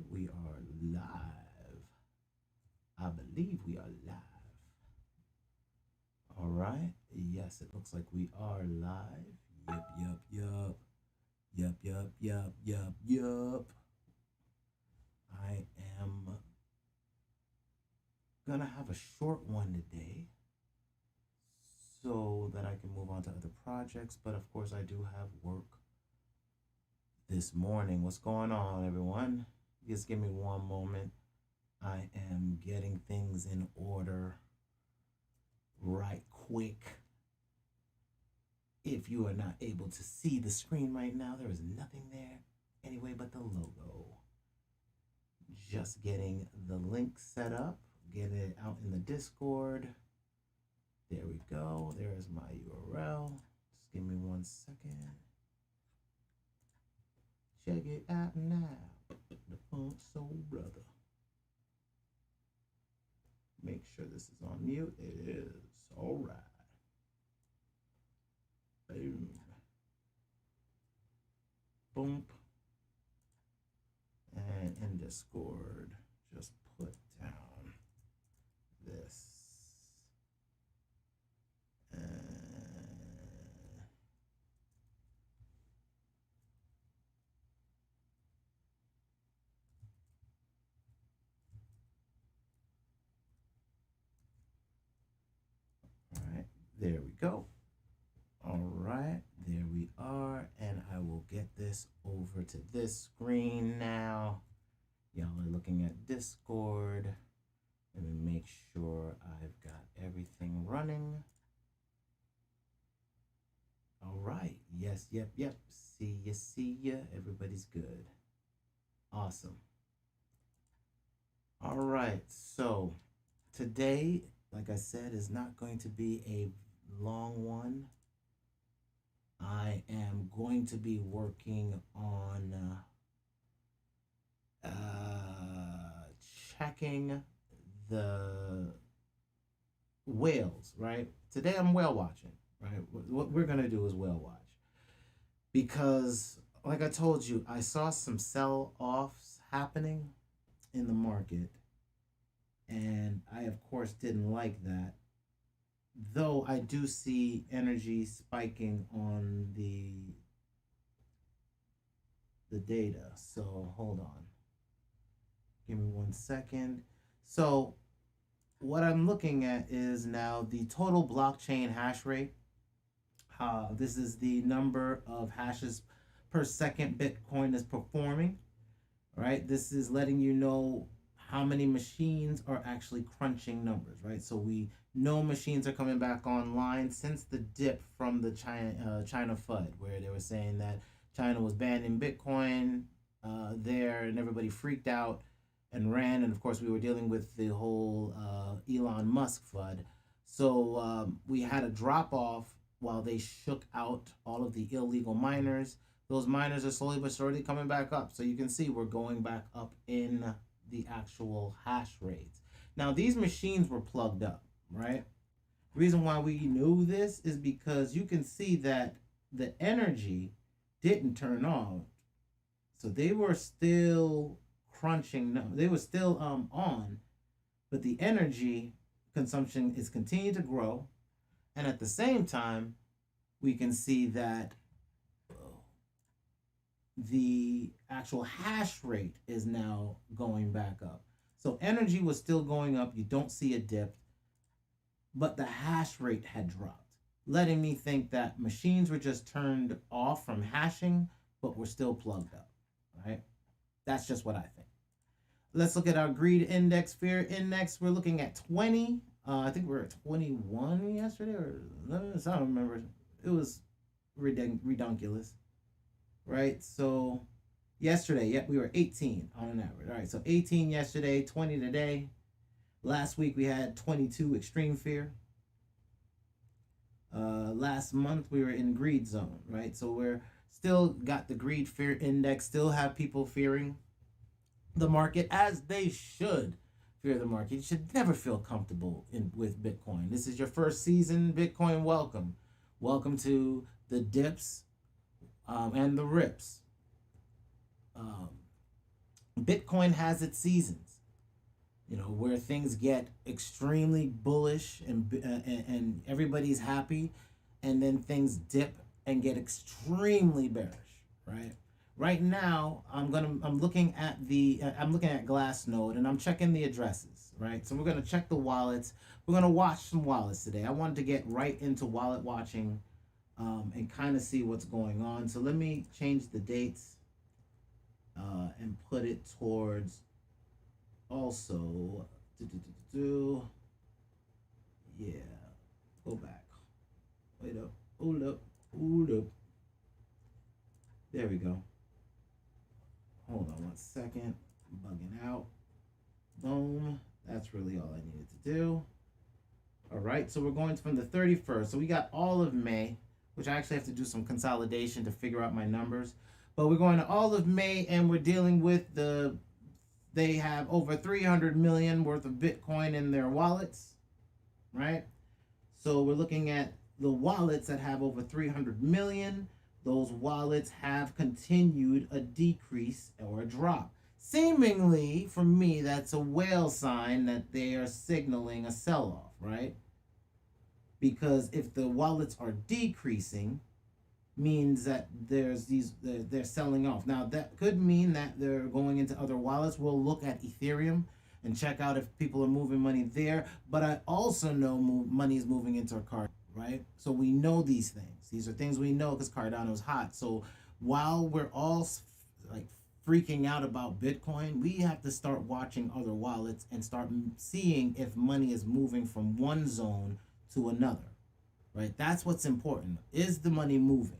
we are live. I believe we are live. All right. Yes, it looks like we are live. Yup. I am gonna have a short one today so that I can move on to other projects. But of course, I do have work this morning. What's going on, everyone? Just give me one moment. I am getting things in order right quick. If you are not able to see the screen right now, there is nothing there anyway but the logo. Just getting the link set up, get it out in the Discord. There we go. There's my URL. Just give me 1 second. Check it out now. The Funk Soul Brother. Make sure this is on mute. It is. All right. Boom. Boom. And in Discord, just put down this. All right, there we go. All right, there we are, and I will get this over to this screen now. Y'all are looking at Discord. Let me make sure I've got everything running. All right, yes, yep. See ya, everybody's good. Awesome. All right, so today, like I said, is not going to be a long one. I am going to be working on checking the whales, right? Today I'm whale watching, right? What we're going to do is whale watch. Because, like I told you, I saw some sell-offs happening in the market. And I, of course, didn't like that. Though I do see energy spiking on the data. So hold on. Give me 1 second. So what I'm looking at is now the total blockchain hash rate. This is the number of hashes per second Bitcoin is performing. Right? This is letting you know how many machines are actually crunching numbers, right? So we know machines are coming back online since the dip from the China FUD, where they were saying that China was banning Bitcoin there, and everybody freaked out and ran. And of course, we were dealing with the whole Elon Musk FUD. So we had a drop off while they shook out all of the illegal miners. Those miners are slowly but surely coming back up. So you can see we're going back up in the actual hash rates. Now, these machines were plugged up, right? The reason why we knew this is because you can see that the energy didn't turn on. So they were still crunching. They were still on, but the energy consumption is continuing to grow. And at the same time, we can see that the actual hash rate is now going back up. So energy was still going up. You don't see a dip, but the hash rate had dropped, letting me think that machines were just turned off from hashing, but were still plugged up, right? That's just what I think. Let's look at our greed index, fear index. We're looking at 20. I think we were at 21 yesterday, or I don't remember. It was redunculous. Right, so yesterday, we were 18 on an average. All right, so 18 yesterday, 20 today. Last week we had 22 extreme fear. Last month we were in greed zone, right? So we're still got the greed fear index, still have people fearing the market, as they should fear the market. You should never feel comfortable with Bitcoin. This is your first season, Bitcoin, welcome. Welcome to the dips and the rips. Bitcoin has its seasons, where things get extremely bullish and everybody's happy, and then things dip and get extremely bearish, right? Right now, I'm looking at Glassnode, and I'm checking the addresses, right? So we're gonna check the wallets. We're gonna watch some wallets today. I wanted to get right into wallet watching, and kind of see what's going on. So let me change the dates, and put it towards also. Yeah, go back. Wait up. Hold up. Hold up. There we go. Hold on 1 second. Bugging out. Boom. That's really all I needed to do. All right, so we're going from the 31st. So we got all of May, which I actually have to do some consolidation to figure out my numbers. But we're going to all of May, and we're dealing with they have over 300 million worth of Bitcoin in their wallets, right? So we're looking at the wallets that have over 300 million. Those wallets have continued a decrease or a drop. Seemingly, for me, that's a whale sign that they are signaling a sell-off, right? Because if the wallets are decreasing, means that they're selling off. Now that could mean that they're going into other wallets. We'll look at Ethereum and check out if people are moving money there. But I also know money is moving into Cardano, right? So we know these things. These are things we know because Cardano's hot. So while we're all like freaking out about Bitcoin, we have to start watching other wallets and start seeing if money is moving from one zone to another, right? That's what's important. Is the money moving?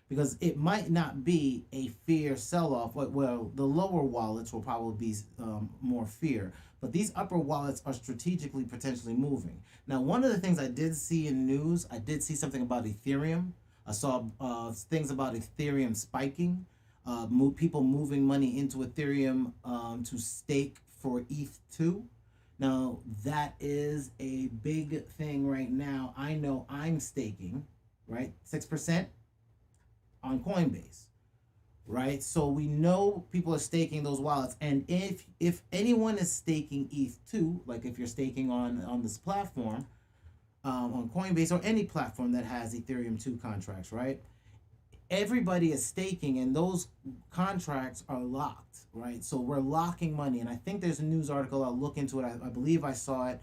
Because it might not be a fear sell-off. Well, the lower wallets will probably be more fear, but these upper wallets are strategically potentially moving. Now, one of the things I did see in news, I did see something about Ethereum. I saw things about Ethereum spiking, people moving money into Ethereum to stake for ETH2. Now, that is a big thing right now. I know I'm staking, right? 6%. On Coinbase, right? So we know people are staking those wallets, and if anyone is staking ETH2, like if you're staking on this platform, on Coinbase or any platform that has Ethereum 2 contracts, right? Everybody is staking, and those contracts are locked, right? So we're locking money, and I think there's a news article. I'll look into it. I believe I saw it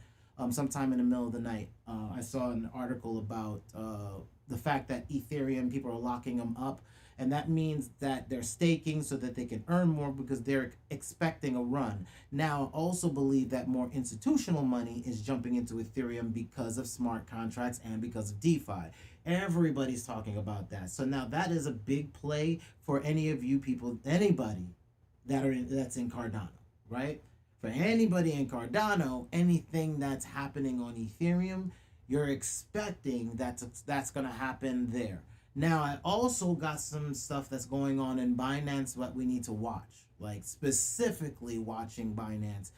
sometime in the middle of the night. I saw an article about the fact that Ethereum, people are locking them up, and that means that they're staking so that they can earn more because they're expecting a run. Now, I also believe that more institutional money is jumping into Ethereum because of smart contracts and because of DeFi. Everybody's talking about that. So now that is a big play for any of you people, anybody that's in Cardano, right? For anybody in Cardano, anything that's happening on Ethereum, you're expecting that's going to happen there. Now, I also got some stuff that's going on in Binance that we need to watch, like specifically watching Binance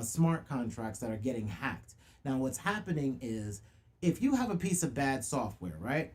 smart contracts that are getting hacked. Now, what's happening is if you have a piece of bad software, right,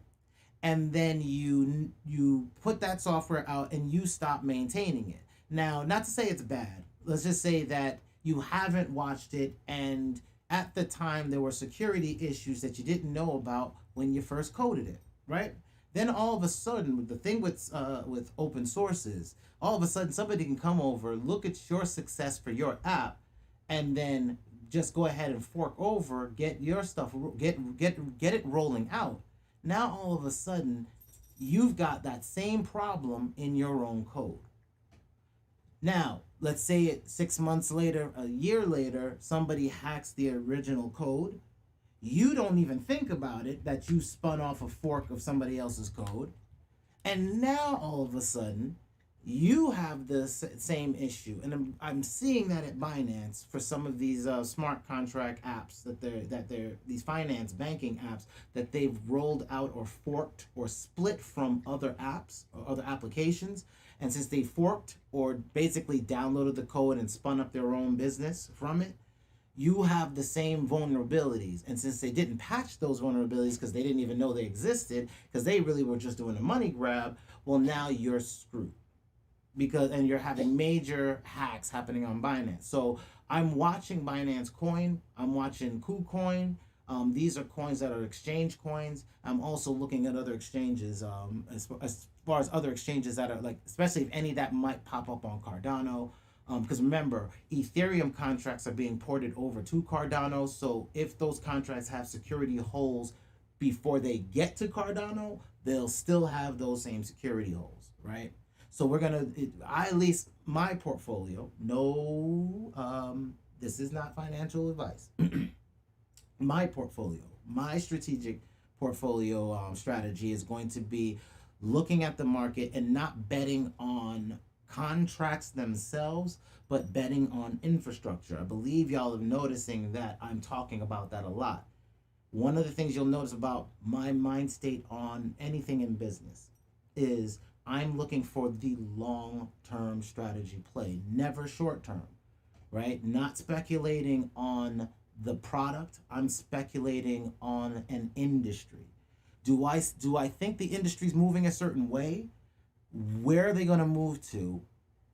and then you put that software out and you stop maintaining it. Now, not to say it's bad. Let's just say that you haven't watched it, and at the time there were security issues that you didn't know about when you first coded it, right? Then all of a sudden, the thing with open sources, all of a sudden somebody can come over, look at your success for your app, and then just go ahead and fork over, get your stuff, get it rolling out. Now all of a sudden, you've got that same problem in your own code. Now, let's say it 6 months later, a year later, somebody hacks the original code. You don't even think about it, that you spun off a fork of somebody else's code. And now all of a sudden, you have the same issue. And I'm seeing that at Binance for some of these smart contract apps that they're these finance banking apps that they've rolled out or forked or split from other apps or other applications. And since they forked or basically downloaded the code and spun up their own business from it, you have the same vulnerabilities. And since they didn't patch those vulnerabilities because they didn't even know they existed, because they really were just doing a money grab, well, now you're screwed. and you're having major hacks happening on Binance. So I'm watching Binance Coin. I'm watching Kucoin. These are coins that are exchange coins. I'm also looking at other exchanges, as far as other exchanges that are like, especially if any that might pop up on Cardano. Because remember, Ethereum contracts are being ported over to Cardano. So if those contracts have security holes before they get to Cardano, they'll still have those same security holes, right? So we're gonna, I at least my portfolio. No, this is not financial advice. My portfolio, my strategic portfolio strategy is going to be looking at the market and not betting on contracts themselves, but betting on infrastructure. I believe y'all are noticing that I'm talking about that a lot. One of the things you'll notice about my mind state on anything in business is I'm looking for the long term strategy play, never short term, right? Not speculating on the product, I'm speculating on an industry. Do I think the industry's moving a certain way? Where are they going to move to?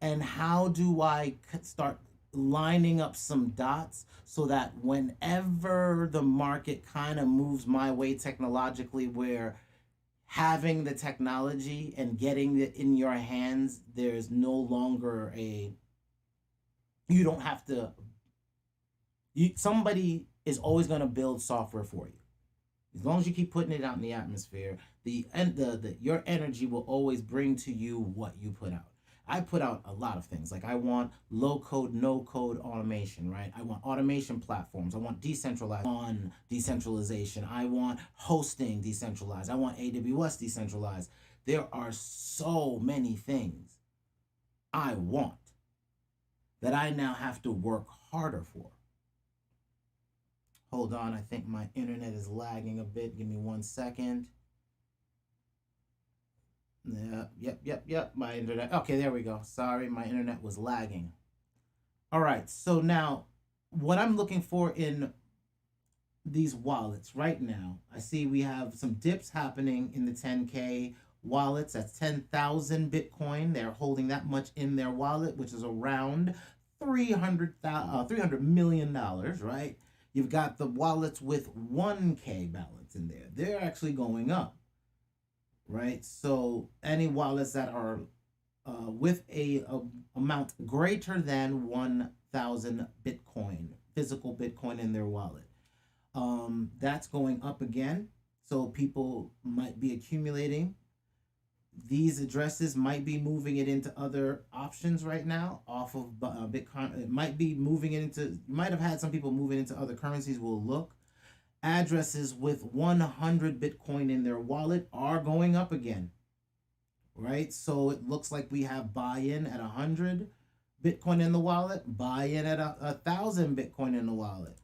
And how do I start lining up some dots so that whenever the market kind of moves my way technologically, where having the technology and getting it in your hands, there's no longer you don't have to, somebody is always going to build software for you. As long as you keep putting it out in the atmosphere, your energy will always bring to you what you put out. I put out a lot of things. Like I want low code, no code automation, right? I want automation platforms. I want decentralized on decentralization. I want hosting decentralized. I want AWS decentralized. There are so many things I want that I now have to work harder for. Hold on, I think my internet is lagging a bit. Give me 1 second. Yep. My internet. Okay, there we go. Sorry, my internet was lagging. All right, so now what I'm looking for in these wallets right now, I see we have some dips happening in the 10K wallets. That's 10,000 Bitcoin. They're holding that much in their wallet, which is around $300 million, right? You've got the wallets with 1K balance in there. They're actually going up, right? So any wallets that are with a amount greater than 1,000 Bitcoin, physical Bitcoin in their wallet, that's going up again. So people might be accumulating. These addresses might be moving it into other options right now off of Bitcoin. It might be moving it into, you might have had some people moving into other currencies. We'll look. Addresses with 100 Bitcoin in their wallet are going up again, right? So it looks like we have buy-in at 100 Bitcoin in the wallet, buy-in at 1,000 Bitcoin in the wallet.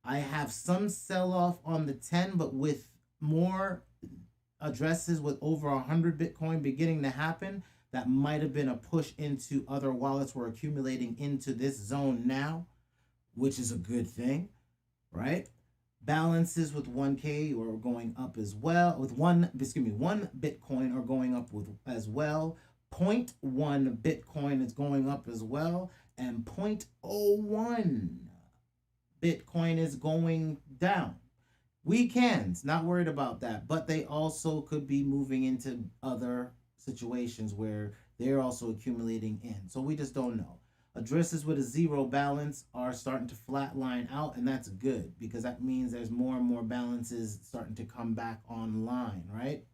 I have some sell-off on the 10, but with more addresses with over 100 Bitcoin beginning to happen, that might have been a push into other wallets. We're accumulating into this zone now, which is a good thing, right? Balances with 1K are going up as well. With one Bitcoin are going up with as well. 0.1 Bitcoin is going up as well, and 0.01 Bitcoin is going down. Weekends, not worried about that, but they also could be moving into other situations where they're also accumulating in. So we just don't know. Addresses with a zero balance are starting to flatline out, and that's good because that means there's more and more balances starting to come back online, right?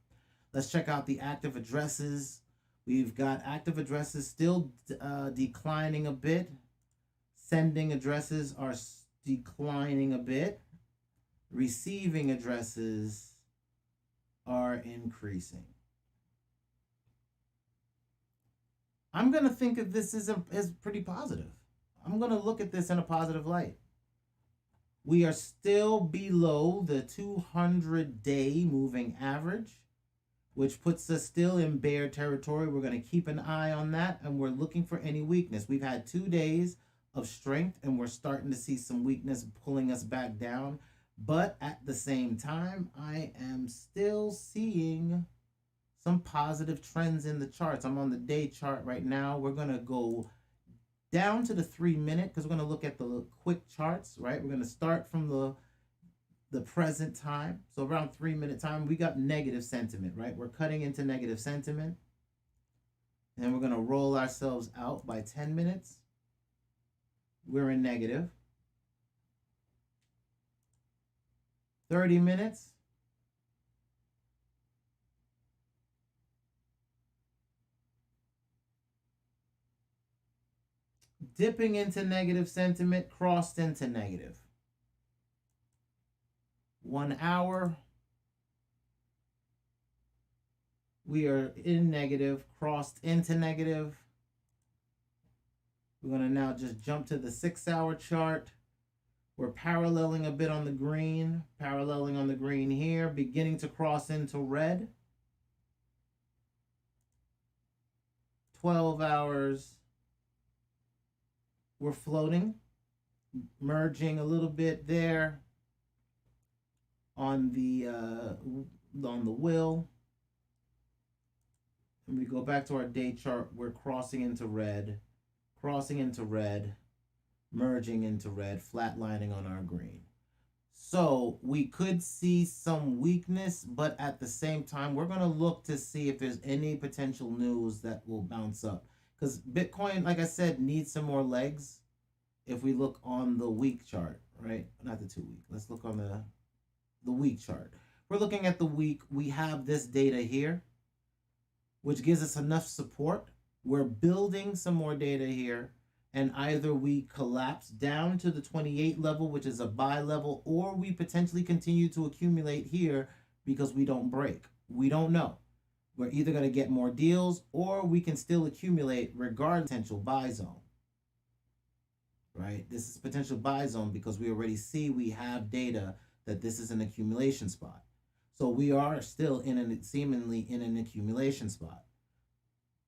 Let's check out the active addresses. We've got active addresses still declining a bit. Sending addresses are declining a bit. Receiving addresses are increasing. I'm going to think of this as pretty positive. I'm going to look at this in a positive light. We are still below the 200-day moving average, which puts us still in bear territory. We're going to keep an eye on that, and we're looking for any weakness. We've had 2 days of strength, and we're starting to see some weakness pulling us back down. But at the same time, I am still seeing some positive trends in the charts. I'm on the day chart right now. We're going to go down to the 3-minute because we're going to look at the quick charts, right? We're going to start from the present time. So around 3-minute time, we got negative sentiment, right? We're cutting into negative sentiment. And we're going to roll ourselves out by 10 minutes. We're in negative. 30 minutes. Dipping into negative sentiment, crossed into negative. 1 hour. We are in negative, crossed into negative. We're going to now just jump to the 6-hour chart. We're paralleling a bit on the green, paralleling on the green here, beginning to cross into red. 12 hours. We're floating, merging a little bit there on the wheel. And we go back to our day chart. We're crossing into red, merging into red, flatlining on our green. So we could see some weakness, but at the same time, we're going to look to see if there's any potential news that will bounce up. Because Bitcoin, like I said, needs some more legs. If we look on the week chart, right? Not the 2 week. Let's look on the week chart. We're looking at the week. We have this data here, which gives us enough support. We're building some more data here, and either we collapse down to the 28 level, which is a buy level, or we potentially continue to accumulate here because we don't break. We don't know. We're either going to get more deals, or we can still accumulate regardless of potential buy zone. Right? This is potential buy zone because we already see we have data that this is an accumulation spot. So we are still seemingly in an accumulation spot.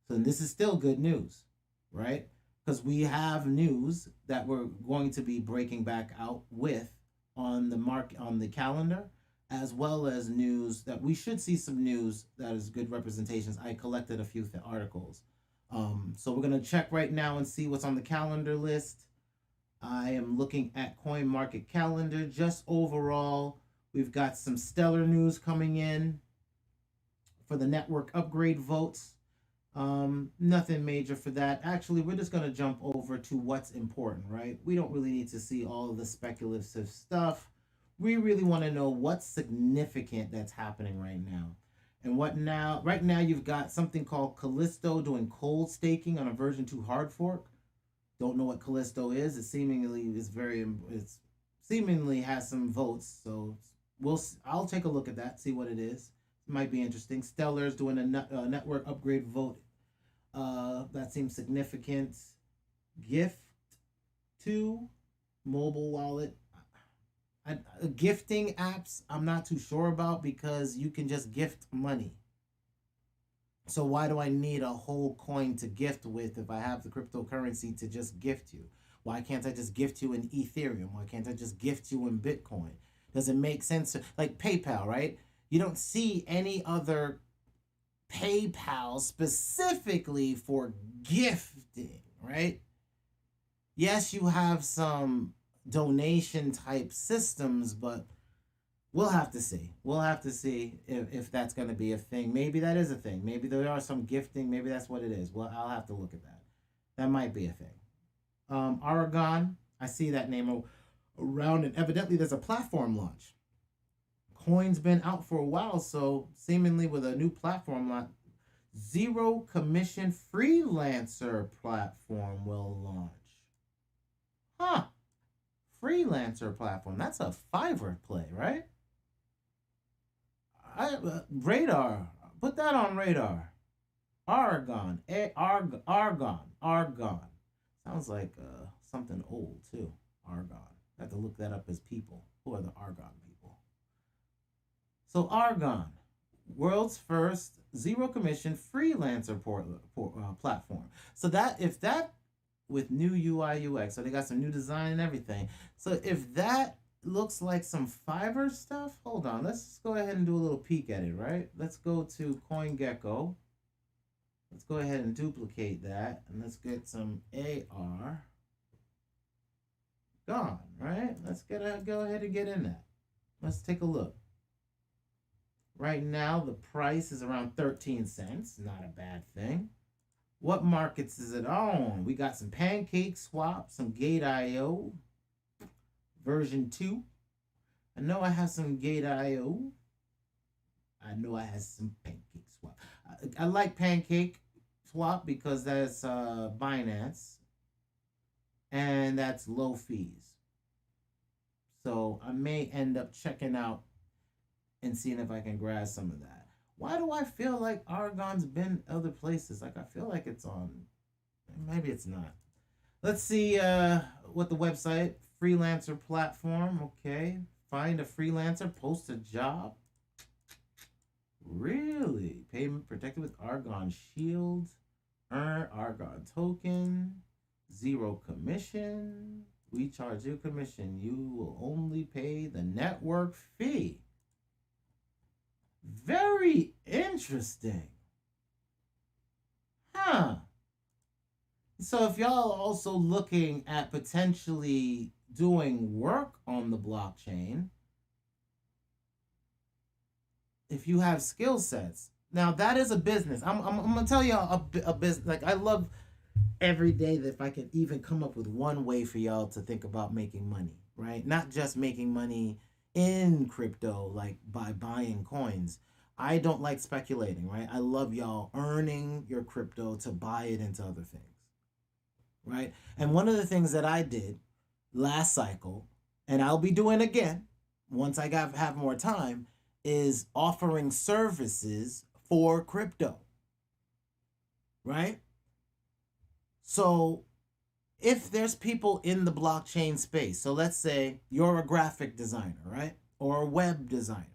So this is still good news, right? Because we have news that we're going to be breaking back out with on the calendar, as well as news that we should see some news that is good representations. I collected a few articles. So we're going to check right now and see what's on the calendar list. I am looking at Coin Market Calendar. Just overall, we've got some stellar news coming in for the network upgrade votes. Nothing major for that. Actually, we're just going to jump over to what's important, right? We don't really need to see all of the speculative stuff. We really want to know what's significant that's happening right now. And right now you've got something called Callisto doing cold staking on a version 2 hard fork. Don't know what Callisto is. It seemingly has some votes. So I'll take a look at that, see what it is. It might be interesting. Stellar's doing a network upgrade vote. That seems significant. Gift to mobile wallet. Gifting apps, I'm not too sure about because you can just gift money. So why do I need a whole coin to gift with if I have the cryptocurrency to just gift you? Why can't I just gift you in Ethereum? Why can't I just gift you in Bitcoin? Does it make sense? Like PayPal, right? You don't see any other PayPal specifically for gifting, right? Yes, you have some donation type systems, but we'll have to see. We'll have to see if that's going to be a thing. Maybe that is a thing. Maybe there are some gifting. Maybe that's what it is. Well, I'll have to look at that. That might be a thing. Aragon, I see that name around, and evidently there's a platform launch. Coin's been out for a while, so seemingly with a new platform launch, zero commission freelancer platform will launch. Huh. Freelancer platform. That's a Fiverr play, right? Radar. Put that on radar. Argon. Argon. Sounds like something old, too. Argon. I have to look that up as people. Who are the Argon people? So Argon, world's first zero commission freelancer platform. So with new UI UX, so they got some new design and everything. So if that looks like some Fiverr stuff. Hold on, let's go ahead and do a little peek at it, right? Let's go to CoinGecko. Let's go ahead and duplicate that, and let's get some AR. Gone, right? Let's go ahead and get in that. Let's take a look. Right now, the price is around 13 cents. Not a bad thing. What markets is it on? We got some Pancake Swap, some Gate.io, version 2. I know I have some Gate.io. I know I have some Pancake Swap. I like Pancake Swap because that's Binance and that's low fees. So I may end up checking out and seeing if I can grab some of that. Why do I feel like Argon's been other places? Like I feel like it's on. Maybe it's not. Let's see what the website freelancer platform. Okay, find a freelancer, post a job. Really? Payment protected with Argon Shield. Earn Argon token. 0 commission. We charge you commission. You will only pay the network fee. Very interesting. Huh. So if y'all are also looking at potentially doing work on the blockchain, if you have skill sets, now that is a business. I'm gonna tell you a business. Like I love every day that if I could even come up with one way for y'all to think about making money, right? Not just making money in crypto, like by buying coins. I don't like speculating, right? I love y'all earning your crypto to buy it into other things, right? And one of the things that I did last cycle, and I'll be doing again once I have more time, is offering services for crypto, right? So if there's people in the blockchain space, so let's say you're a graphic designer, right? Or a web designer,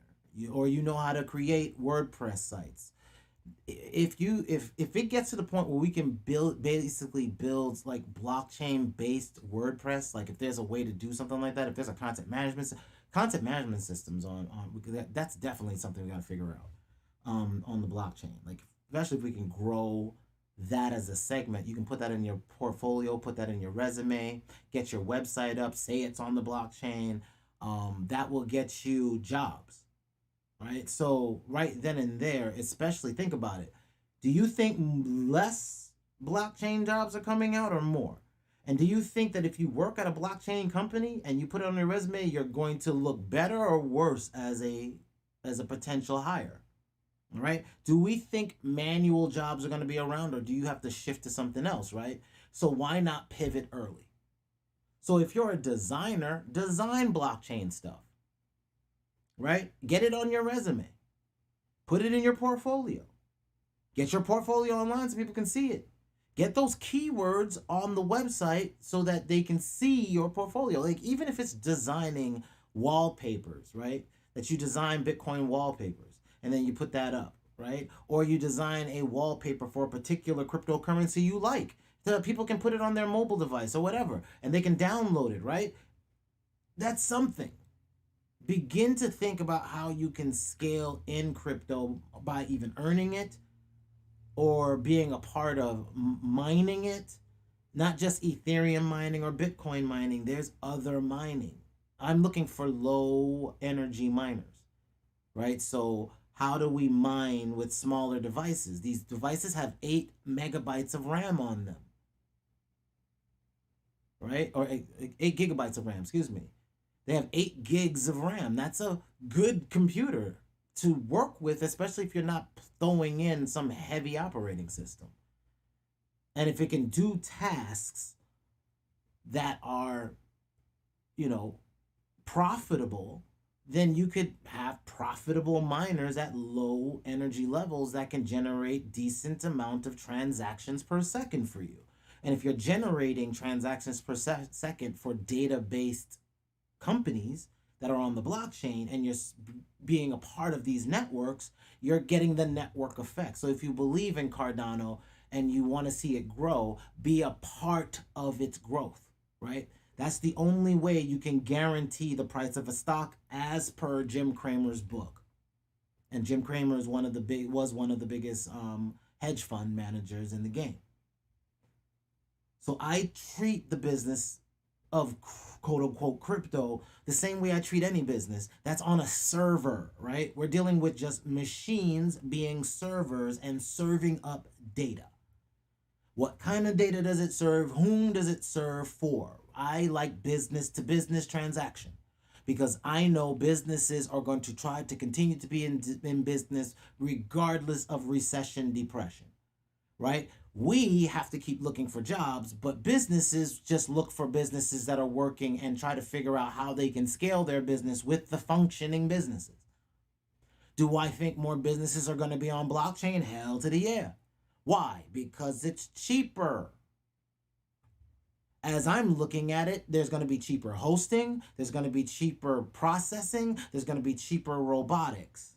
or you know how to create WordPress sites. If it gets to the point where we can basically build like blockchain based WordPress, like if there's a way to do something like that, if there's a content management systems on that's definitely something we got to figure out on the blockchain. Like especially if we can grow that as a segment, you can put that in your portfolio, put that in your resume, get your website up, say it's on the blockchain. That will get you jobs, right? So right then and there, especially think about it. Do you think less blockchain jobs are coming out or more? And do you think that if you work at a blockchain company and you put it on your resume, you're going to look better or worse as a potential hire? All right. Do we think manual jobs are going to be around, or do you have to shift to something else, right? So why not pivot early? So if you're a designer, design blockchain stuff, right? Get it on your resume. Put it in your portfolio. Get your portfolio online so people can see it. Get those keywords on the website so that they can see your portfolio. Like even if it's designing wallpapers, right? That you design Bitcoin wallpapers and then you put that up, right? Or you design a wallpaper for a particular cryptocurrency you like, so that people can put it on their mobile device or whatever, and they can download it, right? That's something. Begin to think about how you can scale in crypto by even earning it or being a part of mining it. Not just Ethereum mining or Bitcoin mining. There's other mining. I'm looking for low energy miners, right? So how do we mine with smaller devices? These devices have 8 megabytes of RAM on them, right? Or 8 gigabytes of RAM, excuse me. They have 8 gigs of RAM. That's a good computer to work with, especially if you're not throwing in some heavy operating system. And if it can do tasks that are, profitable, then you could have profitable miners at low energy levels that can generate decent amount of transactions per second for you. And if you're generating transactions per second for data-based companies that are on the blockchain and you're being a part of these networks, you're getting the network effect. So if you believe in Cardano and you want to see it grow, be a part of its growth, right? That's the only way you can guarantee the price of a stock as per Jim Cramer's book. And Jim Cramer is one of the biggest hedge fund managers in the game. So I treat the business of quote unquote crypto the same way I treat any business that's on a server, right? We're dealing with just machines being servers and serving up data. What kind of data does it serve? Whom does it serve for? I like business to business transaction because I know businesses are going to try to continue to be in business regardless of recession, depression, right? We have to keep looking for jobs, but businesses just look for businesses that are working and try to figure out how they can scale their business with the functioning businesses. Do I think more businesses are going to be on blockchain? Hell to the yeah. Why? Because it's cheaper. As I'm looking at it, there's going to be cheaper hosting, there's going to be cheaper processing, there's going to be cheaper robotics.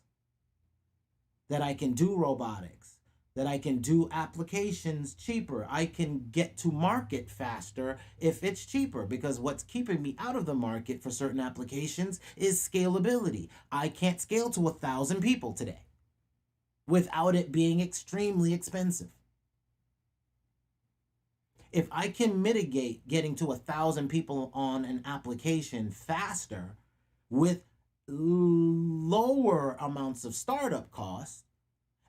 That I can do robotics, that I can do applications cheaper. I can get to market faster if it's cheaper, because what's keeping me out of the market for certain applications is scalability. I can't scale to 1,000 people today without it being extremely expensive. If I can mitigate getting to 1,000 people on an application faster with lower amounts of startup costs,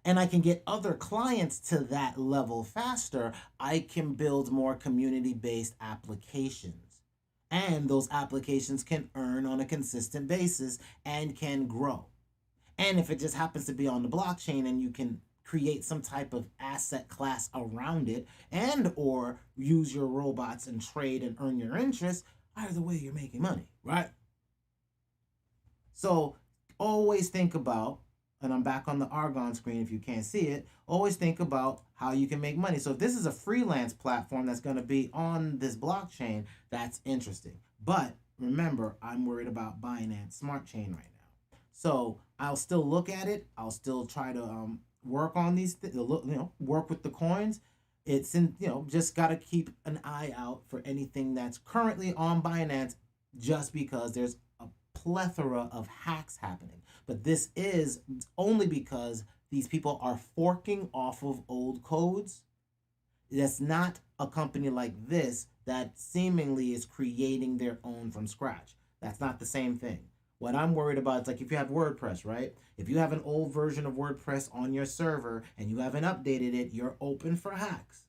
and I can get other clients to that level faster, I can build more community-based applications. And those applications can earn on a consistent basis and can grow. And if it just happens to be on the blockchain and you can create some type of asset class around it and or use your robots and trade and earn your interest, either way you're making money, right? So always think about, and I'm back on the Argon screen if you can't see it, always think about how you can make money. So if this is a freelance platform that's going to be on this blockchain, that's interesting. But remember, I'm worried about Binance Smart Chain right now. So I'll still look at it. I'll still try to work on these, work with the coins. It's just got to keep an eye out for anything that's currently on Binance, just because there's a plethora of hacks happening. But this is only because these people are forking off of old codes. That's not a company like this that seemingly is creating their own from scratch. That's not the same thing. What I'm worried about is like if you have WordPress, right? If you have an old version of WordPress on your server and you haven't updated it, you're open for hacks,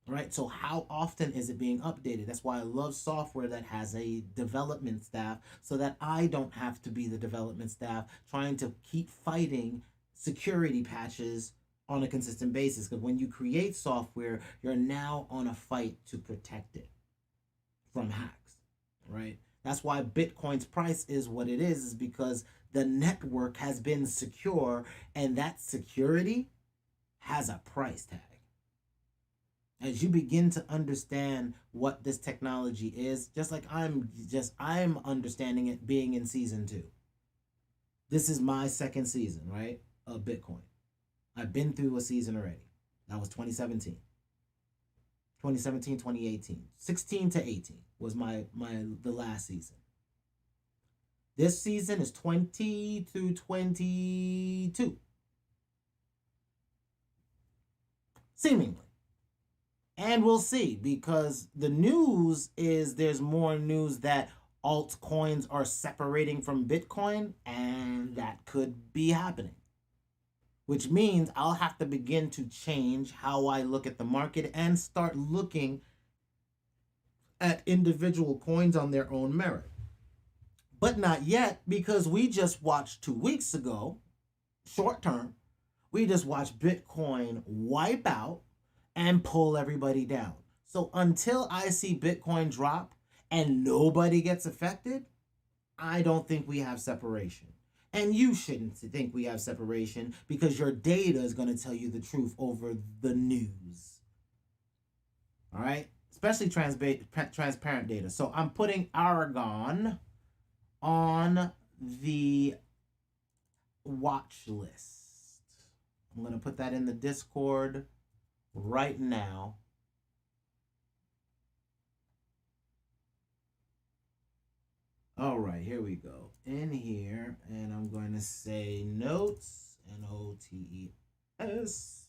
right? So how often is it being updated? That's why I love software that has a development staff, so that I don't have to be the development staff trying to keep fighting security patches on a consistent basis. Because when you create software, you're now on a fight to protect it from hacks, right? That's why Bitcoin's price is what it is because the network has been secure, and that security has a price tag. As you begin to understand what this technology is, just like I'm understanding it being in season 2. This is my second season, right, of Bitcoin. I've been through a season already. That was 2017. 2017, 2018. 16 to 18 was the last season. This season is 20 to 22. Seemingly. And we'll see, because the news is there's more news that altcoins are separating from Bitcoin, and that could be happening. Which means I'll have to begin to change how I look at the market and start looking at individual coins on their own merit. But not yet, because we just watched 2 weeks ago, short term, we just watched Bitcoin wipe out and pull everybody down. So until I see Bitcoin drop and nobody gets affected, I don't think we have separation. And you shouldn't think we have separation, because your data is going to tell you the truth over the news. All right? Especially transparent data. So I'm putting Aragon on the watch list. I'm going to put that in the Discord right now. All right, here we go. In here, and I'm going to say notes, Notes.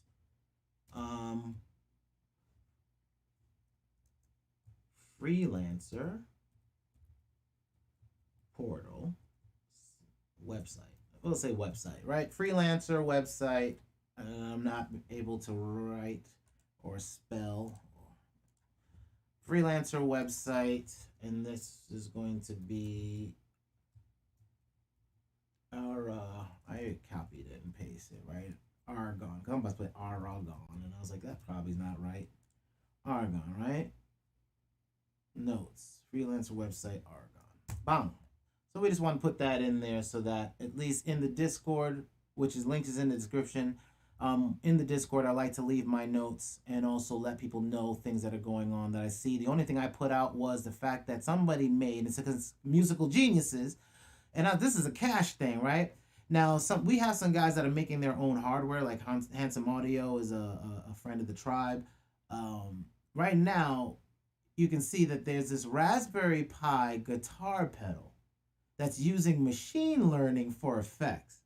Freelancer portal website. We'll say website, right? Freelancer website. I'm not able to write or spell. Freelancer website, and this is going to be our. I copied it and pasted it, right? Argon. I'm about to put Argon, and I was like, that probably is not right. Argon, right? Notes. Freelancer website, Argon. Bang. So we just want to put that in there so that at least in the Discord, which is linked is in the description, in the Discord, I like to leave my notes and also let people know things that are going on that I see. The only thing I put out was the fact that somebody made, it's because musical geniuses, and this is a cash thing, right? Now, we have some guys that are making their own hardware, like Handsome Audio is a friend of the tribe. Right now, you can see that there's this Raspberry Pi guitar pedal that's using machine learning for effects.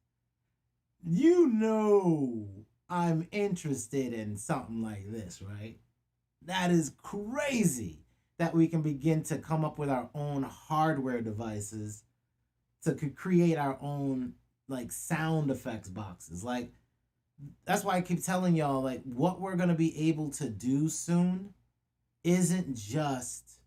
You know I'm interested in something like this, right? That is crazy that we can begin to come up with our own hardware devices to create our own like sound effects boxes. Like that's why I keep telling y'all like what we're going to be able to do soon isn't just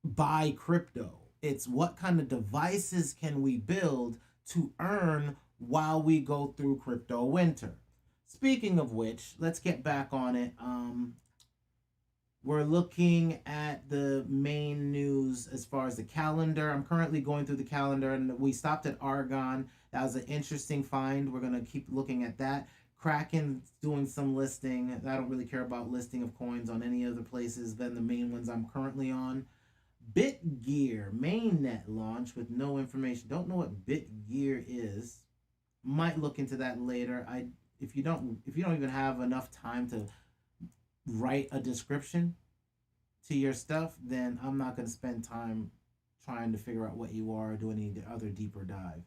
buy crypto. It's what kind of devices can we build to earn while we go through crypto winter. Speaking of which, let's get back on it. We're looking at the main news as far as the calendar. I'm currently going through the calendar, and we stopped at Argon. That was an interesting find. We're going to keep looking at that. Kraken doing some listing. I don't really care about listing of coins on any other places than the main ones I'm currently on. Bitgear mainnet launch with no information. Don't know what Bitgear is. Might look into that later. If you don't even have enough time to write a description to your stuff, then I'm not going to spend time trying to figure out what you are or do any other deeper dive.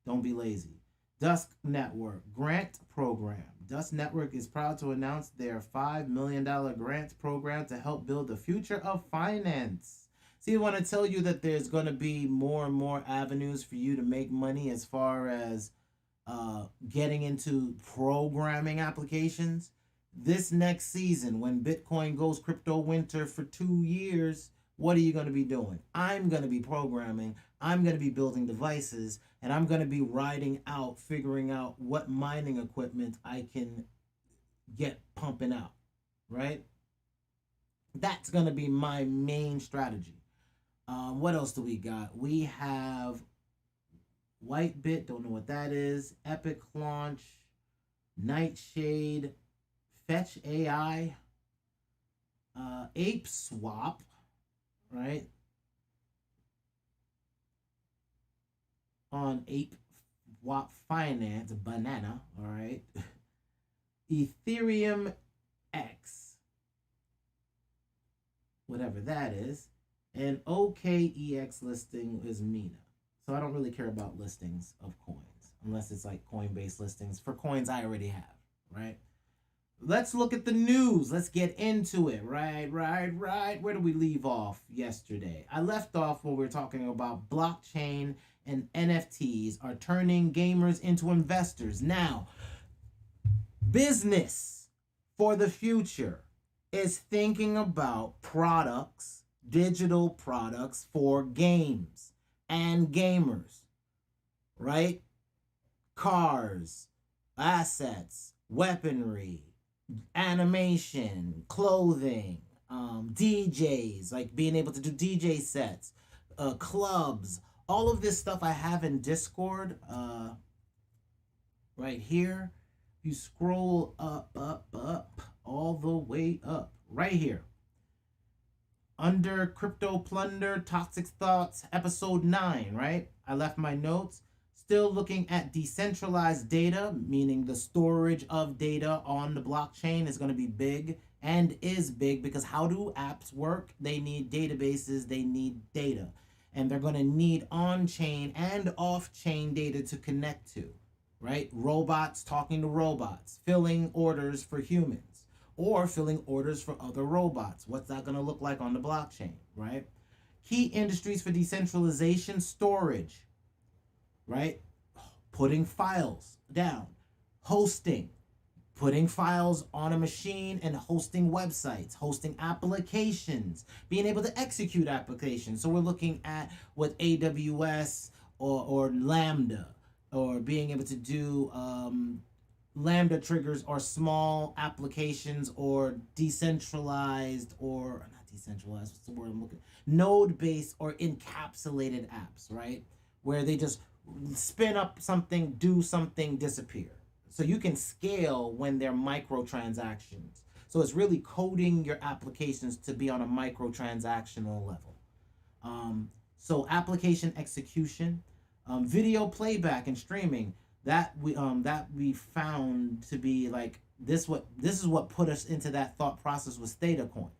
Don't be lazy. Dusk Network grant program. Dusk Network is proud to announce their $5 million grant program to help build the future of finance. See, I want to tell you that there's going to be more and more avenues for you to make money as far as getting into programming applications. This next season, when Bitcoin goes crypto winter for 2 years, what are you going to be doing? I'm going to be programming. I'm going to be building devices, and I'm going to be figuring out what mining equipment I can get pumping out, right? That's going to be my main strategy. What else do we got? We have Whitebit, don't know what that is. Epic launch, Nightshade, Fetch AI, Ape Swap, right? On Ape Swap Finance, Banana, all right? Ethereum X, whatever that is, and OKEX listing is Mina. So I don't really care about listings of coins unless it's like Coinbase listings for coins I already have, right? Let's look at the news. Let's get into it. Right. Where did we leave off yesterday? I left off when we were talking about blockchain and NFTs are turning gamers into investors. Now, business for the future is thinking about products, digital products for games and gamers, right? Cars, assets, weaponry, animation, clothing, DJs, like being able to do DJ sets, clubs, all of this stuff I have in Discord, right here. You scroll up, all the way up, right here. Under CryptoPlunder, ToxicThoughts, episode 9, right? I left my notes. Still looking at decentralized data, meaning the storage of data on the blockchain is going to be big and is big because how do apps work? They need databases, they need data. And they're going to need on-chain and off-chain data to connect to, right? Robots talking to robots, filling orders for humans, or filling orders for other robots. What's that going to look like on the blockchain, right? Key industries for decentralization: storage, right? Putting files down, hosting, putting files on a machine and hosting websites, hosting applications, being able to execute applications. So we're looking at what AWS or Lambda, or being able to do Lambda triggers or small applications, or decentralized, or not decentralized, what's the word I'm looking, node-based or encapsulated apps, right? Where they just spin up something, do something, disappear. So you can scale when they're microtransactions. So it's really coding your applications to be on a microtransactional level. So application execution, video playback and streaming, that we found to be like this. This is what put us into that thought process with ThetaCoin,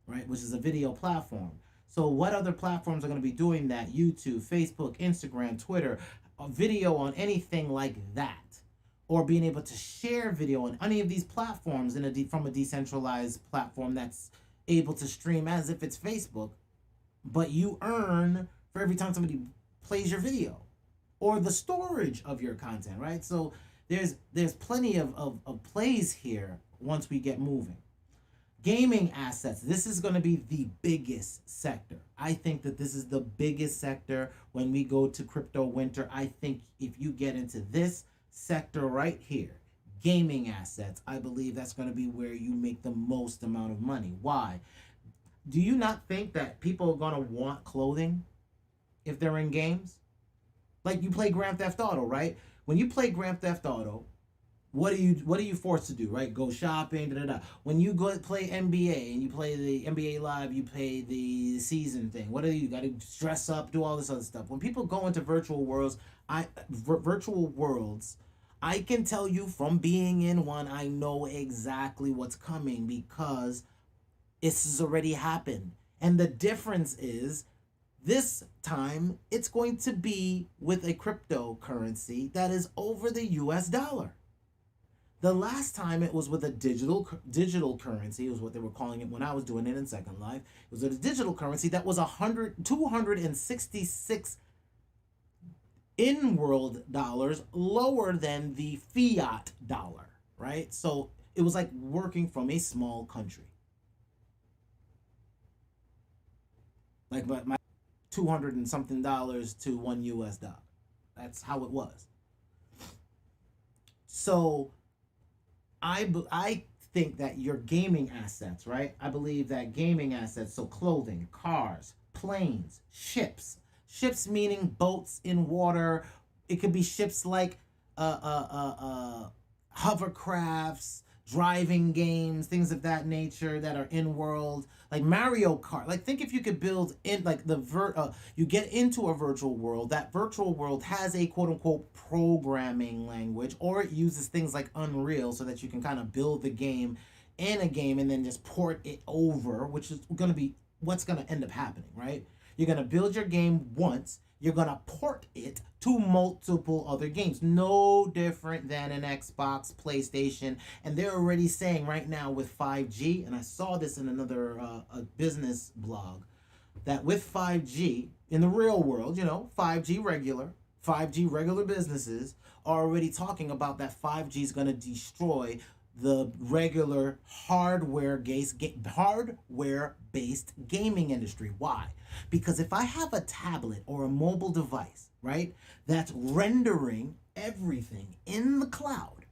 right? Which is a video platform. So what other platforms are going to be doing that? YouTube, Facebook, Instagram, Twitter, a video on anything like that, or being able to share video on any of these platforms from a decentralized platform that's able to stream as if it's Facebook, but you earn for every time somebody plays your video, or the storage of your content, right? So there's plenty of plays here once we get moving. Gaming assets. This is going to be the biggest sector. I think that this is the biggest sector when we go to crypto winter. I think if you get into this sector right here, gaming assets, I believe that's going to be where you make the most amount of money. Why? Do you not think that people are going to want clothing if they're in games? Like, you play Grand Theft Auto, right? When you play Grand Theft Auto, what are you forced to do, right? Go shopping, da da da. When you go play NBA and you play the NBA Live, you play the season thing. What do you got to dress up, do all this other stuff? When people go into virtual worlds, I can tell you from being in one, I know exactly what's coming because this has already happened. And the difference is, this time it's going to be with a cryptocurrency that is over the US dollar. The last time it was with a digital currency, is what they were calling it when I was doing it in Second Life. It was with a digital currency that was 266 in-world dollars lower than the fiat dollar, right? So it was like working from a small country. Like my 200 and something dollars to $1 US. That's how it was. So I think that your gaming assets, right? I believe that gaming assets, so clothing, cars, planes, ships meaning boats in water. It could be ships like hovercrafts, driving games, things of that nature that are in world, like Mario Kart. Like, think if you could build in like you get into a virtual world. That virtual world has a quote unquote programming language, or it uses things like Unreal so that you can kind of build the game in a game and then just port it over, which is going to be what's going to end up happening, right? You're going to build your game once, you're going to port it to multiple other games. No different than an Xbox, PlayStation. And they're already saying right now with 5G, and I saw this in another a business blog, that with 5G, in the real world, 5G regular businesses are already talking about that 5G is going to destroy the regular hardware-based gaming industry. Why? Because if I have a tablet or a mobile device, right, that's rendering everything in the cloud,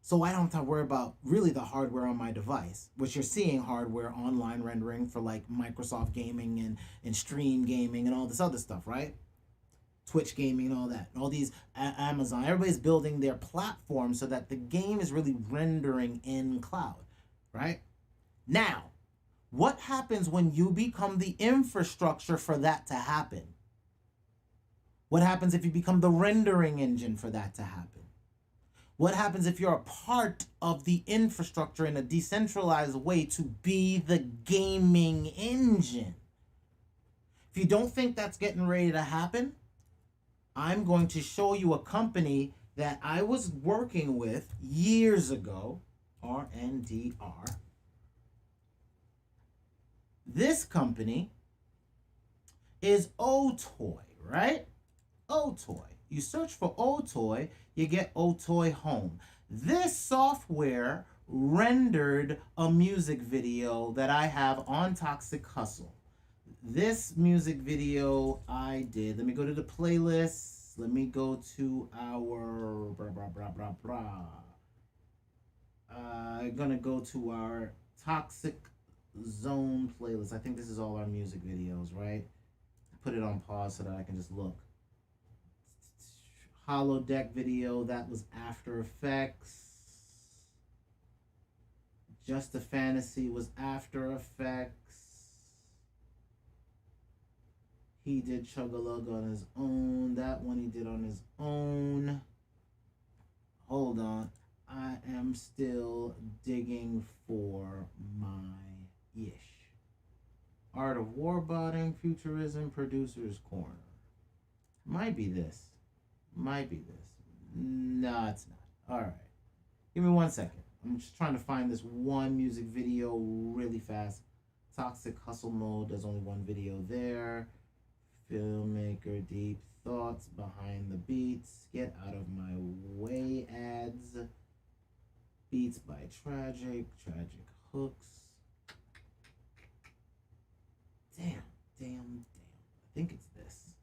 so I don't have to worry about really the hardware on my device, which you're seeing hardware online rendering for like Microsoft gaming and stream gaming and all this other stuff, right? Twitch gaming and all that, all these Amazon, everybody's building their platform so that the game is really rendering in cloud, right? Now, what happens when you become the infrastructure for that to happen? What happens if you become the rendering engine for that to happen? What happens if you're a part of the infrastructure in a decentralized way to be the gaming engine? If you don't think that's getting ready to happen, I'm going to show you a company that I was working with years ago, RNDR. This company is Otoy, right? Otoy. You search for Otoy, you get Otoy Home. This software rendered a music video that I have on Toxic Hustle. This music video I did. Let me go to the playlist. Let me go to our I'm gonna go to our Toxic Zone playlist. I think this is all our music videos, right? Put it on pause so that I can just look. Holodeck video, that was After Effects. Just a Fantasy was After Effects. He did Chug-a-Lug on his own. That one he did on his own. Hold on. I am still digging for my ish. Art of Warbotting, Futurism, Producer's Corner. Might be this. Might be this. No, it's not. Alright. Give me 1 second. I'm just trying to find this one music video really fast. Toxic Hustle Mode. There's only one video there. Filmmaker Deep Thoughts Behind the Beats. Get out of my way, ads. Beats by Tragic. Tragic Hooks. Damn. I think it's this.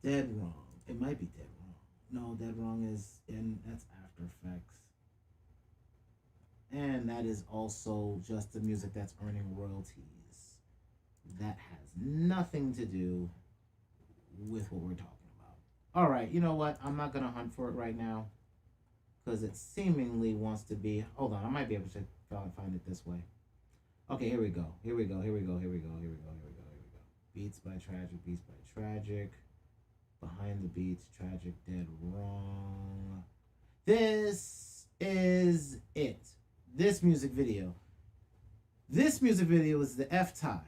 Dead Wrong. It might be Dead Wrong. No, Dead Wrong is in, that's After Effects. And that is also just the music that's earning royalties. That has nothing to do with what we're talking about. All right, you know what? I'm not going to hunt for it right now because it seemingly wants to be. Hold on, I might be able to find it this way. Okay, here we go. Beats by Tragic. Behind the Beats, Tragic, Dead Wrong. This is it. This music video is the F-Tie.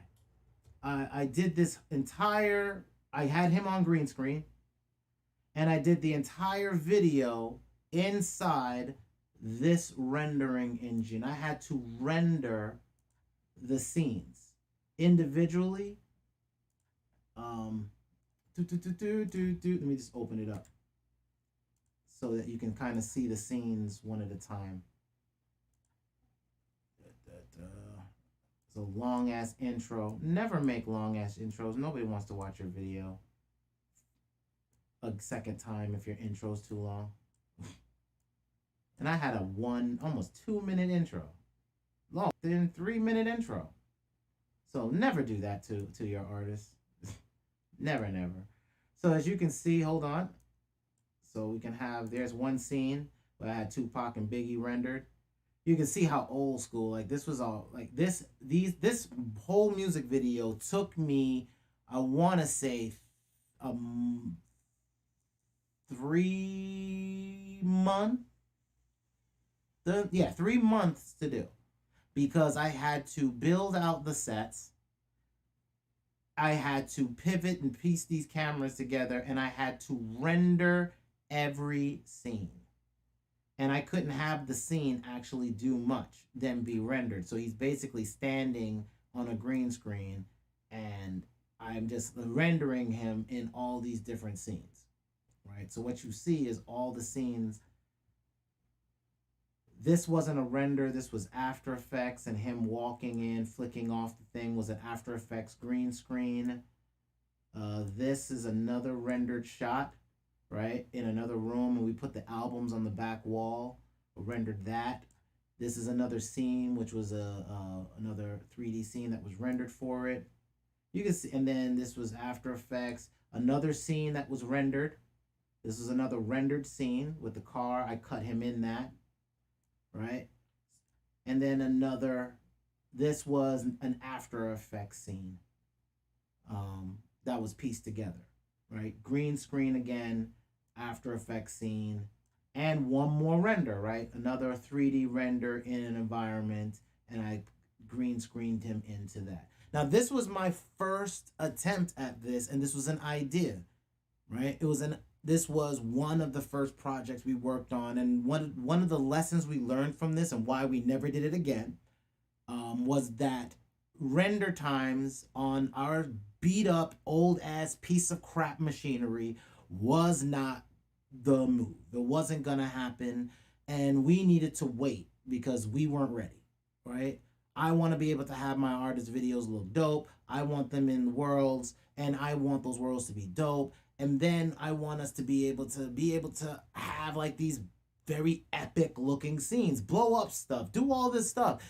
I did this entire, I had him on green screen, and I did the entire video inside this rendering engine. I had to render the scenes individually. Let me just open it up so that you can kind of see the scenes one at a time. It's a long ass intro. Never make long ass intros. Nobody wants to watch your video a second time if your intro's too long. And I had a almost 2 minute intro. Long, then 3 minute intro. So never do that to your artist. Never. So as you can see, hold on. So we can have, there's one scene where I had Tupac and Biggie rendered. You can see how old school, like this was all, like this whole music video took me, I want to say, 3 months. 3 months to do. Because I had to build out the sets. I had to pivot and piece these cameras together, and I had to render every scene. And I couldn't have the scene actually do much, then be rendered. So he's basically standing on a green screen, and I'm just rendering him in all these different scenes, right? So what you see is all the scenes. This wasn't a render, this was After Effects, and him walking in, flicking off the thing was an After Effects green screen. This is another rendered shot, right, in another room, and we put the albums on the back wall, rendered that. This is another scene, which was another 3D scene that was rendered for it. You can see, and then this was After Effects, another scene that was rendered. This is another rendered scene with the car. I cut him in that. Right? And then this was an After Effects scene that was pieced together, right? Green screen again, After Effects scene, and one more render, right? Another 3D render in an environment, and I green screened him into that. Now, this was my first attempt at this, and this was an idea, right? This was one of the first projects we worked on, and one of the lessons we learned from this and why we never did it again was that render times on our beat up old ass piece of crap machinery was not the move. It wasn't gonna happen, and we needed to wait because we weren't ready, right? I want to be able to have my artist videos look dope. I want them in worlds, and I want those worlds to be dope. And then I want us to be able to have like these very epic looking scenes, blow up stuff, do all this stuff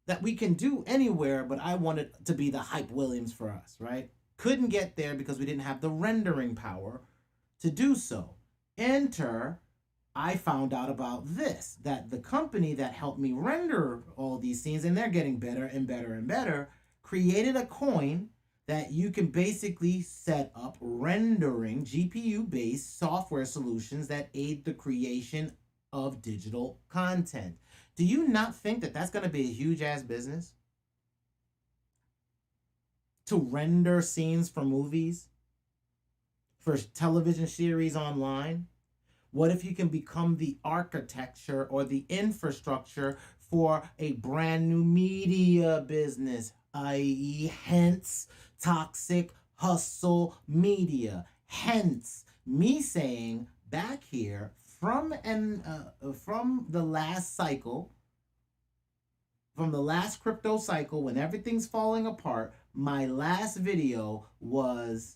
that we can do anywhere, but I want it to be the Hype Williams for us, right? Couldn't get there because we didn't have the rendering power to do so. Enter, I found out about this, that the company that helped me render all these scenes, and they're getting better and better and better, created a coin that you can basically set up rendering GPU-based software solutions that aid the creation of digital content. Do you not think that that's going to be a huge-ass business? To render scenes for movies, for television series online? What if you can become the architecture or the infrastructure for a brand new media business, i.e., hence Toxic Hustle Media? Hence me saying back here from the last cycle, from the last crypto cycle when everything's falling apart, my last video was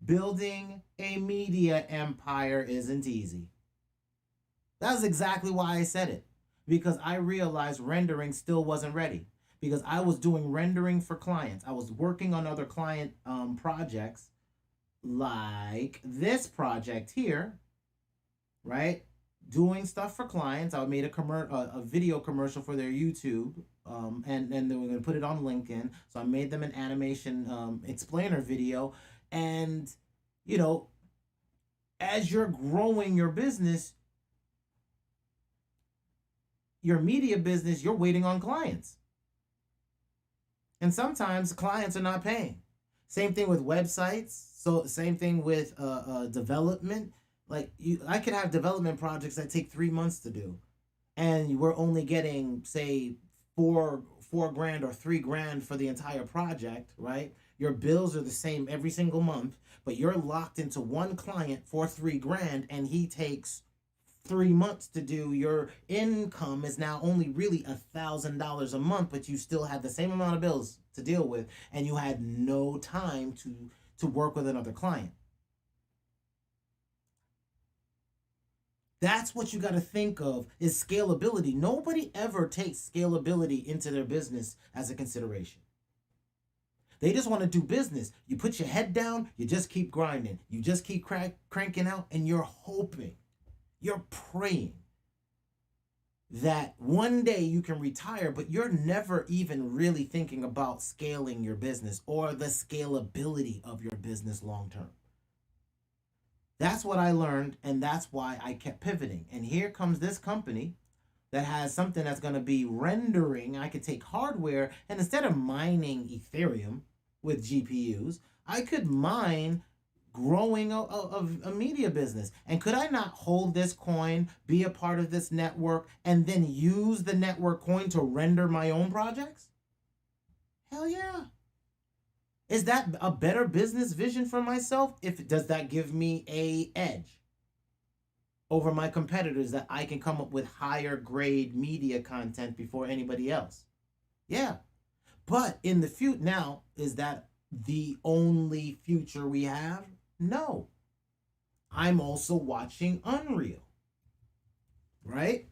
building a media empire isn't easy. That's exactly why I said it. Because I realized rendering still wasn't ready. Because I was doing rendering for clients. I was working on other client projects like this project here, right? Doing stuff for clients. I made a video commercial for their YouTube, and they were going to put it on LinkedIn. So I made them an animation explainer video. And, you know, as you're growing your business, your media business, you're waiting on clients. And sometimes clients are not paying. Same thing with websites. So same thing with development. Like I could have development projects that take 3 months to do, and we're only getting say four grand or $3,000 for the entire project, right? Your bills are the same every single month, but you're locked into one client for $3,000, and he takes 3 months to do. Your income is now only really $1,000 a month, but you still have the same amount of bills to deal with, and you had no time to work with another client. That's what you got to think of is scalability. Nobody ever takes scalability into their business as a consideration. They just want to do business. You put your head down, you just keep grinding. You just keep cranking out, and you're hoping, you're praying that one day you can retire, but you're never even really thinking about scaling your business or the scalability of your business long term. That's what I learned, and that's why I kept pivoting. And here comes this company that has something that's going to be rendering. I could take hardware, and instead of mining Ethereum with GPUs, I could mine growing a media business. And could I not hold this coin, be a part of this network, and then use the network coin to render my own projects? Hell yeah. Is that a better business vision for myself? Does that give me a edge over my competitors that I can come up with higher grade media content before anybody else? Yeah. But in the future now, is that the only future we have? No. I'm also watching Unreal, right?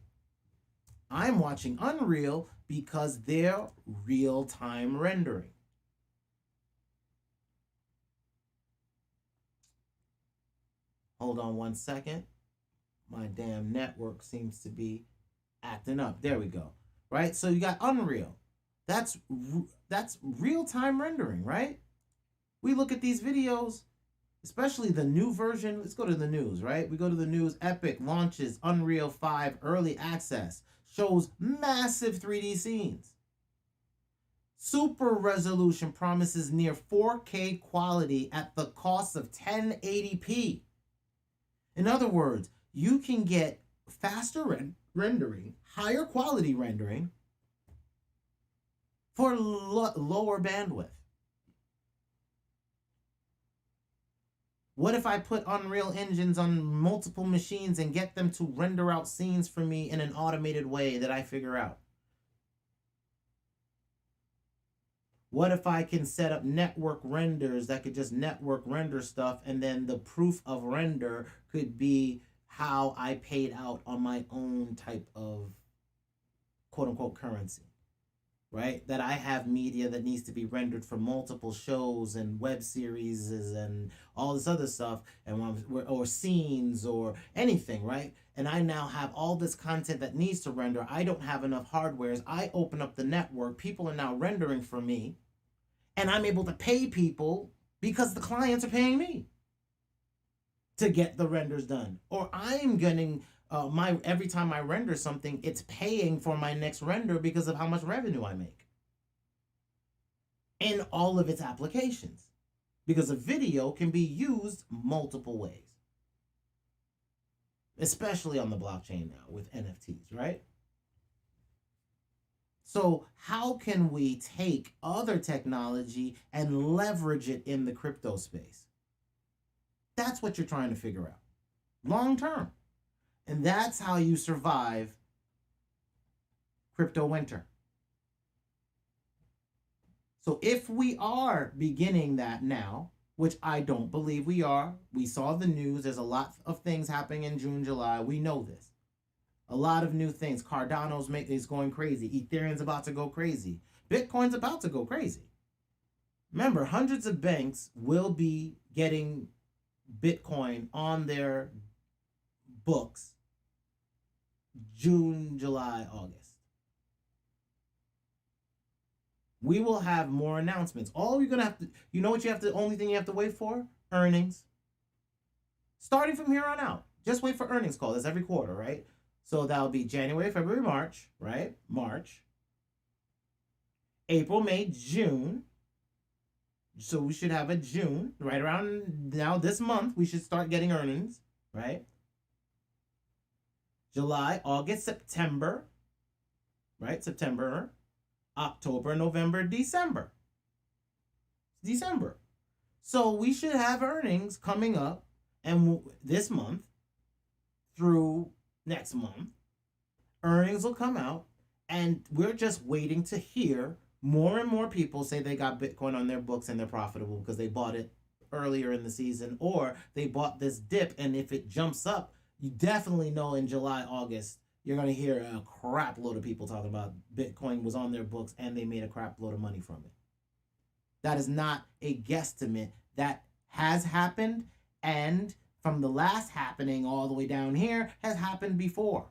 I'm watching Unreal because they're real-time rendering. Hold on one second. My damn network seems to be acting up. There we go. Right? So you got Unreal. That's real-time rendering, right? We look at these videos, especially the new version. Let's go to the news, right? We go to the news. Epic launches Unreal 5 early access. Shows massive 3D scenes. Super resolution promises near 4K quality at the cost of 1080p. In other words, you can get faster rendering, higher quality rendering for lower bandwidth. What if I put Unreal engines on multiple machines and get them to render out scenes for me in an automated way that I figure out? What if I can set up network renders that could just network render stuff, and then the proof of render could be how I paid out on my own type of quote unquote currency, right? That I have media that needs to be rendered for multiple shows and web series and all this other stuff, and or scenes or anything, right? And I now have all this content that needs to render. I don't have enough hardwares. I open up the network. People are now rendering for me, and I'm able to pay people because the clients are paying me to get the renders done. Or I'm getting every time I render something, it's paying for my next render because of how much revenue I make in all of its applications. Because a video can be used multiple ways, especially on the blockchain now with NFTs, right? So how can we take other technology and leverage it in the crypto space? That's what you're trying to figure out long term. And that's how you survive crypto winter. So if we are beginning that now, which I don't believe we are, we saw the news, there's a lot of things happening in June, July, we know this. A lot of new things. Cardano's is going crazy. Ethereum's about to go crazy. Bitcoin's about to go crazy. Remember, hundreds of banks will be getting Bitcoin on their books June, July, August. We will have more announcements. All you're going to have to, you know what you have to, only thing you have to wait for? Earnings. Starting from here on out. Just wait for earnings calls. That's every quarter, right? So that'll be January, February, March, right? March. April, May, June. So we should have a June, right around now this month, we should start getting earnings, right? July, August, September, right? September, October, November, December. December. So we should have earnings coming up and this month through next month. Earnings will come out, and we're just waiting to hear more and more people say they got Bitcoin on their books and they're profitable because they bought it earlier in the season, or they bought this dip, and if it jumps up, you definitely know in July, August, you're going to hear a crap load of people talking about Bitcoin was on their books and they made a crap load of money from it. That is not a guesstimate. That has happened, and from the last happening all the way down here has happened before.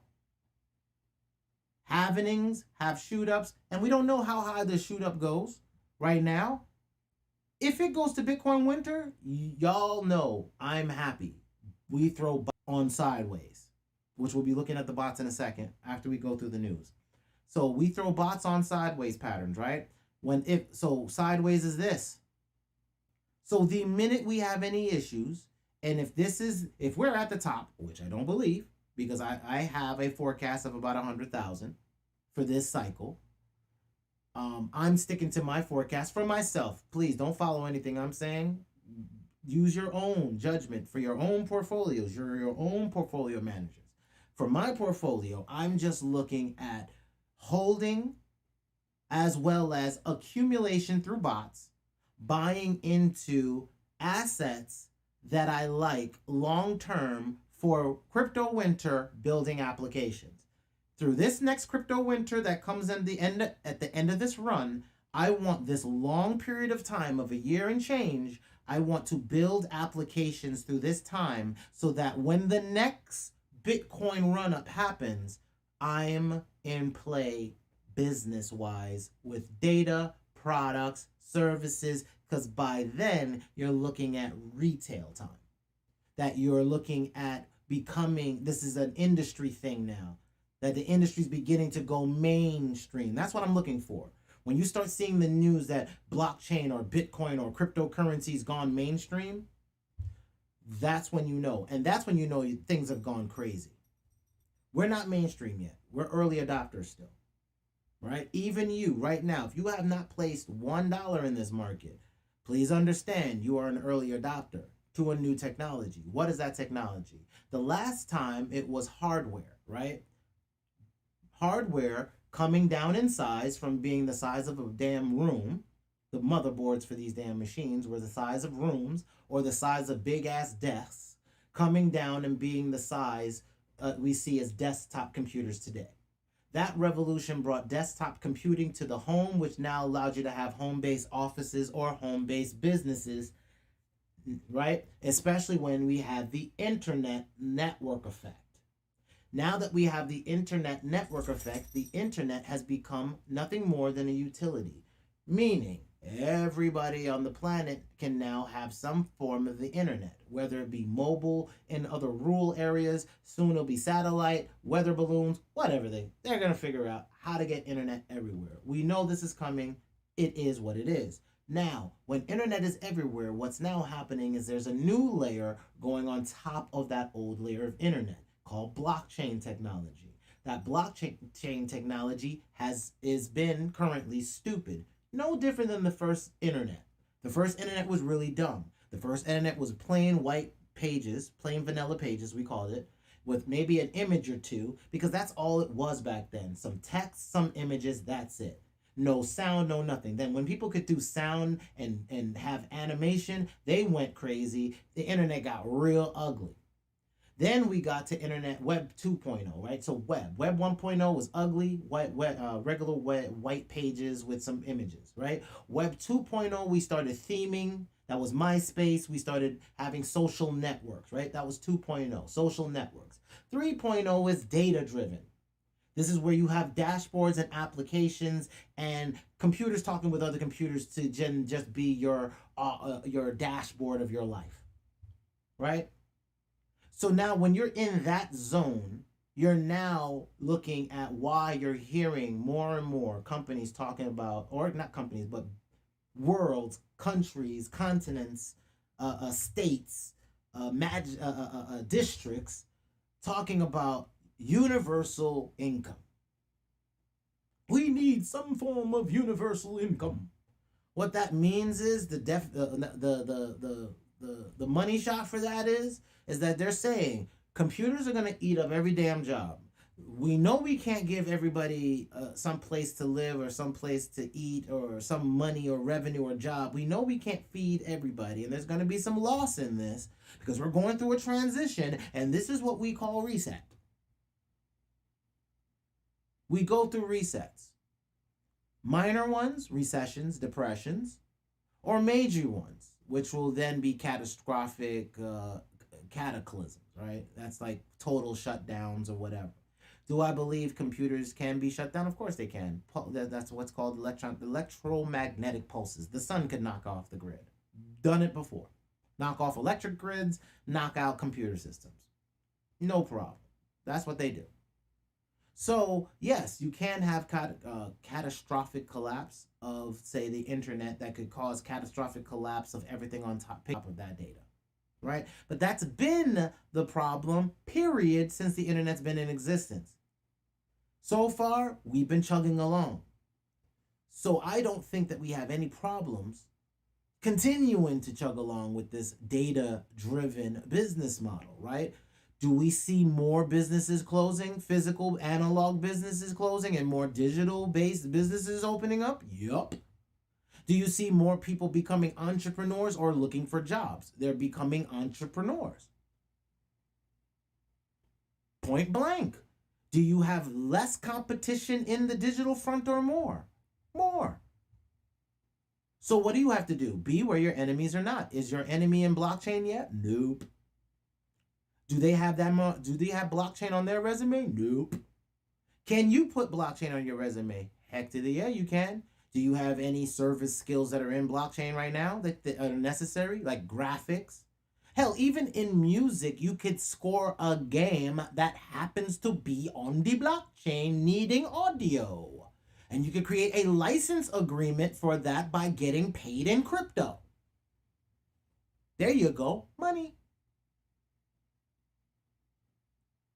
Halvenings have shoot ups, and we don't know how high the shoot up goes right now. If it goes to Bitcoin winter, y'all know I'm happy. We throw on sideways, which we'll be looking at the bots in a second after we go through the news. So we throw bots on sideways patterns, right? So sideways is this. So the minute we have any issues, and if we're at the top, which I don't believe, because I have a forecast of about 100,000 for this cycle. I'm sticking to my forecast for myself. Please don't follow anything I'm saying. Use your own judgment for your own portfolios. You're your own portfolio managers. For my portfolio, I'm just looking at holding as well as accumulation through bots, buying into assets that I like long-term for crypto winter building applications. Through this next crypto winter that comes at the end of this run, I want this long period of time of a year and change. I want to build applications through this time so that when the next Bitcoin run up happens, I'm in play business-wise with data, products, services, because by then you're looking at retail time. That you're looking at becoming, this is an industry thing now, that the industry's beginning to go mainstream. That's what I'm looking for. When you start seeing the news that blockchain or Bitcoin or cryptocurrency's gone mainstream, that's when you know. And that's when you know things have gone crazy. We're not mainstream yet. We're early adopters still, right? Even you right now, if you have not placed $1 in this market, please understand you are an early adopter to a new technology. What is that technology? The last time it was hardware, right? Hardware coming down in size from being the size of a damn room. The motherboards for these damn machines were the size of rooms or the size of big ass desks, coming down and being the size we see as desktop computers today. That revolution brought desktop computing to the home, which now allowed you to have home-based offices or home-based businesses, right? Especially when we had the internet network effect. Now that we have the internet network effect, the internet has become nothing more than a utility, meaning everybody on the planet can now have some form of the internet, whether it be mobile in other rural areas, soon it'll be satellite, weather balloons, whatever they're going to figure out how to get internet everywhere. We know this is coming. It is what it is. Now, when internet is everywhere, what's now happening is there's a new layer going on top of that old layer of internet called blockchain technology. That blockchain technology is been currently stupid. No different than the first internet. The first internet was really dumb. The first internet was plain white pages, plain vanilla pages, we called it, with maybe an image or two, because that's all it was back then. Some text, some images, that's it. No sound, no nothing. Then when people could do sound and have animation, they went crazy. The internet got real ugly. Then we got to internet web 2.0, right? So web 1.0 was ugly, regular white pages with some images, right? Web 2.0, we started theming. That was MySpace. We started having social networks, right? That was 2.0, social networks. 3.0 is data driven. This is where you have dashboards and applications and computers talking with other computers to just be your dashboard of your life, right? So now when you're in that zone, you're now looking at why you're hearing more and more companies talking about, or not companies, but worlds, countries, continents, states, districts talking about universal income. We need some form of universal income. What that means is the money shot for that is that they're saying computers are going to eat up every damn job. We know we can't give everybody some place to live or some place to eat or some money or revenue or job. We know we can't feed everybody, and there's going to be some loss in this because we're going through a transition, and this is what we call reset. We go through resets. Minor ones, recessions, depressions, or major ones, which will then be catastrophic cataclysms, right? That's like total shutdowns or whatever. Do I believe computers can be shut down? Of course they can. That's what's called electromagnetic pulses. The sun could knock off the grid. Done it before. Knock off electric grids, knock out computer systems. No problem. That's what they do. So, yes, you can have catastrophic collapse of, say, the internet that could cause catastrophic collapse of everything on top of that data, right? But that's been the problem, period, since the internet's been in existence. So far, we've been chugging along. So I don't think that we have any problems continuing to chug along with this data-driven business model, right? Do we see more businesses closing, physical analog businesses closing, and more digital-based businesses opening up? Yup. Do you see more people becoming entrepreneurs or looking for jobs? They're becoming entrepreneurs. Point blank. Do you have less competition in the digital front or more? More. So what do you have to do? Be where your enemies are not. Is your enemy in blockchain yet? Nope. Do they have that? Do they have blockchain on their resume? Nope. Can you put blockchain on your resume? Heck to the yeah, you can. Do you have any service skills that are in blockchain right now that are necessary, like graphics? Hell, even in music, you could score a game that happens to be on the blockchain needing audio. And you can create a license agreement for that by getting paid in crypto. There you go, money.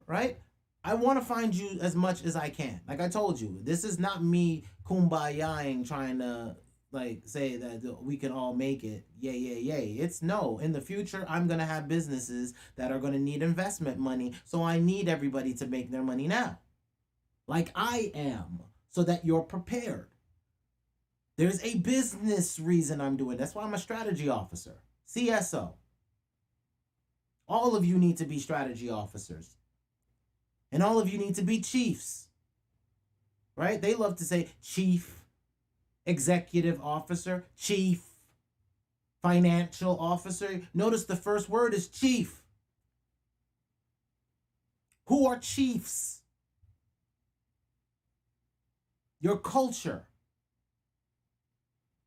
Right? I want to find you as much as I can. Like I told you, this is not me kumbayaing trying to like say that we can all make it. Yay, yay, yay. It's no. In the future, I'm going to have businesses that are going to need investment money. So I need everybody to make their money now. Like I am, so that you're prepared. There's a business reason I'm doing. That's why I'm a strategy officer, CSO. All of you need to be strategy officers. And all of you need to be chiefs, right? They love to say chief executive officer, chief financial officer. Notice the first word is chief. Who are chiefs? Your culture.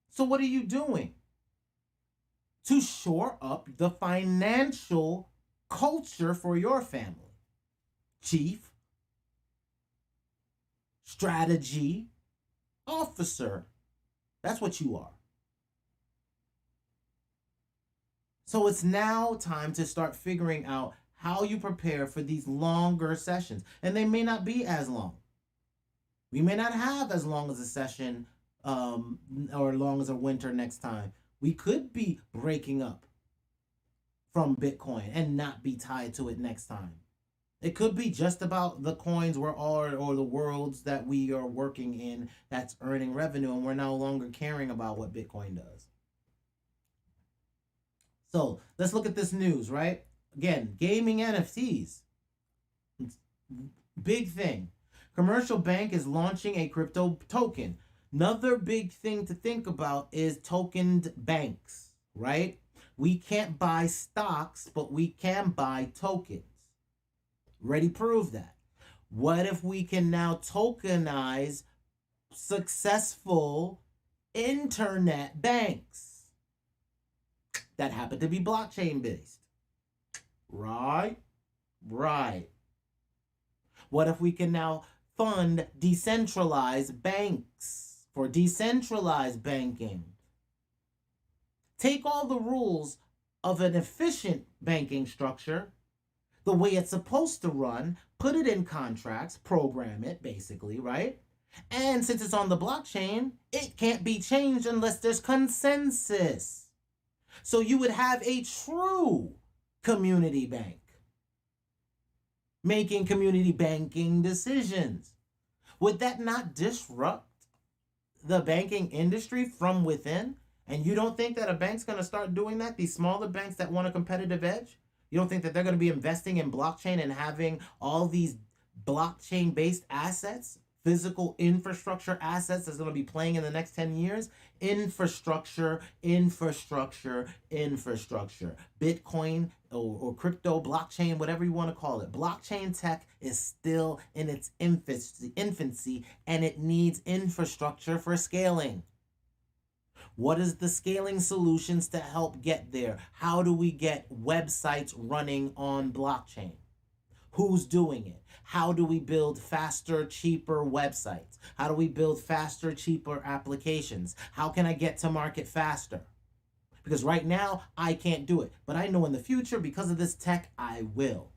So what are you doing to shore up the financial culture for your family? Chief strategy officer. That's what you are. So it's now time to start figuring out how you prepare for these longer sessions. And they may not be as long. We may not have as long as a session or long as a winter next time. We could be breaking up from Bitcoin and not be tied to it next time. It could be just about the coins or the worlds that we are working in that's earning revenue, and we're no longer caring about what Bitcoin does. So let's look at this news, right? Again, gaming NFTs. Big thing. Commercial bank is launching a crypto token. Another big thing to think about is tokened banks, right? We can't buy stocks, but we can buy tokens. Ready, prove that. What if we can now tokenize successful internet banks that happen to be blockchain based? Right? Right. What if we can now fund decentralized banks for decentralized banking? Take all the rules of an efficient banking structure, the way it's supposed to run, put it in contracts, program it basically, right? And since it's on the blockchain, it can't be changed unless there's consensus. So you would have a true community bank making community banking decisions. Would that not disrupt the banking industry from within? And you don't think that a bank's going to start doing that? These smaller banks that want a competitive edge? You don't think that they're going to be investing in blockchain and having all these blockchain-based assets, physical infrastructure assets that's going to be playing in the next 10 years? Infrastructure. Bitcoin or crypto, blockchain, whatever you want to call it. Blockchain tech is still in its infancy, and it needs infrastructure for scaling. What is the scaling solutions to help get there? How do we get websites running on blockchain? Who's doing it? How do we build faster, cheaper websites? How do we build faster, cheaper applications? How can I get to market faster? Because right now, I can't do it. But I know in the future, because of this tech, I will.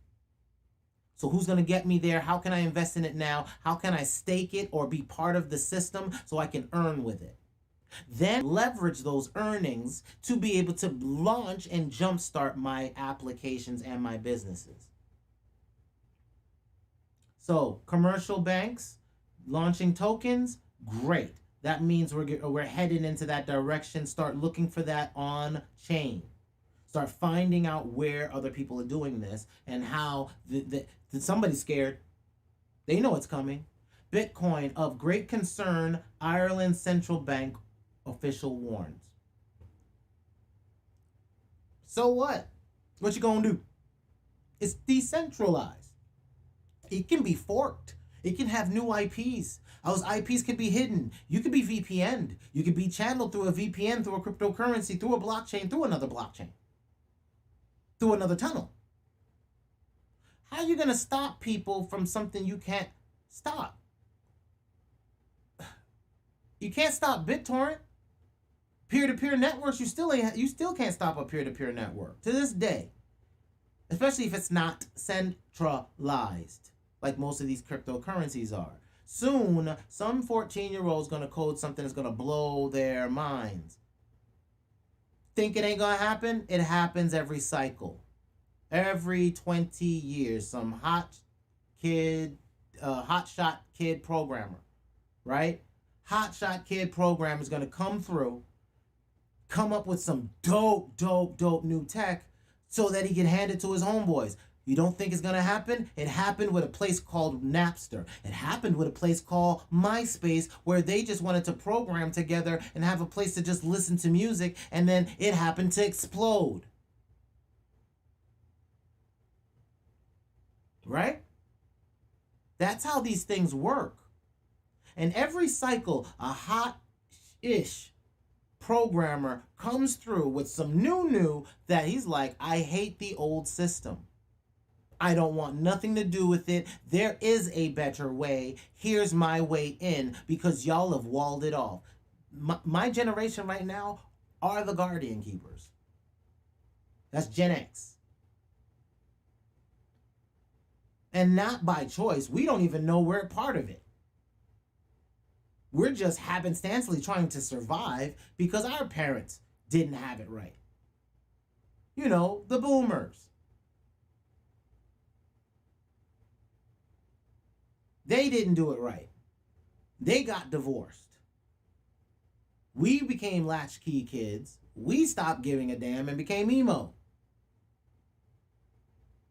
So who's going to get me there? How can I invest in it now? How can I stake it or be part of the system so I can earn with it? Then leverage those earnings to be able to launch and jumpstart my applications and my businesses. So commercial banks launching tokens, great. That means we're heading into that direction. Start looking for that on chain. Start finding out where other people are doing this and how somebody's scared. They know it's coming. Bitcoin of great concern, Ireland Central Bank official warns. So what? What you gonna do? It's decentralized. It can be forked. It can have new IPs. Those IPs can be hidden. You could be VPN'd. You could be channeled through a VPN, through a cryptocurrency, through a blockchain, through another blockchain, through another tunnel. How are you going to stop people from something you can't stop? You can't stop BitTorrent. Peer-to-peer networks, you still can't stop a peer-to-peer network to this day. Especially if it's not centralized, like most of these cryptocurrencies are. Soon, some 14-year-old's gonna code something that's gonna blow their minds. Think it ain't gonna happen? It happens every cycle. Every 20 years, some hotshot kid programmer, right? Hotshot kid programmer is gonna come through, come up with some dope new tech so that he can hand it to his homeboys. You don't think it's gonna happen? It happened with a place called Napster. It happened with a place called MySpace, where they just wanted to program together and have a place to just listen to music, and then it happened to explode. Right? That's how these things work. And every cycle, a hot-ish programmer comes through with some new that he's like, I hate the old system. I don't want nothing to do with it. There is a better way. Here's my way in, because y'all have walled it off. My generation right now are the Guardian Keepers. That's Gen X. And not by choice. We don't even know we're part of it. We're just happenstancely trying to survive because our parents didn't have it right. You know, the boomers. They didn't do it right. They got divorced. We became latchkey kids. We stopped giving a damn and became emo.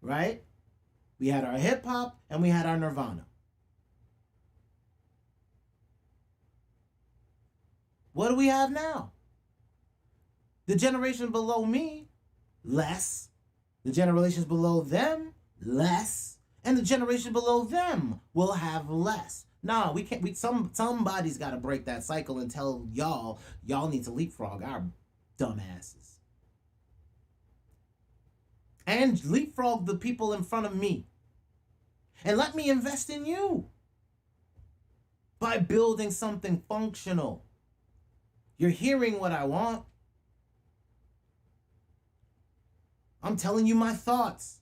Right? We had our hip hop and we had our Nirvana. What do we have now? The generation below me, less. The generations below them, less. And the generation below them will have less. Nah, we can't. Somebody's got to break that cycle and tell y'all need to leapfrog our dumbasses. And leapfrog the people in front of me. And let me invest in you by building something functional. You're hearing what I want. I'm telling you my thoughts.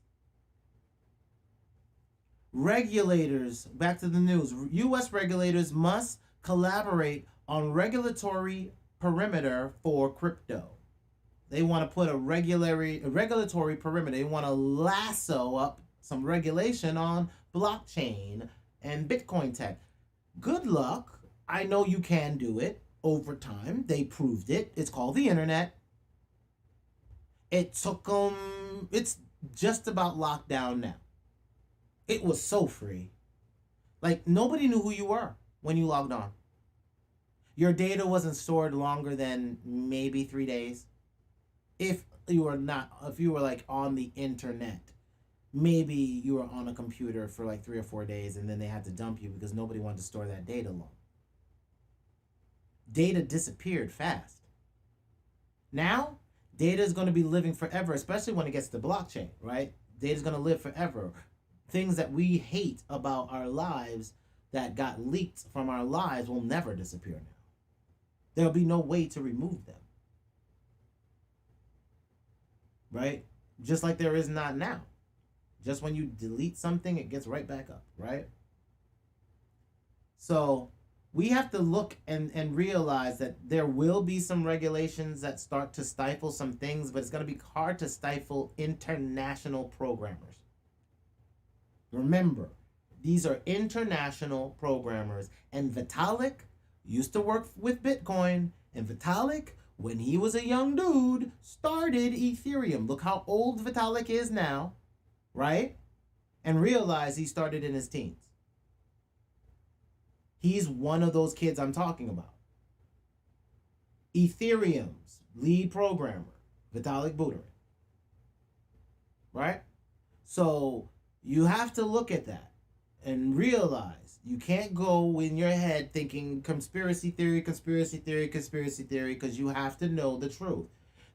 Regulators, back to the news. U.S. regulators must collaborate on regulatory perimeter for crypto. They want to put a regulatory perimeter. They want to lasso up some regulation on blockchain and Bitcoin tech. Good luck. I know you can do it over time. They proved it. It's called the internet. It took them, it's just about locked down now. It was so free. Like, nobody knew who you were when you logged on. Your data wasn't stored longer than maybe 3 days. If you were like on the internet, maybe you were on a computer for like 3 or 4 days and then they had to dump you because nobody wanted to store that data long. Data disappeared fast. Now, data is going to be living forever, especially when it gets to blockchain, right? Data is going to live forever. Things that we hate about our lives that got leaked from our lives will never disappear now. There'll be no way to remove them. Right? Just like there is not now. Just when you delete something, it gets right back up, right? So we have to look and realize that there will be some regulations that start to stifle some things, but it's going to be hard to stifle international programmers. Remember, these are international programmers, and Vitalik used to work with Bitcoin, and Vitalik, when he was a young dude, started Ethereum. Look how old Vitalik is now, right? And realize he started in his teens. He's one of those kids I'm talking about. Ethereum's lead programmer, Vitalik Buterin. Right? So you have to look at that and realize you can't go in your head thinking conspiracy theory, because you have to know the truth.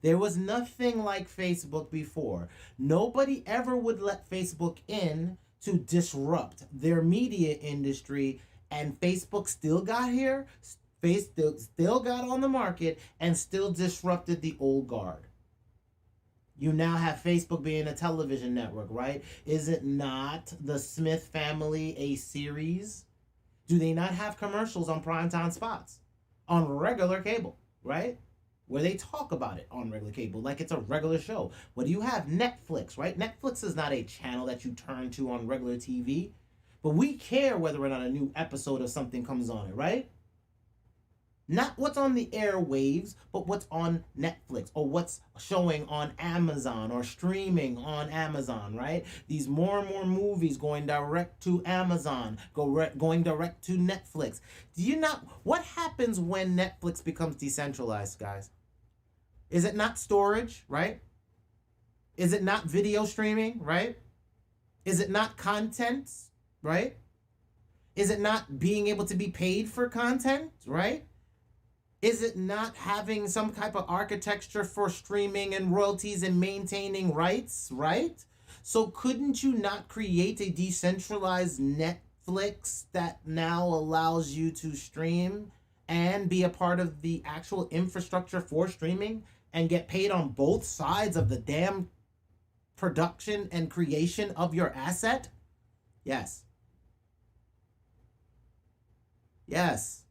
There was nothing like Facebook before. Nobody ever would let Facebook in to disrupt their media industry, and Facebook still got here. Still got on the market and still disrupted the old guard. You now have Facebook being a television network, right? Is it not the Smith Family a series? Do they not have commercials on primetime spots on regular cable, right? Where they talk about it on regular cable like it's a regular show. What do you have? Netflix, right? Netflix is not a channel that you turn to on regular TV, but we care whether or not a new episode of something comes on it, right? Not what's on the airwaves, but what's on Netflix or what's showing on Amazon or streaming on Amazon, right? These more and more movies going direct to Amazon, going direct to Netflix. Do you not? What happens when Netflix becomes decentralized, guys? Is it not storage, right? Is it not video streaming, right? Is it not content, right? Is it not being able to be paid for content, right? Is it not having some type of architecture for streaming and royalties and maintaining rights, right? So couldn't you not create a decentralized Netflix that now allows you to stream and be a part of the actual infrastructure for streaming and get paid on both sides of the damn production and creation of your asset? Yes. Yes.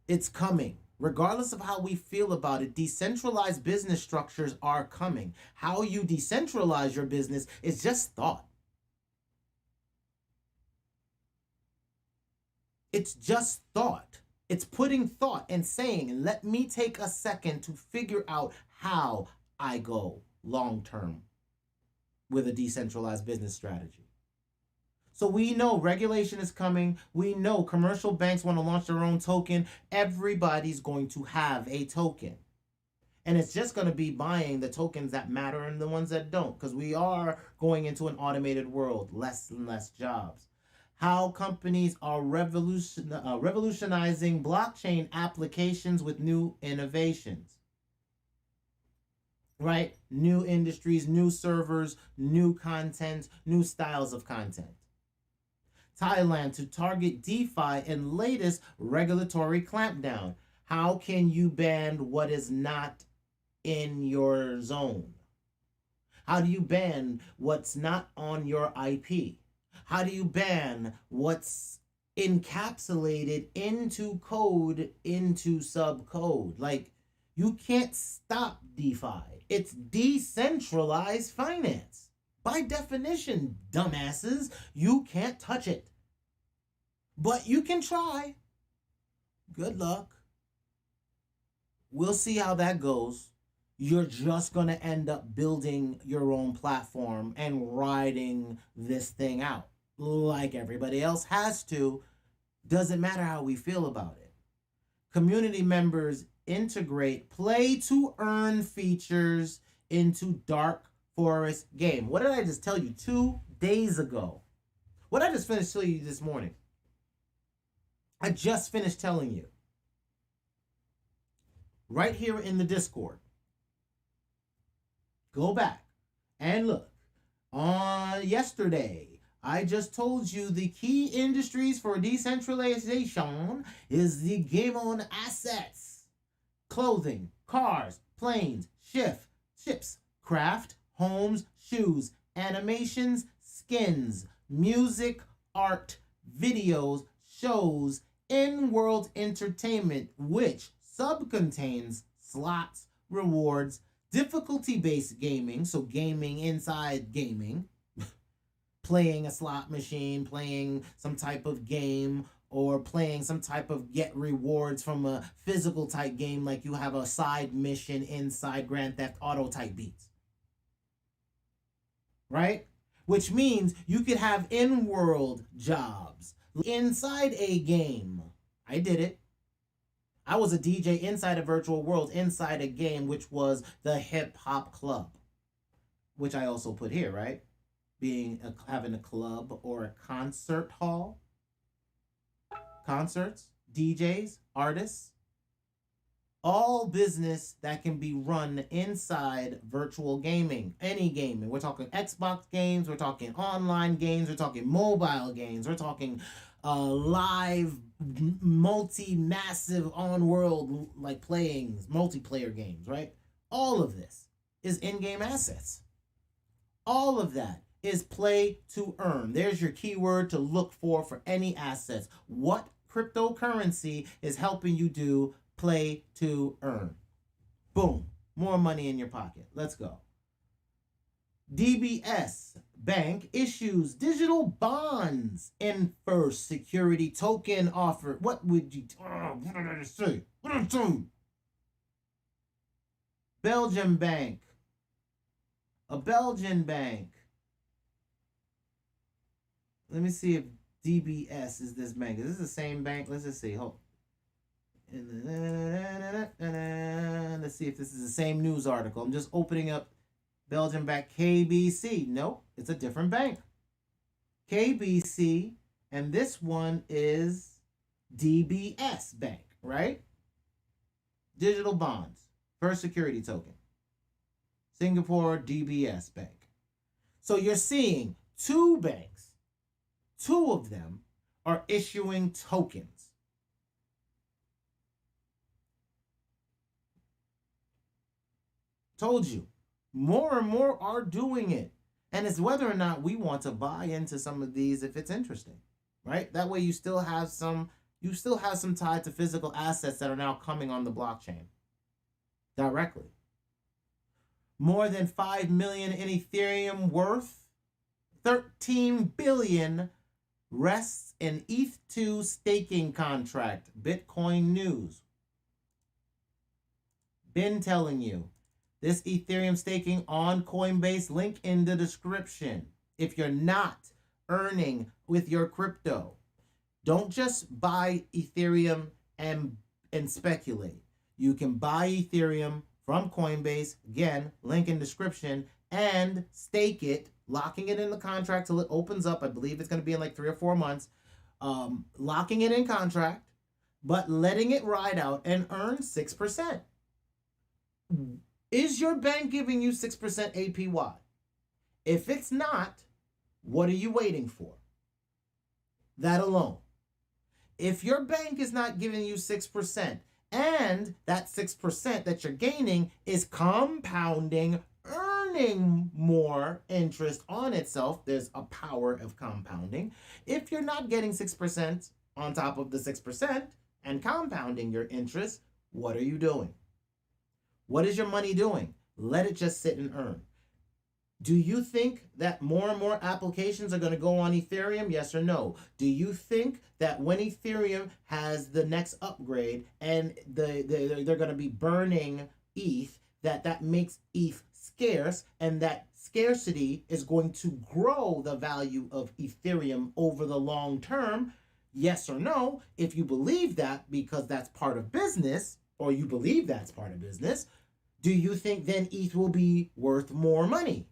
It's coming. Regardless of how we feel about it, decentralized business structures are coming. How you decentralize your business is just thought. It's just thought. It's putting thought and saying, let me take a second to figure out how I go long term with a decentralized business strategy. So we know regulation is coming. We know commercial banks want to launch their own token. Everybody's going to have a token. And it's just going to be buying the tokens that matter and the ones that don't, because we are going into an automated world, less and less jobs. How companies are revolutionizing blockchain applications with new innovations. Right? New industries, new servers, new content, new styles of content. Thailand to target DeFi and latest regulatory clampdown. How can you ban what is not in your zone? How do you ban what's not on your IP? How do you ban what's encapsulated into code, into subcode? Like, you can't stop DeFi. It's decentralized finance. By definition, dumbasses, you can't touch it. But you can try. Good luck. We'll see how that goes. You're just going to end up building your own platform and riding this thing out like everybody else has to. Doesn't matter how we feel about it. Community members integrate play to earn features into Dark Forest game. What did I just tell you 2 days ago? What I just finished telling you this morning. I just finished telling you. Right here in the Discord. Go back and look. On yesterday, I just told you the key industries for decentralization is the game on assets. Clothing, cars, planes, ships, craft, homes, shoes, animations, skins, music, art, videos, shows, in-world entertainment, which subcontains slots, rewards, difficulty-based gaming, so gaming inside gaming, playing a slot machine, playing some type of game, or playing some type of get rewards from a physical type game like you have a side mission inside Grand Theft Auto type beats. Right? Which means you could have in-world jobs inside a game. I did it. I was a DJ inside a virtual world, inside a game, which was the hip hop club, which I also put here, right? Having a club or a concert hall, concerts, DJs, artists, all business that can be run inside virtual gaming, any gaming. We're talking Xbox games, we're talking online games, we're talking mobile games, we're talking live multi-massive on-world like playing multiplayer games, right? All of this is in-game assets. All of that is play to earn. There's your keyword to look for any assets. What cryptocurrency is helping you do play to earn? Boom, more money in your pocket. Let's go. DBS Bank issues digital bonds in first security token offer. What would you? What did I say? What did I say? Belgian bank. A Belgian bank. Let me see if DBS is this bank. Is this the same bank? Let's just see. Hold. Let's see if this is the same news article. I'm just opening up Belgian bank KBC. Nope, it's a different bank. KBC, and this one is DBS Bank, right? Digital bonds, first security token. Singapore DBS Bank. So you're seeing two banks, two of them are issuing tokens. Told you, more and more are doing it. And it's whether or not we want to buy into some of these if it's interesting, right? That way you still have some tied to physical assets that are now coming on the blockchain directly. More than 5 million in Ethereum worth, 13 billion rests in ETH2 staking contract. Bitcoin news. Been telling you. This Ethereum staking on Coinbase, link in the description. If you're not earning with your crypto, don't just buy Ethereum and speculate. You can buy Ethereum from Coinbase, again, link in description, and stake it, locking it in the contract till it opens up. I believe it's going to be in like 3 or 4 months. Locking it in contract, but letting it ride out and earn 6%. Is your bank giving you 6% APY? If it's not, what are you waiting for? That alone. If your bank is not giving you 6%, and that 6% that you're gaining is compounding, earning more interest on itself, there's a power of compounding. If you're not getting 6% on top of the 6% and compounding your interest, what are you doing? What is your money doing? Let it just sit and earn. Do you think that more and more applications are going to go on Ethereum? Yes or no? Do you think that when Ethereum has the next upgrade and they're going to be burning ETH, that makes ETH scarce, and that scarcity is going to grow the value of Ethereum over the long term? Yes or no? If you believe that because that's part of business, or you believe that's part of business, do you think then ETH will be worth more money?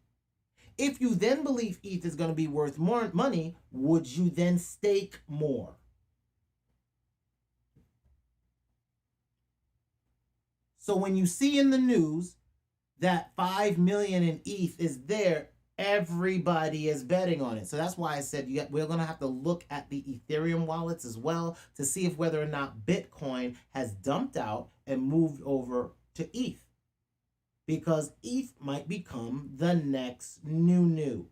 If you then believe ETH is going to be worth more money, would you then stake more? So when you see in the news that 5 million in ETH is there, everybody is betting on it. So that's why I said we're going to have to look at the Ethereum wallets as well to see if whether or not Bitcoin has dumped out and moved over to ETH. Because ETH might become the next new.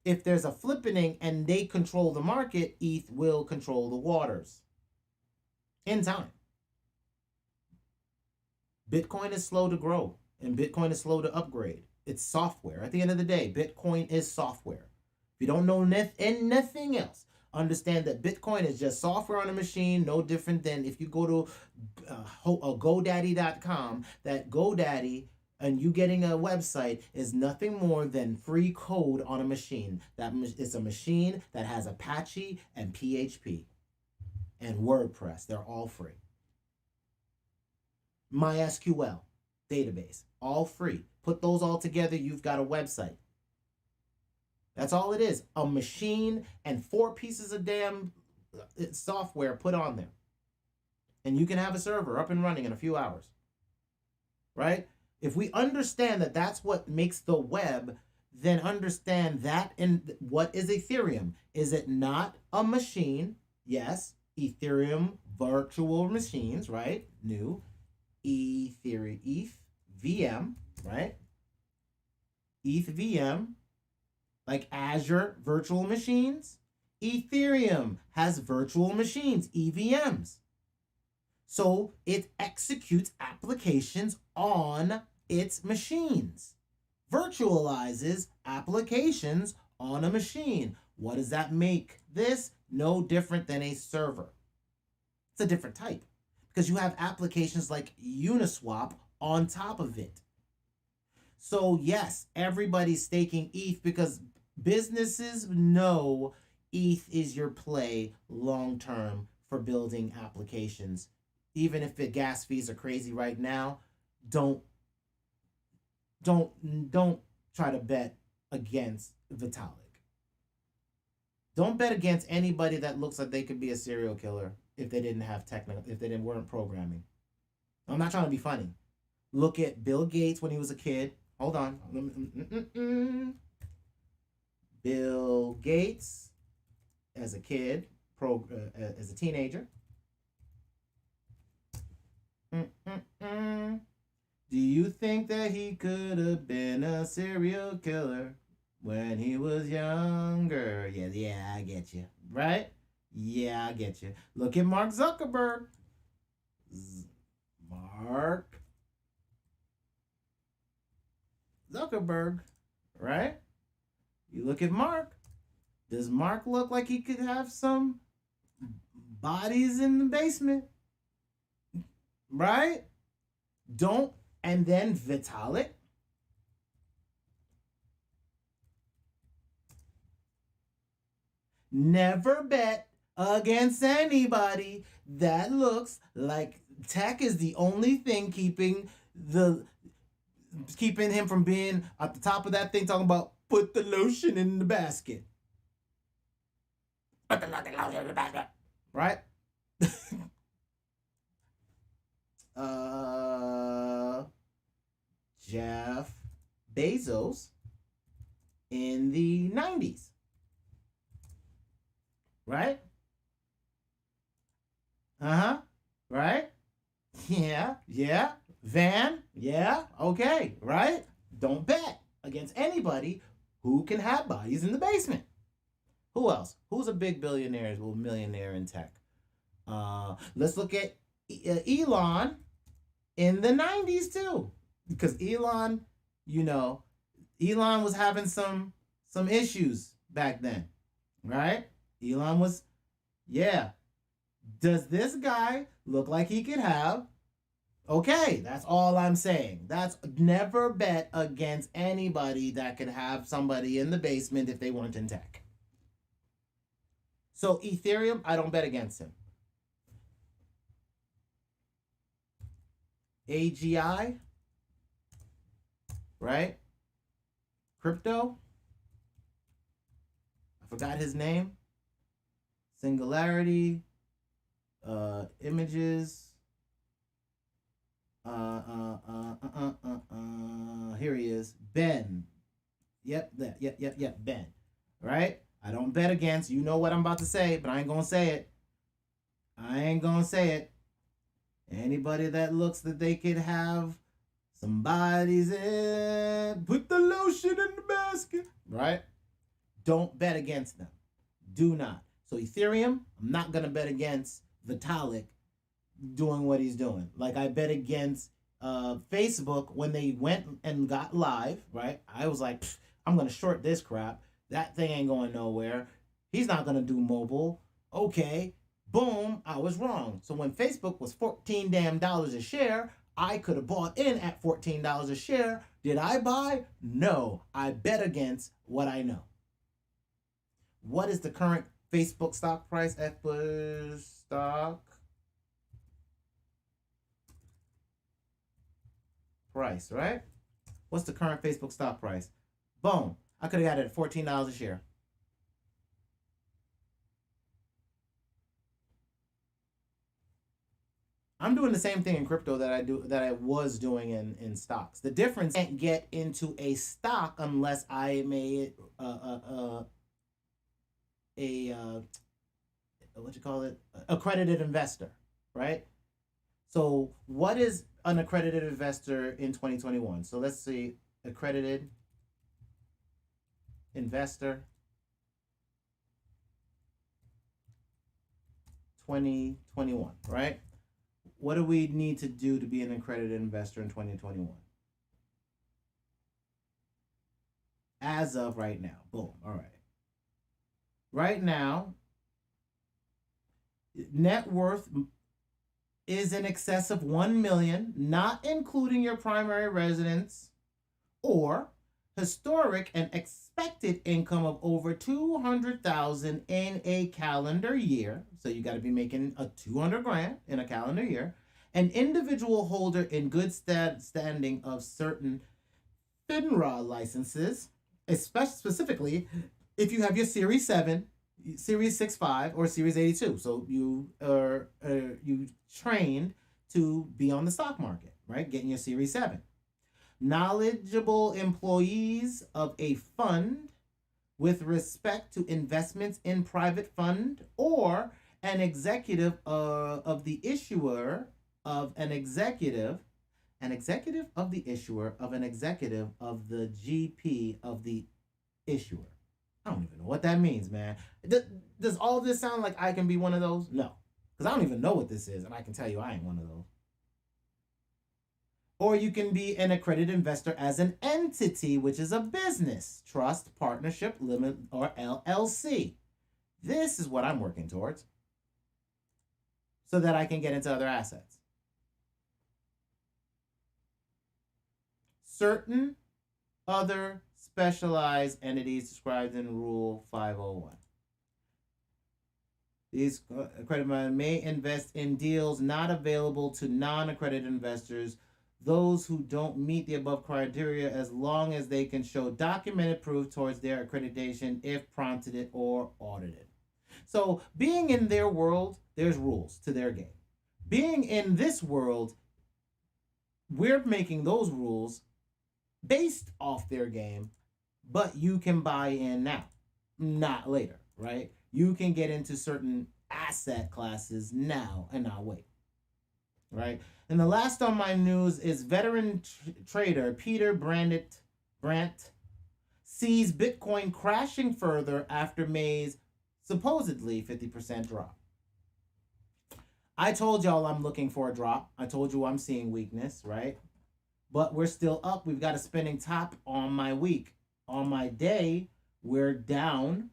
If there's a flippening and they control the market, ETH will control the waters in time. Bitcoin is slow to grow and Bitcoin is slow to upgrade. It's software. At the end of the day, Bitcoin is software. If you don't know nothing else, understand that Bitcoin is just software on a machine, no different than if you go to GoDaddy.com, that GoDaddy and you getting a website is nothing more than free code on a machine. That it's a machine that has Apache and PHP and WordPress. They're all free. MySQL database, all free. Put those all together, you've got a website. That's all it is. A machine and 4 pieces of damn software put on there. And you can have a server up and running in a few hours. Right? If we understand that that's what makes the web, then understand that. And what is Ethereum? Is it not a machine? Yes, Ethereum virtual machines, right? New Ethereum, ETH VM, right? ETH VM, like Azure virtual machines. Ethereum has virtual machines, EVMs. So it executes applications on its machines, virtualizes applications on a machine. What does that make this? No different than a server. It's a different type because you have applications like Uniswap on top of it. So yes, everybody's staking ETH because businesses know ETH is your play long term for building applications. Even if the gas fees are crazy right now, don't try to bet against Vitalik. Don't bet against anybody that looks like they could be a serial killer if they didn't have technical, if they weren't programming. I'm not trying to be funny. Look at Bill Gates when he was a kid. Hold on. Bill Gates as a kid, as a teenager. Do you think that he could have been a serial killer when he was younger? Yeah, I get you. Right? Yeah, I get you. Look at Mark Zuckerberg. Mark Zuckerberg, right? You look at Mark. Does Mark look like he could have some bodies in the basement? Right? Don't. And then Vitalik. Never bet against anybody that looks like tech is the only thing keeping him from being at the top of that thing talking about put the lotion in the basket. Put the lotion in the basket. Right? Jeff Bezos in the 90s. Right? Right? Yeah. Van, yeah, okay, right? Don't bet against anybody who can have bodies in the basement. Who else? Who's a big billionaire or millionaire in tech? Let's look at Elon in the 90s too. Because Elon was having some issues back then, right? Elon was, yeah. Does this guy look like he could have? Okay, that's all I'm saying. That's never bet against anybody that could have somebody in the basement if they weren't in tech. So Ethereum, I don't bet against him. AGI, right? Crypto, I forgot his name. Singularity, images. Here he is, Ben. Yep, Ben. Right? I don't bet against. You know what I'm about to say, but I ain't gonna say it. Anybody that looks that they could have somebody's in, put the lotion in the basket. Right? Don't bet against them. Do not. So Ethereum, I'm not gonna bet against Vitalik doing what he's doing. Like I bet against Facebook when they went and got live, right? I was like, I'm gonna short this crap. That thing ain't going nowhere. He's not gonna do mobile. Okay, boom, I was wrong. So when Facebook was $14 damn a share, I could have bought in at $14 a share. Did I buy? No, I bet against what I know. What is the current Facebook stock price? Stock price, right? What's the current Facebook stock price? Boom. I could have got it at $14 a share. I'm doing the same thing in crypto that I was doing in stocks. The difference, I can't get into a stock unless I am a what you call it, accredited investor, right? So what is an accredited investor in 2021? So let's see, accredited investor 2021, right? What do we need to do to be an accredited investor in 2021? As of right now, boom. All right. Right now, net worth is in excess of 1 million, not including your primary residence, or historic and expected income of over 200,000 in a calendar year. So you got to be making a 200 grand in a calendar year. An individual holder in good standing of certain FINRA licenses, especially specifically if you have your Series 7, Series 65, or Series 82. So you are you trained to be on the stock market, right? Getting your Series 7. Knowledgeable employees of a fund with respect to investments in private fund, or an executive of the issuer of an executive of the issuer of an executive of the GP of the issuer. I don't even know what that means, man. Does all this sound like I can be one of those? No, because I don't even know what this is, and I can tell you I ain't one of those. Or you can be an accredited investor as an entity, which is a business, trust, partnership, limit, or LLC. This is what I'm working towards so that I can get into other assets. Certain other specialized entities described in Rule 501. These accredited may invest in deals not available to non-accredited investors, those who don't meet the above criteria, as long as they can show documented proof towards their accreditation if prompted or audited. So being in their world, there's rules to their game. Being in this world, we're making those rules based off their game, but you can buy in now, not later, right? You can get into certain asset classes now and not wait, right? And the last on my news is veteran trader Peter Brandt sees Bitcoin crashing further after May's supposedly 50% drop. I told y'all I'm looking for a drop. I told you I'm seeing weakness, right? But we're still up. We've got a spinning top on my week. On my day, we're down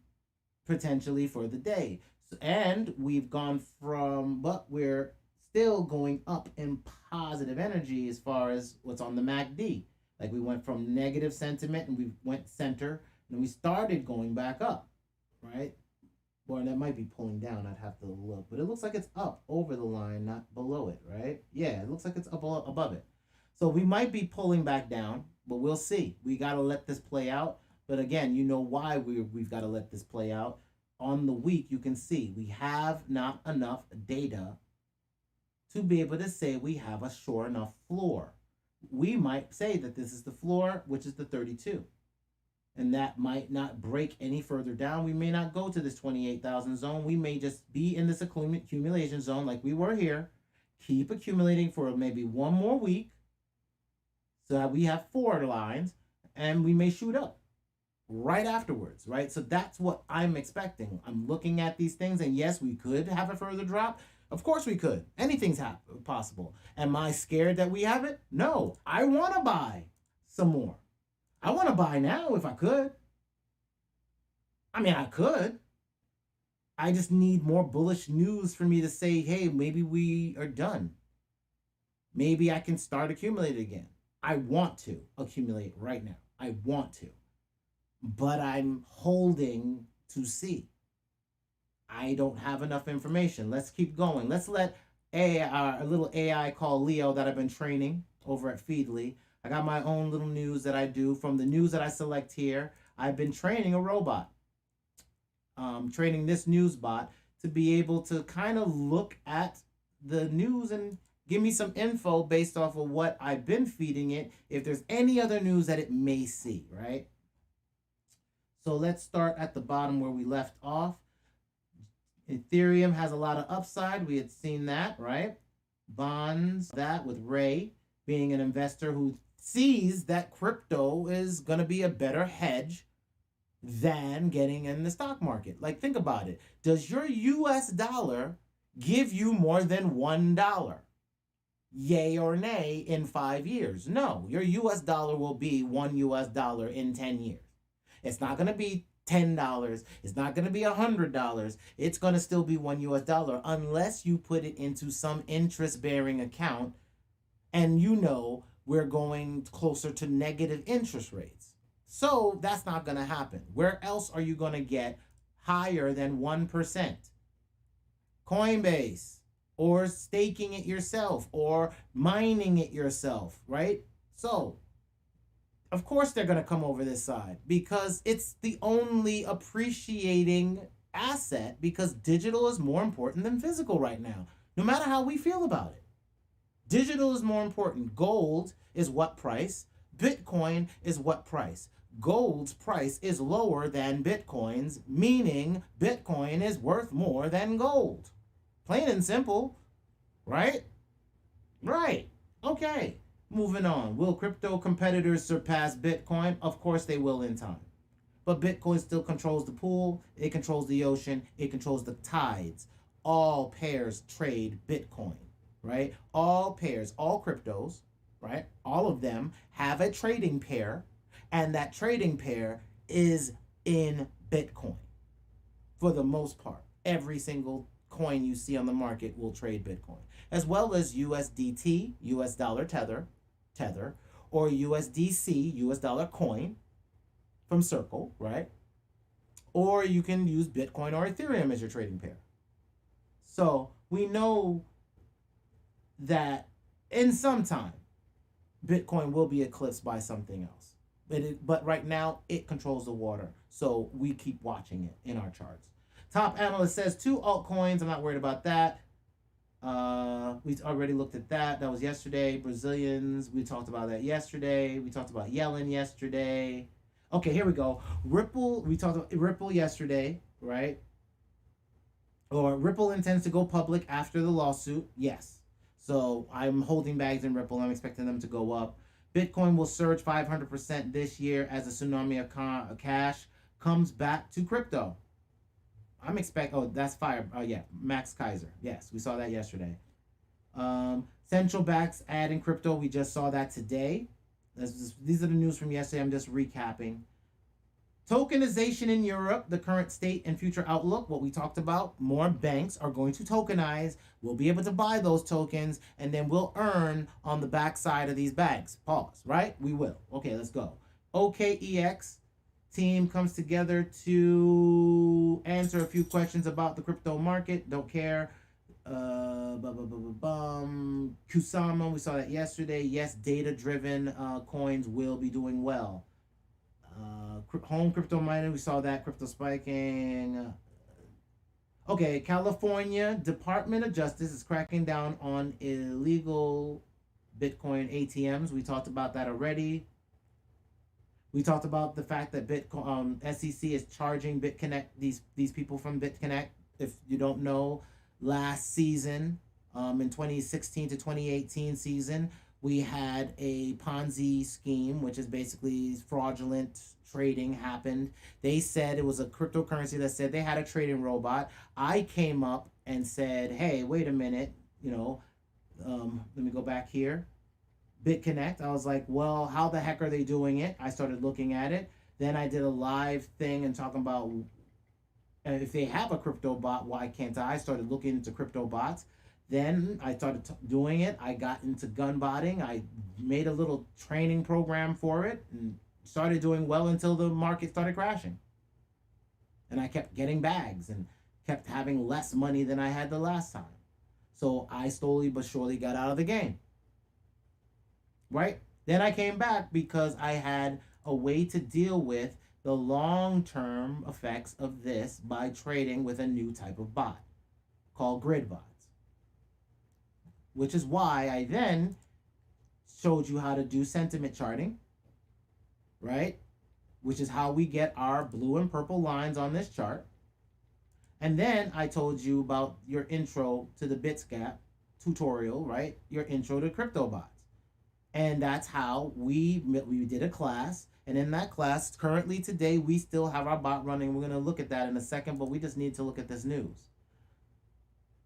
potentially for the day. And we've gone from, but we're still going up in positive energy as far as what's on the MACD. Like we went from negative sentiment and we went center and we started going back up, right? Or that might be pulling down. I'd have to look, but it looks like it's up over the line, not below it, right? Yeah, it looks like it's up above it. So we might be pulling back down, but we'll see. We got to let this play out. But again, you know why we've got to let this play out. On the week, you can see we have not enough data to be able to say we have a sure enough floor. We might say that this is the floor, which is the 32. And that might not break any further down. We may not go to this 28,000 zone. We may just be in this accumulation zone like we were here. Keep accumulating for maybe one more week so that we have 4 lines, and we may shoot up right afterwards, right? So that's what I'm expecting. I'm looking at these things, and yes, we could have a further drop. Of course we could. Anything's possible. Am I scared that we have it? No. I want to buy some more. I want to buy now if I could. I mean, I could. I just need more bullish news for me to say, hey, maybe we are done. Maybe I can start accumulating again. I want to accumulate right now. I want to. But I'm holding to see. I don't have enough information. Let's keep going. Let's let a little AI called Leo that I've been training over at Feedly. I got my own little news that I do. From the news that I select here, I've been training a robot. Training this news bot to be able to kind of look at the news and Give me some info based off of what I've been feeding it, if there's any other news that it may see, right? So let's start at the bottom where we left off. Ethereum has a lot of upside. We had seen that, right? Bonds, that with Ray being an investor who sees that crypto is going to be a better hedge than getting in the stock market. Like, think about it. Does your US dollar give you more than $1? Yay or nay in 5 years? No, your US dollar will be $1 US in 10 years. It's not going to be $10. It's not going to be $100. It's going to still be $1 US unless you put it into some interest bearing account. And we're going closer to negative interest rates. So that's not going to happen. Where else are you going to get higher than 1%? Coinbase, or staking it yourself, or mining it yourself, right? So of course they're going to come over this side because it's the only appreciating asset, because digital is more important than physical right now, no matter how we feel about it. Digital is more important. Gold is what price? Bitcoin is what price? Gold's price is lower than Bitcoin's, meaning Bitcoin is worth more than gold. Plain and simple, right? Right. Okay. Moving on. Will crypto competitors surpass Bitcoin? Of course they will in time. But Bitcoin still controls the pool. It controls the ocean. It controls the tides. All pairs trade Bitcoin, right? All pairs, all cryptos, right? All of them have a trading pair, and that trading pair is in Bitcoin for the most part. Every single coin you see on the market will trade Bitcoin, as well as USDT, US dollar tether, or USDC, US dollar coin from Circle, right? Or you can use Bitcoin or Ethereum as your trading pair. So we know that in some time, Bitcoin will be eclipsed by something else. But right now, it controls the water. So we keep watching it in our charts. Top analyst says 2 altcoins. I'm not worried about that. We already looked at that. That was yesterday. Brazilians, we talked about that yesterday. We talked about Yellen yesterday. Okay, here we go. Ripple, we talked about Ripple yesterday, right? Or Ripple intends to go public after the lawsuit. Yes. So I'm holding bags in Ripple. I'm expecting them to go up. Bitcoin will surge 500% this year as a tsunami of cash comes back to crypto. I'm expecting, oh, that's fire. Oh, yeah, Max Kaiser. Yes, we saw that yesterday. Central banks adding crypto. We just saw that today. These are the news from yesterday. I'm just recapping. Tokenization in Europe, the current state and future outlook, what we talked about. More banks are going to tokenize. We'll be able to buy those tokens, and then we'll earn on the backside of these bags. Pause, right? We will. Okay, let's go. OKEX team comes together to answer a few questions about the crypto market. Don't care. Kusama, we saw that yesterday. Yes, data-driven coins will be doing well. Home crypto mining, we saw that. Crypto spiking. Okay, California Department of Justice is cracking down on illegal Bitcoin ATMs. We talked about that already. We talked about the fact that Bitcoin SEC is charging BitConnect, these people from BitConnect. If you don't know, last season, in 2016 to 2018 season, we had a Ponzi scheme, which is basically fraudulent trading happened. They said it was a cryptocurrency that said they had a trading robot. I came up and said, hey, wait a minute, let me go back here. BitConnect. I was like, well, how the heck are they doing it? I started looking at it. Then I did a live thing and talking about if they have a crypto bot, why can't I? I started looking into crypto bots. Then I started doing it. I got into gun botting. I made a little training program for it and started doing well until the market started crashing. And I kept getting bags and kept having less money than I had the last time. So I slowly but surely got out of the game. Right? Then I came back because I had a way to deal with the long-term effects of this by trading with a new type of bot called grid bots. which is why I then showed you how to do sentiment charting, right? Which is how we get our blue and purple lines on this chart. And then I told you about your intro to the Bitsgap tutorial, right? Your intro to crypto bots. And that's how we did a class. And in that class, currently today, we still have our bot running. We're going to look at that in a second, but we just need to look at this news.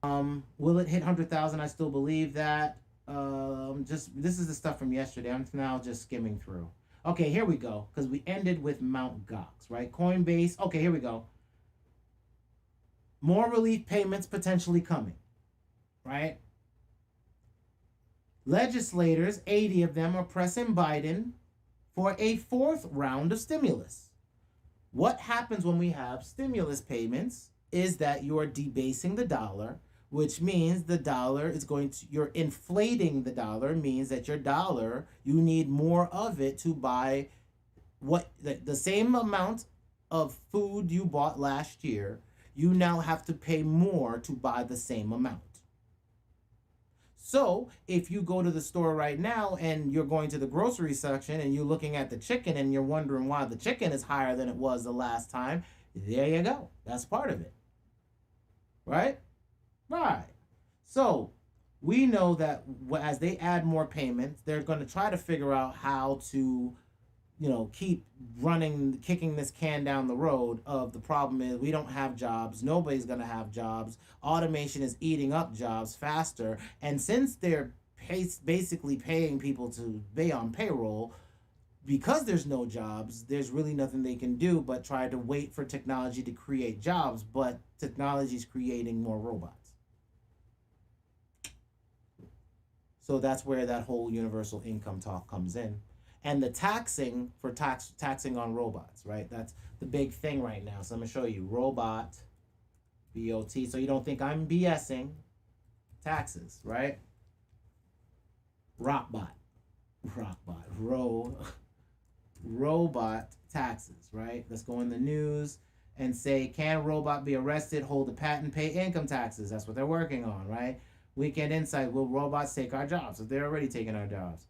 Will it hit 100,000? I still believe that. This is the stuff from yesterday. I'm now just skimming through. Okay, here we go. Because we ended with Mt. Gox, right? Coinbase. Okay, here we go. More relief payments potentially coming, right? Legislators, 80 of them, are pressing Biden for a fourth round of stimulus. What happens when we have stimulus payments is that you are debasing the dollar, which means the dollar is you're inflating the dollar, means that your dollar, you need more of it to buy the same amount of food you bought last year. You now have to pay more to buy the same amount. So if you go to the store right now and you're going to the grocery section and you're looking at the chicken and you're wondering why the chicken is higher than it was the last time, there you go. That's part of it. Right? Right. So we know that as they add more payments, they're going to try to figure out how to keep kicking this can down the road of the problem is we don't have jobs. Nobody's going to have jobs. Automation is eating up jobs faster. And since they're basically paying people to be on payroll, because there's no jobs, there's really nothing they can do but try to wait for technology to create jobs. But technology is creating more robots. So that's where that whole universal income talk comes in. And the taxing on robots, right? That's the big thing right now. So I'm going to show you robot, B-O-T. So you don't think I'm BSing taxes, right? Robot, robot taxes, right? Let's go in the news and say, can robot be arrested, hold a patent, pay income taxes? That's what they're working on, right? Weekend Insight, will robots take our jobs? So they're already taking our jobs.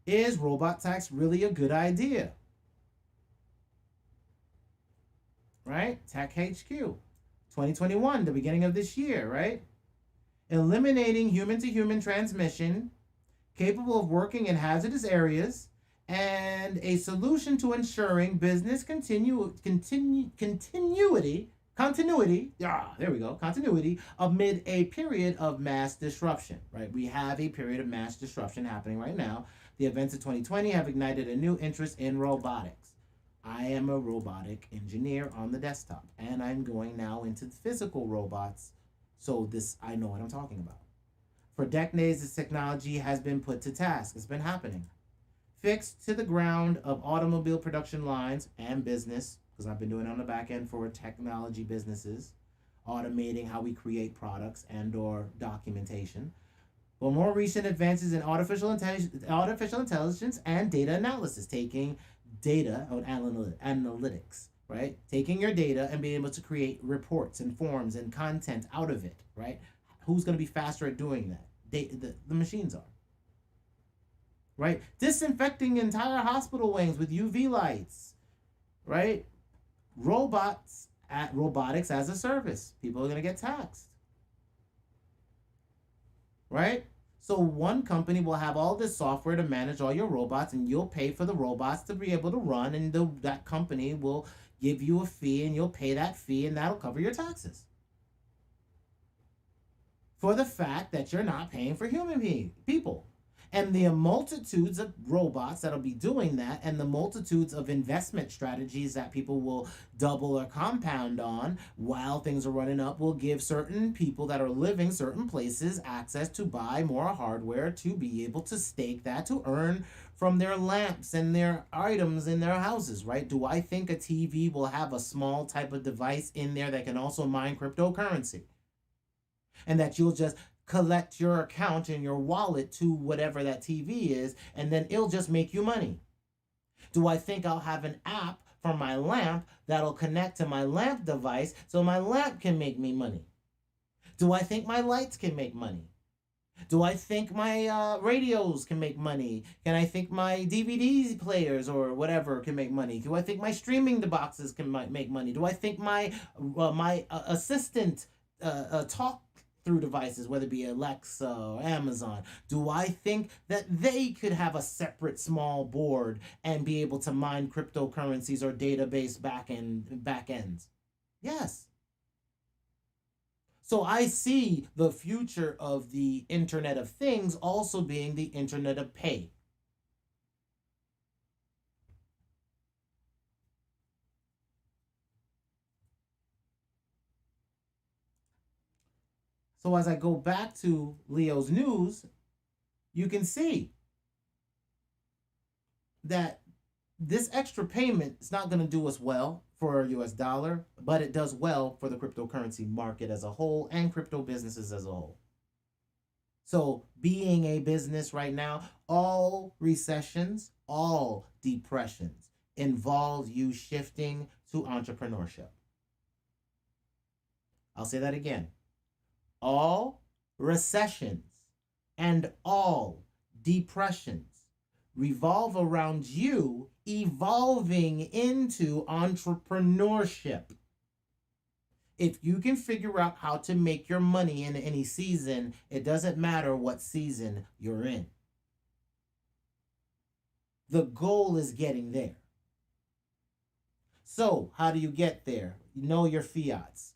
Is robot tax really a good idea? Right? Tech HQ, 2021, the beginning of this year, right? Eliminating human-to-human transmission, capable of working in hazardous areas, and a solution to ensuring business continuity, amid a period of mass disruption, right? We have a period of mass disruption happening right now. The events of 2020 have ignited a new interest in robotics. I am a robotic engineer on the desktop, and I'm going now into physical robots, so I know what I'm talking about. For decades, this technology has been put to task. It's been happening. Fixed to the ground of automobile production lines and business, because I've been doing it on the back end for technology businesses, automating how we create products and or documentation. But more recent advances in artificial intelligence and data analysis, taking data or analytics, right? Taking your data and being able to create reports and forms and content out of it, right? Who's going to be faster at doing that? The machines are. Right? Disinfecting entire hospital wings with UV lights, right? Robotics as a service. People are going to get taxed. Right? So one company will have all this software to manage all your robots, and you'll pay for the robots to be able to run, and that company will give you a fee, and you'll pay that fee, and that'll cover your taxes. For the fact that you're not paying for human people. And the multitudes of robots that'll be doing that, and the multitudes of investment strategies that people will double or compound on while things are running up, will give certain people that are living certain places access to buy more hardware to be able to stake that, to earn from their lamps and their items in their houses, right? Do I think a TV will have a small type of device in there that can also mine cryptocurrency? And that you'll just collect your account and your wallet to whatever that TV is, and then it'll just make you money? Do I think I'll have an app for my lamp that'll connect to my lamp device so my lamp can make me money? Do I think my lights can make money? Do I think my radios can make money? Can I think my DVD players or whatever can make money? Do I think my streaming boxes can make money? Do I think my assistant talk through devices, whether it be Alexa or Amazon, do I think that they could have a separate small board and be able to mine cryptocurrencies or database backends? Yes. So I see the future of the Internet of Things also being the Internet of Pay. So as I go back to Leo's news, you can see that this extra payment is not going to do us well for our US dollar, but it does well for the cryptocurrency market as a whole and crypto businesses as a whole. So being a business right now, all recessions, all depressions involve you shifting to entrepreneurship. I'll say that again. All recessions and all depressions revolve around you evolving into entrepreneurship. If you can figure out how to make your money in any season, it doesn't matter what season you're in. The goal is getting there. So, how do you get there? You know your fiats,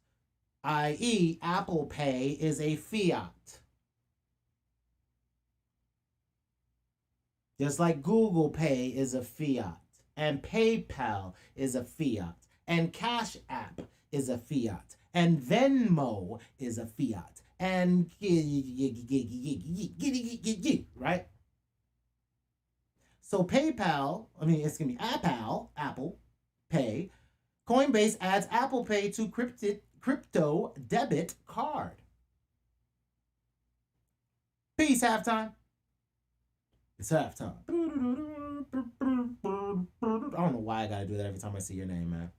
i.e., Apple Pay is a fiat. Just like Google Pay is a fiat, and PayPal is a fiat, and Cash App is a fiat, and Venmo is a fiat, and right? So it's gonna be Apple Pay. Coinbase adds Apple Pay to crypto debit card. Peace, halftime. It's halftime. I don't know why I gotta do that every time I see your name, man.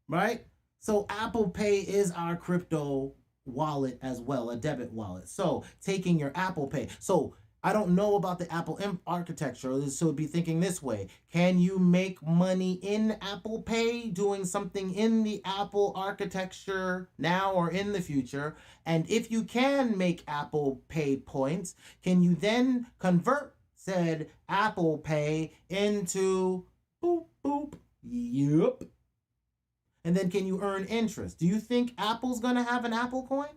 Right? So Apple Pay is our crypto wallet as well, a debit wallet. So taking your Apple Pay. So I don't know about the Apple architecture, so be thinking this way. Can you make money in Apple Pay doing something in the Apple architecture now or in the future? And if you can make Apple Pay points, can you then convert said Apple Pay into boop, boop, yep. And then can you earn interest? Do you think Apple's going to have an Apple coin?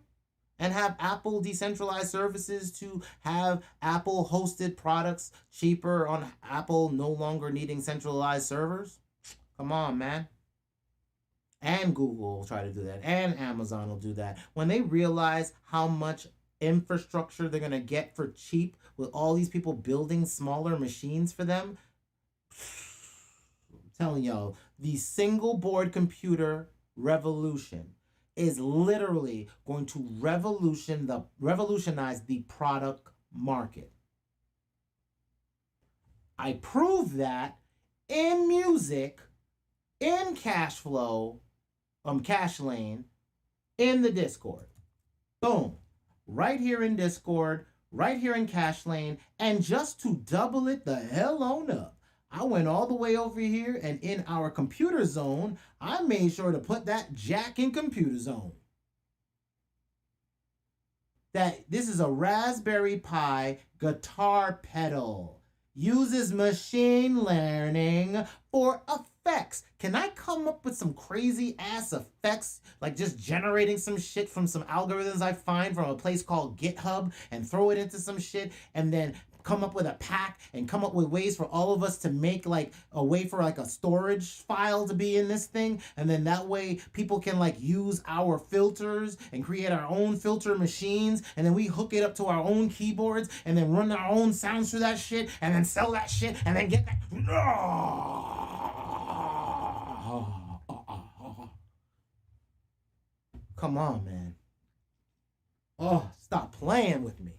And have Apple decentralized services to have Apple hosted products cheaper on Apple no longer needing centralized servers? Come on, man. And Google will try to do that. And Amazon will do that. When they realize how much infrastructure they're going to get for cheap with all these people building smaller machines for them, I'm telling y'all, the single board computer revolution is literally going to revolutionize the product market. I prove that in music, in Cashflow, Cashlane, in the Discord. Boom. Right here in Discord, right here in Cashlane, and just to double it the hell on up, I went all the way over here, and in our computer zone, I made sure to put that jack in computer zone. That this is a Raspberry Pi guitar pedal. Uses machine learning for effects. Can I come up with some crazy ass effects? Like just generating some shit from some algorithms I find from a place called GitHub and throw it into some shit and then come up with a pack and come up with ways for all of us to make like a way for like a storage file to be in this thing, and then that way people can like use our filters and create our own filter machines, and then we hook it up to our own keyboards and then run our own sounds through that shit and then sell that shit and then get that. Come on, man. Oh, stop playing with me.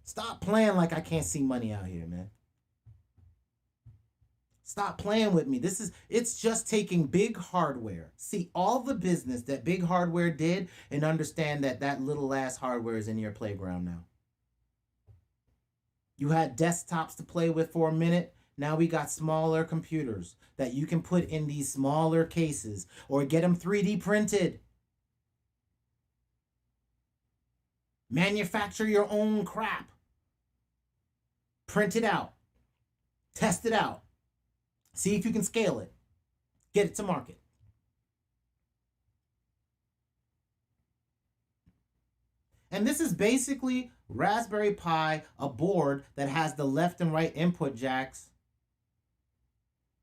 Stop playing like I can't see money out here, man. Stop playing with me. It's just taking big hardware. See all the business that big hardware did and understand that that little ass hardware is in your playground now. You had desktops to play with for a minute. Now we got smaller computers that you can put in these smaller cases or get them 3D printed. Manufacture your own crap. Print it out. Test it out. See if you can scale it. Get it to market. And this is basically Raspberry Pi, a board that has the left and right input jacks.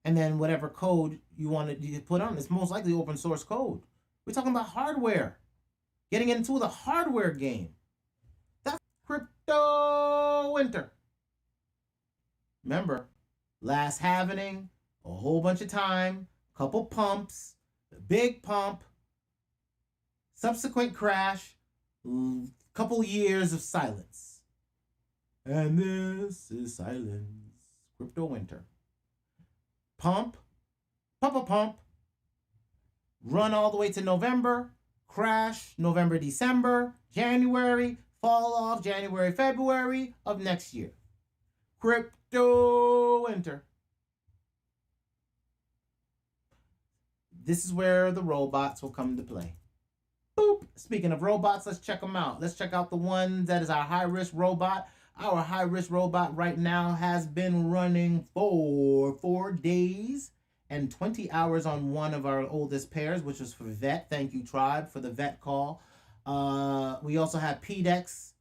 And then whatever code you want to put on, it's most likely open source code. We're talking about hardware. Getting into the hardware game. That's crypto winter. Remember, last halvening, a whole bunch of time, couple pumps, big pump, subsequent crash, couple years of silence. And this is silence. Crypto winter. Pump, pump, run all the way to November, crash November, December, January, fall off January, February of next year. Crypto winter. This is where the robots will come to play. Boop. Speaking of robots, let's check them out. Let's check out the one that is our high-risk robot. Our high-risk robot right now has been running for 4 days and 20 hours on one of our oldest pairs, which was for vet. Thank you, Tribe, for the vet call. We also have PDEX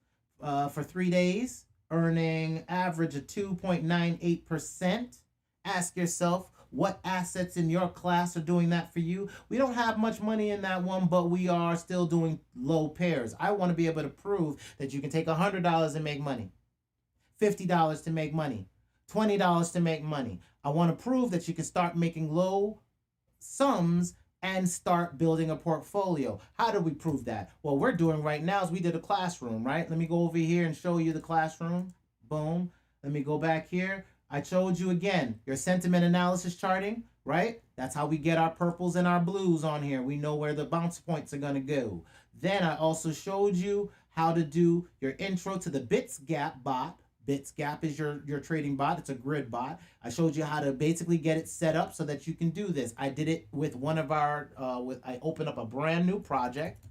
for 3 days, earning average of 2.98%. Ask yourself, what assets in your class are doing that for you? We don't have much money in that one, but we are still doing low pairs. I want to be able to prove that you can take $100 and make money, $50 to make money, $20 to make money. I want to prove that you can start making low sums and start building a portfolio. How do we prove that? What we're doing right now is we did a classroom, right? Let me go over here and show you the classroom. Boom. Let me go back here. I showed you again your sentiment analysis charting, right? That's how we get our purples and our blues on here. We know where the bounce points are going to go. Then I also showed you how to do your intro to the Bitsgap bot. Bitsgap is your trading bot. It's a grid bot. I showed you how to basically get it set up so that you can do this. I did it with one of our, I opened up a brand new project,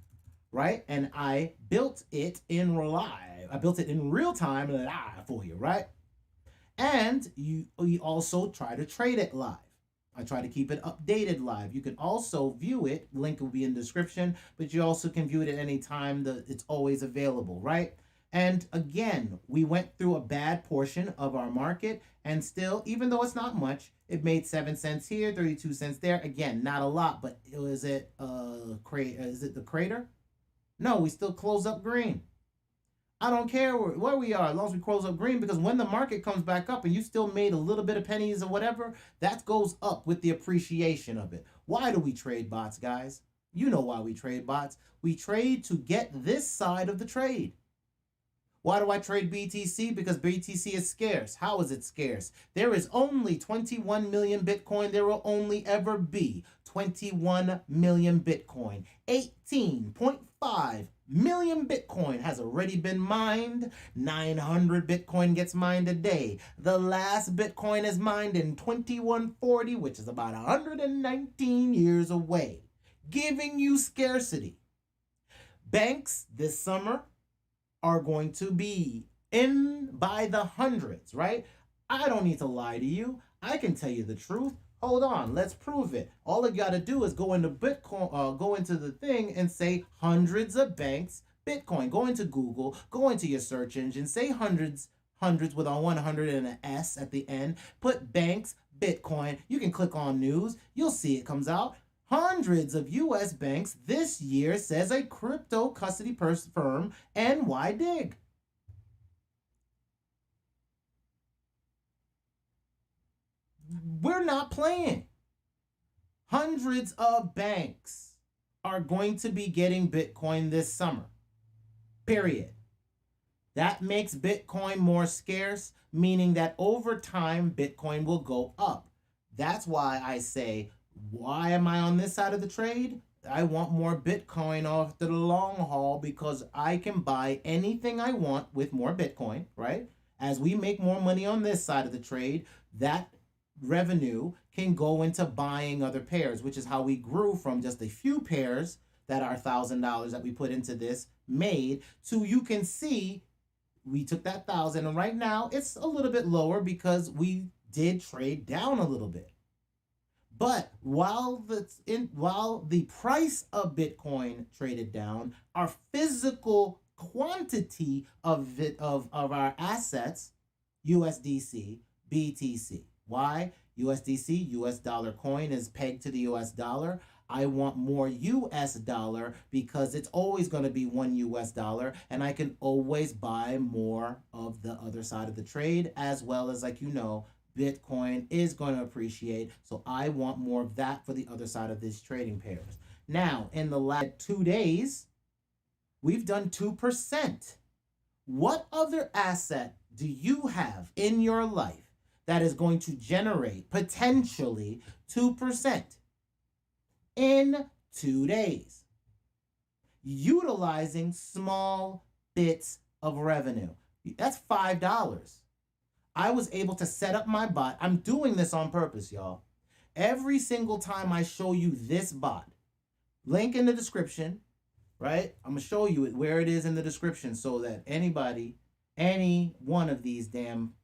right? And I built it in live. I built it in real time live for you, right? And we also try to trade it live. I try to keep it updated live. You can also view it. Link will be in the description, but you also can view it at any time. It's always available, right? And again, we went through a bad portion of our market, and still, even though it's not much, it made 7 cents here, 32 cents there. Again, not a lot, but is it the crater? No, we still close up green. I don't care where we are, as long as we close up green, because when the market comes back up and you still made a little bit of pennies or whatever, that goes up with the appreciation of it. Why do we trade bots, guys? You know why we trade bots. We trade to get this side of the trade. Why do I trade BTC? Because BTC is scarce. How is it scarce? There is only 21 million Bitcoin. There will only ever be 21 million Bitcoin. 18.5 million Bitcoin has already been mined. 900 Bitcoin gets mined a day. The last Bitcoin is mined in 2140, which is about 119 years away, giving you scarcity. Banks this summer are going to be in by the hundreds, right? I don't need to lie to you. I can tell you the truth. Hold on, let's prove it. All you got to do is go into Bitcoin, go into the thing and say hundreds of banks Bitcoin. Go into Google, go into your search engine, say hundreds with a 100 and an S at the end. Put banks Bitcoin. You can click on news. You'll see it comes out. Hundreds of U.S. banks this year, says a crypto custody firm, NYDIG. We're not playing. Hundreds of banks are going to be getting Bitcoin this summer. Period. That makes Bitcoin more scarce, meaning that over time, Bitcoin will go up. That's why I say, why am I on this side of the trade? I want more Bitcoin off the long haul because I can buy anything I want with more Bitcoin, right? As we make more money on this side of the trade, that revenue can go into buying other pairs, which is how we grew from just a few pairs that are $1,000 that we put into this made to, you can see we took that 1,000 and right now it's a little bit lower because we did trade down a little bit. But while the price of Bitcoin traded down, our physical quantity of our assets, USDC, BTC. Why? USDC, US dollar coin, is pegged to the US dollar. I want more US dollar because it's always going to be one US dollar, and I can always buy more of the other side of the trade, as well as, like, Bitcoin is going to appreciate. So I want more of that for the other side of these trading pairs. Now, in the last 2 days, we've done 2%. What other asset do you have in your life that is going to generate potentially 2% in 2 days? Utilizing small bits of revenue. That's $5. I was able to set up my bot. I'm doing this on purpose, y'all. Every single time I show you this bot, link in the description, right? I'm going to show you it where it is in the description so that anybody, any one of these damn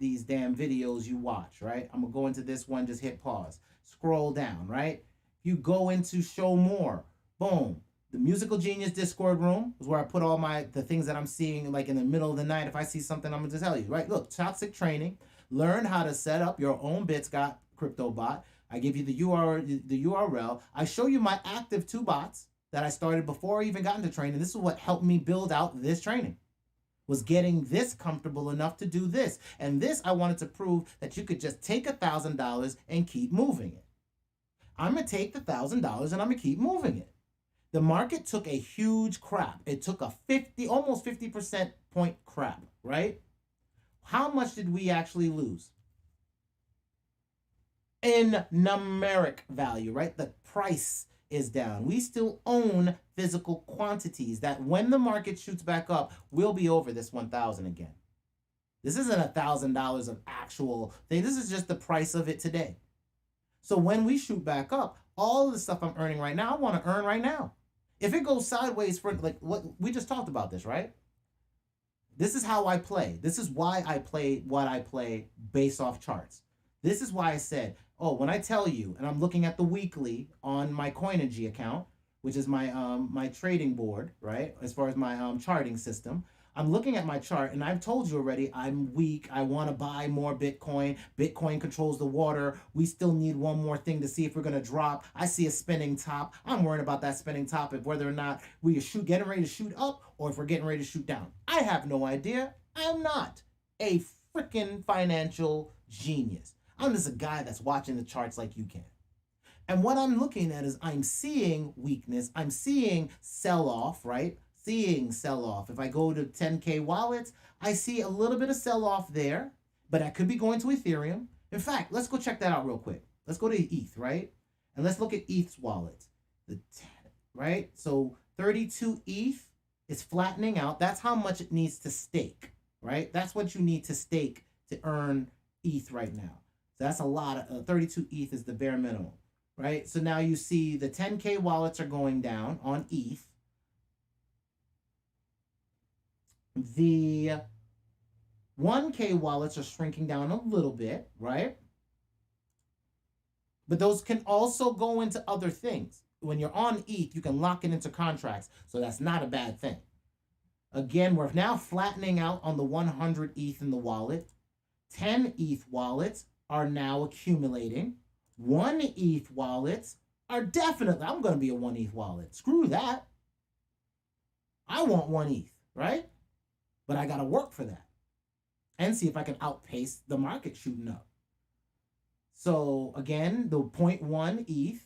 videos you watch, right? I'm going to go into this one, just hit pause, scroll down, right? You go into show more, boom. The Musical Genius Discord room is where I put all the things that I'm seeing, like in the middle of the night. If I see something, I'm going to tell you, right? Look, Toxic Training. Learn how to set up your own Bitsgap crypto bot. I give you the URL. I show you my active 2 bots that I started before I even got into training. This is what helped me build out this training, was getting this comfortable enough to do this. And this, I wanted to prove that you could just take $1,000 and keep moving it. I'm going to take the $1,000 and I'm going to keep moving it. The market took a huge crap. It took a almost 50% point crap, right? How much did we actually lose? In numeric value, right? The price is down. We still own physical quantities that when the market shoots back up, we'll be over this 1,000 again. This isn't $1,000 of actual thing. This is just the price of it today. So when we shoot back up, all of the stuff I'm earning right now, I want to earn right now. If it goes sideways for, like, what we just talked about this, right? This is how I play. This is why I play what I play based off charts. This is why I said, oh, when I tell you, and I'm looking at the weekly on my Coinergy account, which is my my trading board, right? As far as my charting system, I'm looking at my chart, and I've told you already, I'm weak. I want to buy more Bitcoin. Bitcoin controls the water. We still need one more thing to see if we're going to drop. I see a spinning top. I'm worried about that spinning top, if whether or not we are getting ready to shoot up or if we're getting ready to shoot down. I have no idea. I'm not a freaking financial genius. I'm just a guy that's watching the charts like you can. And what I'm looking at is I'm seeing weakness. I'm seeing sell-off, right? Seeing sell-off. If I go to 10K wallets, I see a little bit of sell-off there, but I could be going to Ethereum. In fact, let's go check that out real quick. Let's go to ETH, right? And let's look at ETH's wallet. Right? So 32 ETH is flattening out. That's how much it needs to stake, right? That's what you need to stake to earn ETH right now. So that's a lot of 32 ETH is the bare minimum, right? So now you see the 10K wallets are going down on ETH. The 1K wallets are shrinking down a little bit, right? But those can also go into other things. When you're on ETH, you can lock it into contracts, so that's not a bad thing. Again, we're now flattening out on the 100 ETH in the wallet. 10 ETH wallets are now accumulating. 1 ETH wallets are definitely, I'm going to be a 1 ETH wallet. Screw that. I want 1 ETH, right? But I got to work for that and see if I can outpace the market shooting up. So again, the 0.1 ETH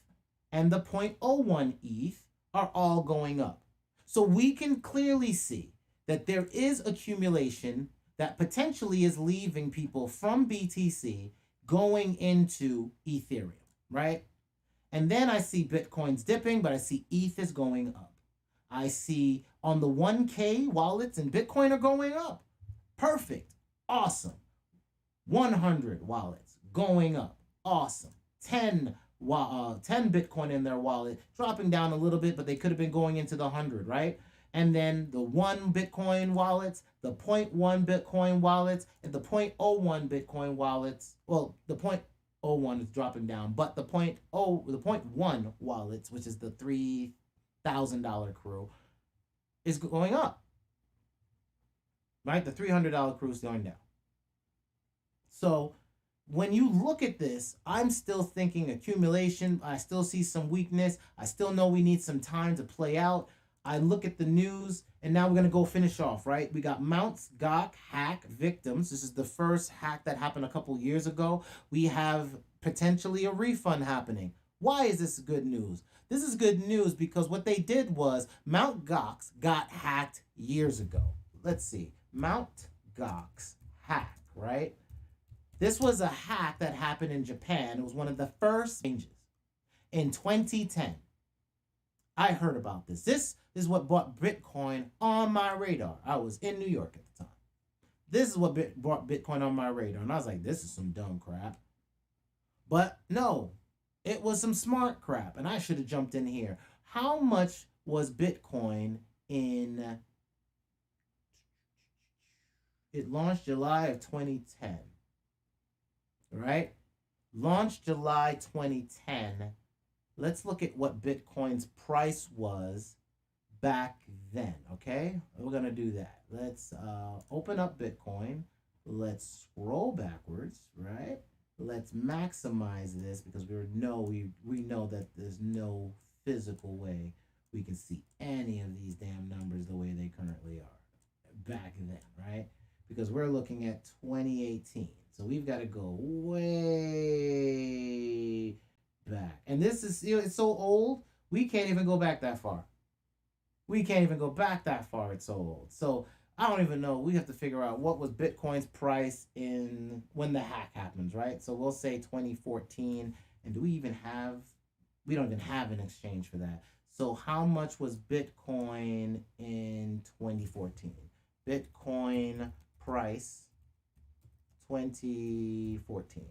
and the 0.01 ETH are all going up. So we can clearly see that there is accumulation that potentially is leaving people from BTC, going into Ethereum, right? And then I see Bitcoin's dipping, but I see ETH is going up. I see on the 1K wallets and Bitcoin are going up. Perfect. Awesome. 100 wallets going up. Awesome. 10 Bitcoin in their wallet, dropping down a little bit, but they could have been going into the 100, right? And then the 1 Bitcoin wallets, the 0.1 Bitcoin wallets, and the 0.01 Bitcoin wallets. Well, the 0.01 is dropping down, but the 0.1 wallets, which is the $3,000 crew, is going up. Right? The $300 crew is going down. So when you look at this, I'm still thinking accumulation. I still see some weakness. I still know we need some time to play out. I look at the news, and now we're going to go finish off, right? We got Mt. Gox hack victims. This is the first hack that happened a couple years ago. We have potentially a refund happening. Why is this good news? This is good news because what they did was Mt. Gox got hacked years ago. Let's see. Mt. Gox hack, right? This was a hack that happened in Japan. It was one of the first changes in 2010. I heard about this. This is what brought Bitcoin on my radar. I was in New York at the time. This is what brought Bitcoin on my radar. And I was like, this is some dumb crap. But no, it was some smart crap. And I should have jumped in here. How much was Bitcoin in... It launched July of 2010. Right? Launched July 2010. Let's look at what Bitcoin's price was back then, okay? We're going to do that. Let's open up Bitcoin. Let's scroll backwards, right? Let's maximize this because we know that there's no physical way we can see any of these damn numbers the way they currently are back then, right? Because we're looking at 2018. So we've got to go way back. And this is, it's so old, we can't even go back that far. We can't even go back that far. It's so old. So I don't even know. We have to figure out what was Bitcoin's price in when the hack happens, right? So we'll say 2014. And do we even have, we don't even have an exchange for that. So how much was Bitcoin in 2014? Bitcoin price 2014.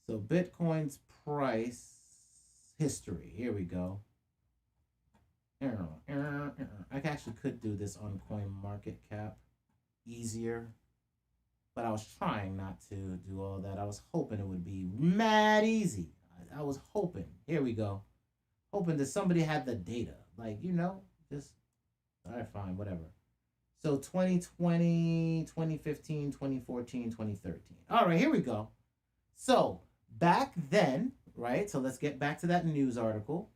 So Bitcoin's price history. Here we go. I actually could do this on CoinMarketCap easier, but I was trying not to do all that. I was hoping it would be mad easy. I was hoping. Here we go. Hoping that somebody had the data. Like, just, all right, fine, whatever. So 2020, 2015, 2014, 2013. All right, here we go. So back then, right? So let's get back to that news article.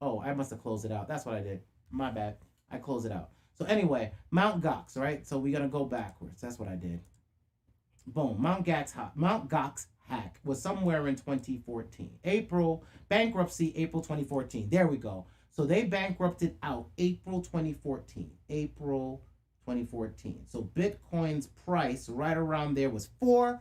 Oh, I must have closed it out. That's what I did. My bad. I closed it out. So anyway, Mt. Gox, right? So we're going to go backwards. That's what I did. Boom. Mt. Gox hack was somewhere in 2014. Bankruptcy, April 2014. There we go. So they bankrupted out April 2014. April 2014. So Bitcoin's price right around there was $400.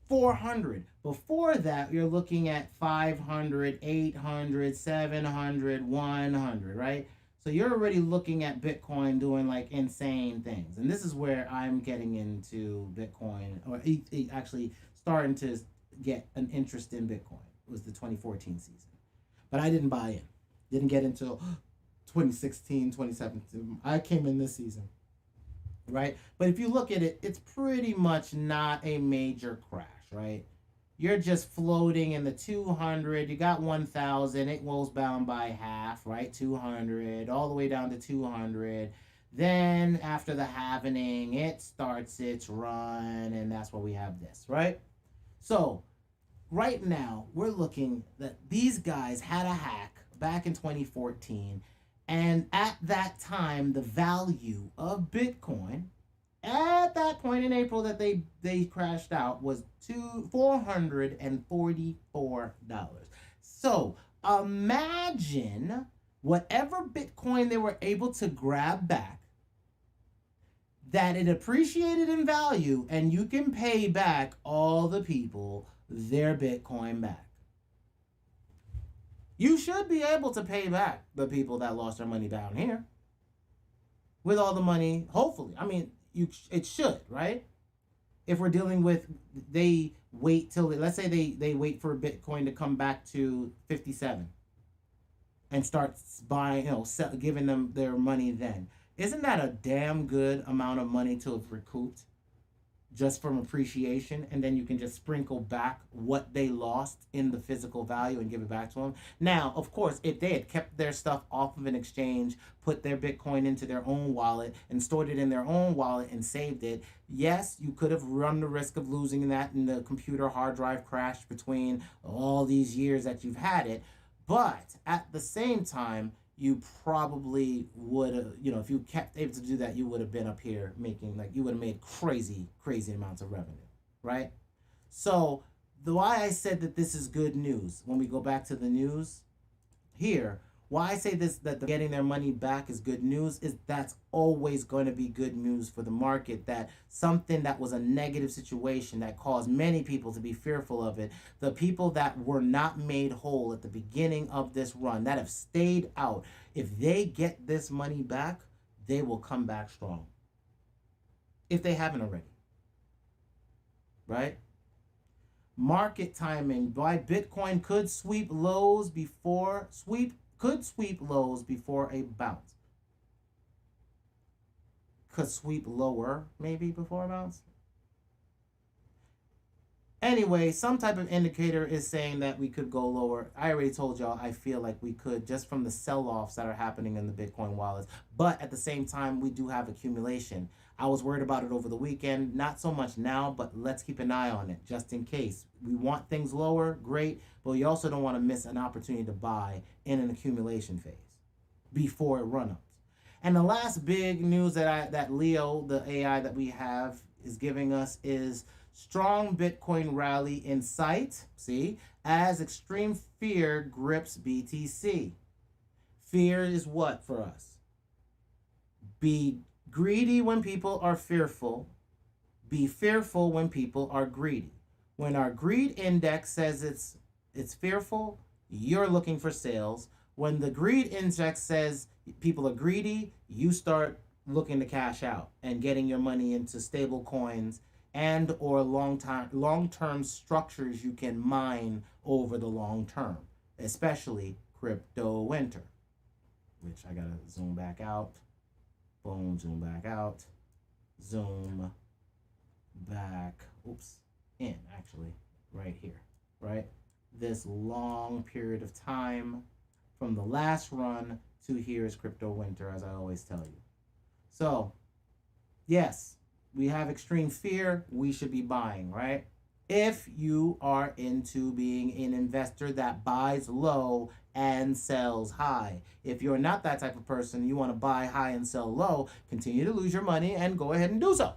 400. Before that, you're looking at 500, 800, 700, 100, right? So you're already looking at Bitcoin doing like insane things. And this is where I'm getting into Bitcoin, or actually starting to get an interest in Bitcoin. It was the 2014 season. But I didn't buy in. Didn't get until 2016, 2017. I came in this season. Right? But if you look at it, it's pretty much not a major crash, right? You're just floating in the 200. You got 1,000. It goes down by half, right? 200, all the way down to 200. Then after the halvening, it starts its run, and that's where we have this, right? So right now, we're looking that these guys had a hack back in 2014, And at that time, the value of Bitcoin at that point in April that they crashed out was $444. So imagine whatever Bitcoin they were able to grab back, that it appreciated in value, and you can pay back all the people their Bitcoin back. You should be able to pay back the people that lost their money down here with all the money, hopefully. I mean, it should, right? If we're dealing with, they wait till, let's say they wait for Bitcoin to come back to 57 and start buying, giving them their money then. Isn't that a damn good amount of money to have recouped just from appreciation? And then you can just sprinkle back what they lost in the physical value and give it back to them. Now, of course, if they had kept their stuff off of an exchange, put their Bitcoin into their own wallet and stored it in their own wallet and saved it, yes, you could have run the risk of losing that in the computer hard drive crash between all these years that you've had it. But at the same time, you probably would have, if you kept able to do that, you would have been up here making, you would have made crazy amounts of revenue, right? So why I said that this is good news, when we go back to the news here, why I say this, that getting their money back is good news, is that's always going to be good news for the market, that something that was a negative situation that caused many people to be fearful of it, the people that were not made whole at the beginning of this run, that have stayed out, if they get this money back, they will come back strong. If they haven't already. Right? Market timing. Why Bitcoin could sweep lows before a bounce. Could sweep lower maybe before a bounce. Anyway, some type of indicator is saying that we could go lower. I already told y'all I feel like we could, just from the sell-offs that are happening in the Bitcoin wallets. But at the same time, we do have accumulation. I was worried about it over the weekend. Not so much now, but let's keep an eye on it just in case. We want things lower, great, but we also don't want to miss an opportunity to buy in an accumulation phase before it run-ups. And the last big news that Leo, the AI that we have, is giving us is strong Bitcoin rally in sight, see, as extreme fear grips BTC. Fear is what for us? Be greedy when people are fearful. Be fearful when people are greedy. When our greed index says it's fearful, you're looking for sales. When the greed index says people are greedy, you start looking to cash out and getting your money into stable coins and or long-term structures you can mine over the long term, especially crypto winter, which I gotta zoom back out. Boom, zoom back out. Zoom back, in actually, right here, right? This long period of time from the last run to here is crypto winter, as I always tell you. So, yes, we have extreme fear, we should be buying, right? If you are into being an investor that buys low and sells high. If you're not that type of person, you want to buy high and sell low, continue to lose your money and go ahead and do so.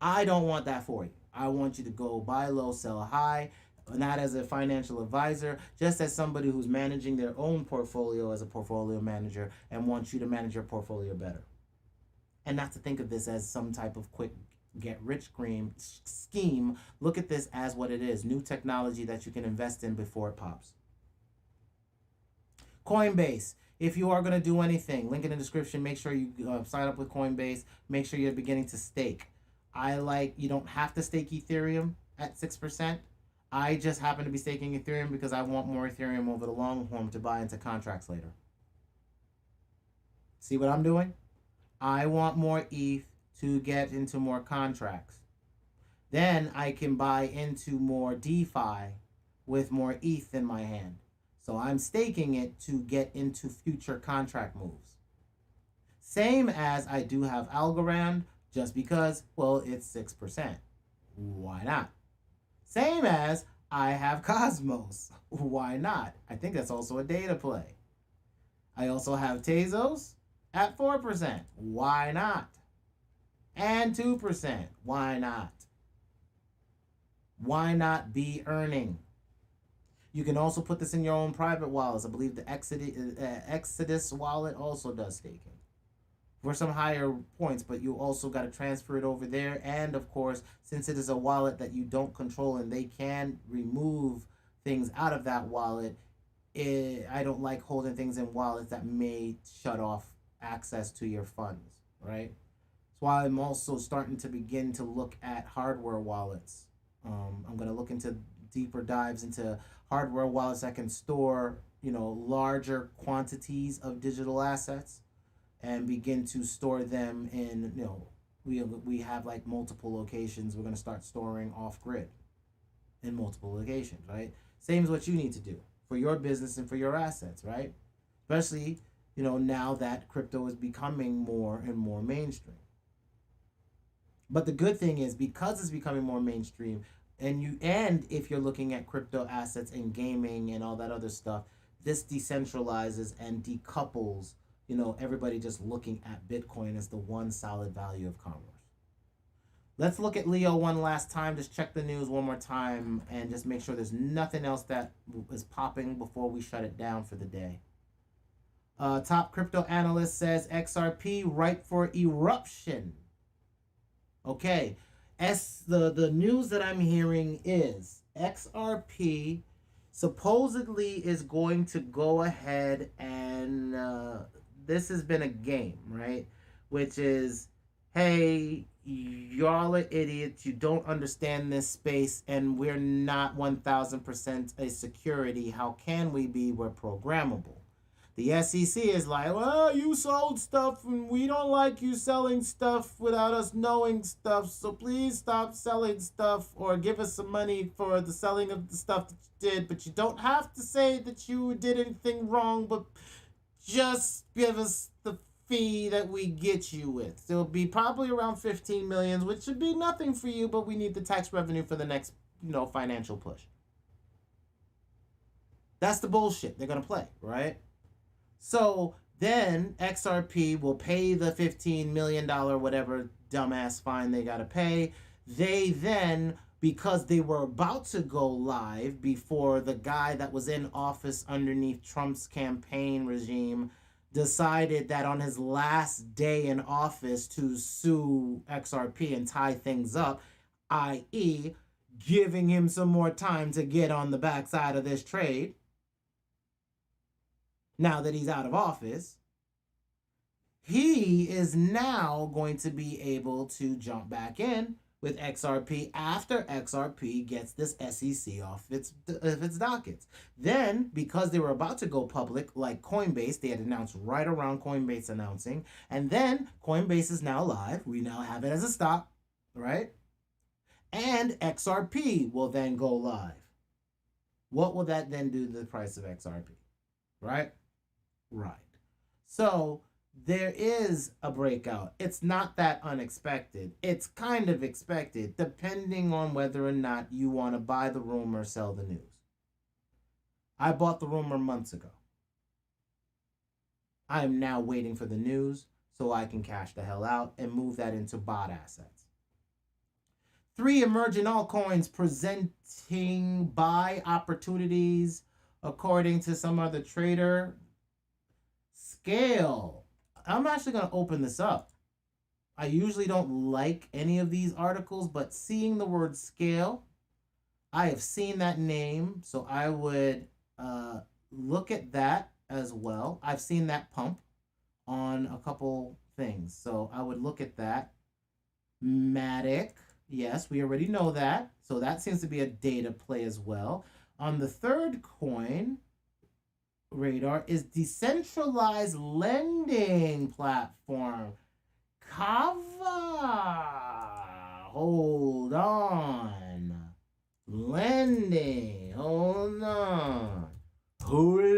I don't want that for you. I want you to go buy low, sell high, not as a financial advisor, just as somebody who's managing their own portfolio as a portfolio manager and wants you to manage your portfolio better. And not to think of this as some type of quick get-rich scheme. Look at this as what it is. New technology that you can invest in before it pops. Coinbase. If you are going to do anything, link in the description. Make sure you sign up with Coinbase. Make sure you're beginning to stake. You don't have to stake Ethereum at 6%. I just happen to be staking Ethereum because I want more Ethereum over the long term to buy into contracts later. See what I'm doing? I want more ETH to get into more contracts. Then I can buy into more DeFi with more ETH in my hand. So I'm staking it to get into future contract moves. Same as I do have Algorand, just because, well, it's 6%. Why not? Same as I have Cosmos. Why not? I think that's also a data play. I also have Tezos at 4%. Why not? And 2%. Why not? Why not be earning? You can also put this in your own private wallets. I believe the Exodus wallet also does staking for some higher points, but you also got to transfer it over there. And of course, since it is a wallet that you don't control and they can remove things out of that wallet, I don't like holding things in wallets that may shut off access to your funds, right? That's why I'm also starting to begin to look at hardware wallets. I'm going to look into deeper dives into hardware wallets that can store, larger quantities of digital assets and begin to store them in, we have like multiple locations. We're going to start storing off grid in multiple locations, right? Same as what you need to do for your business and for your assets, right? Especially, now that crypto is becoming more and more mainstream. But the good thing is, because it's becoming more mainstream, and if you're looking at crypto assets and gaming and all that other stuff, this decentralizes and decouples, everybody just looking at Bitcoin as the one solid value of commerce. Let's look at Leo one last time. Just check the news one more time and just make sure there's nothing else that is popping before we shut it down for the day. Top crypto analyst says XRP ripe for eruption. Okay, the news that I'm hearing is XRP supposedly is going to go ahead and this has been a game, right? Which is, hey, y'all are idiots. You don't understand this space, and we're not 1000% a security. How can we be? We're programmable. The SEC is like, well, you sold stuff, and we don't like you selling stuff without us knowing stuff, so please stop selling stuff or give us some money for the selling of the stuff that you did, but you don't have to say that you did anything wrong, but just give us the fee that we get you with. So it'll be probably around 15 million, which should be nothing for you, but we need the tax revenue for the next, financial push. That's the bullshit they're going to play, right? So then XRP will pay the $15 million whatever dumbass fine they got to pay. They then, because they were about to go live before the guy that was in office underneath Trump's campaign regime decided that on his last day in office to sue XRP and tie things up, i.e., giving him some more time to get on the backside of this trade, now that he's out of office, he is now going to be able to jump back in with XRP after XRP gets this SEC off its dockets. Then, because they were about to go public, like Coinbase, they had announced right around Coinbase announcing, and then Coinbase is now live. We now have it as a stock, right? And XRP will then go live. What will that then do to the price of XRP, right? Right. So there is a breakout. It's not that unexpected. It's kind of expected, depending on whether or not you want to buy the rumor or sell the news. I bought the rumor months ago. I am now waiting for the news so I can cash the hell out and move that into bot assets. 3 emerging altcoins presenting buy opportunities according to some other trader. Scale. I'm actually going to open this up. I usually don't like any of these articles, but seeing the word Scale, I have seen that name, so I would look at that as well. I've seen that pump on a couple things, so I would look at that. Matic, yes, we already know that, so that seems to be a data play as well. On the third coin radar is decentralized lending platform Kava. Hold on. Lending. Hold on. Hold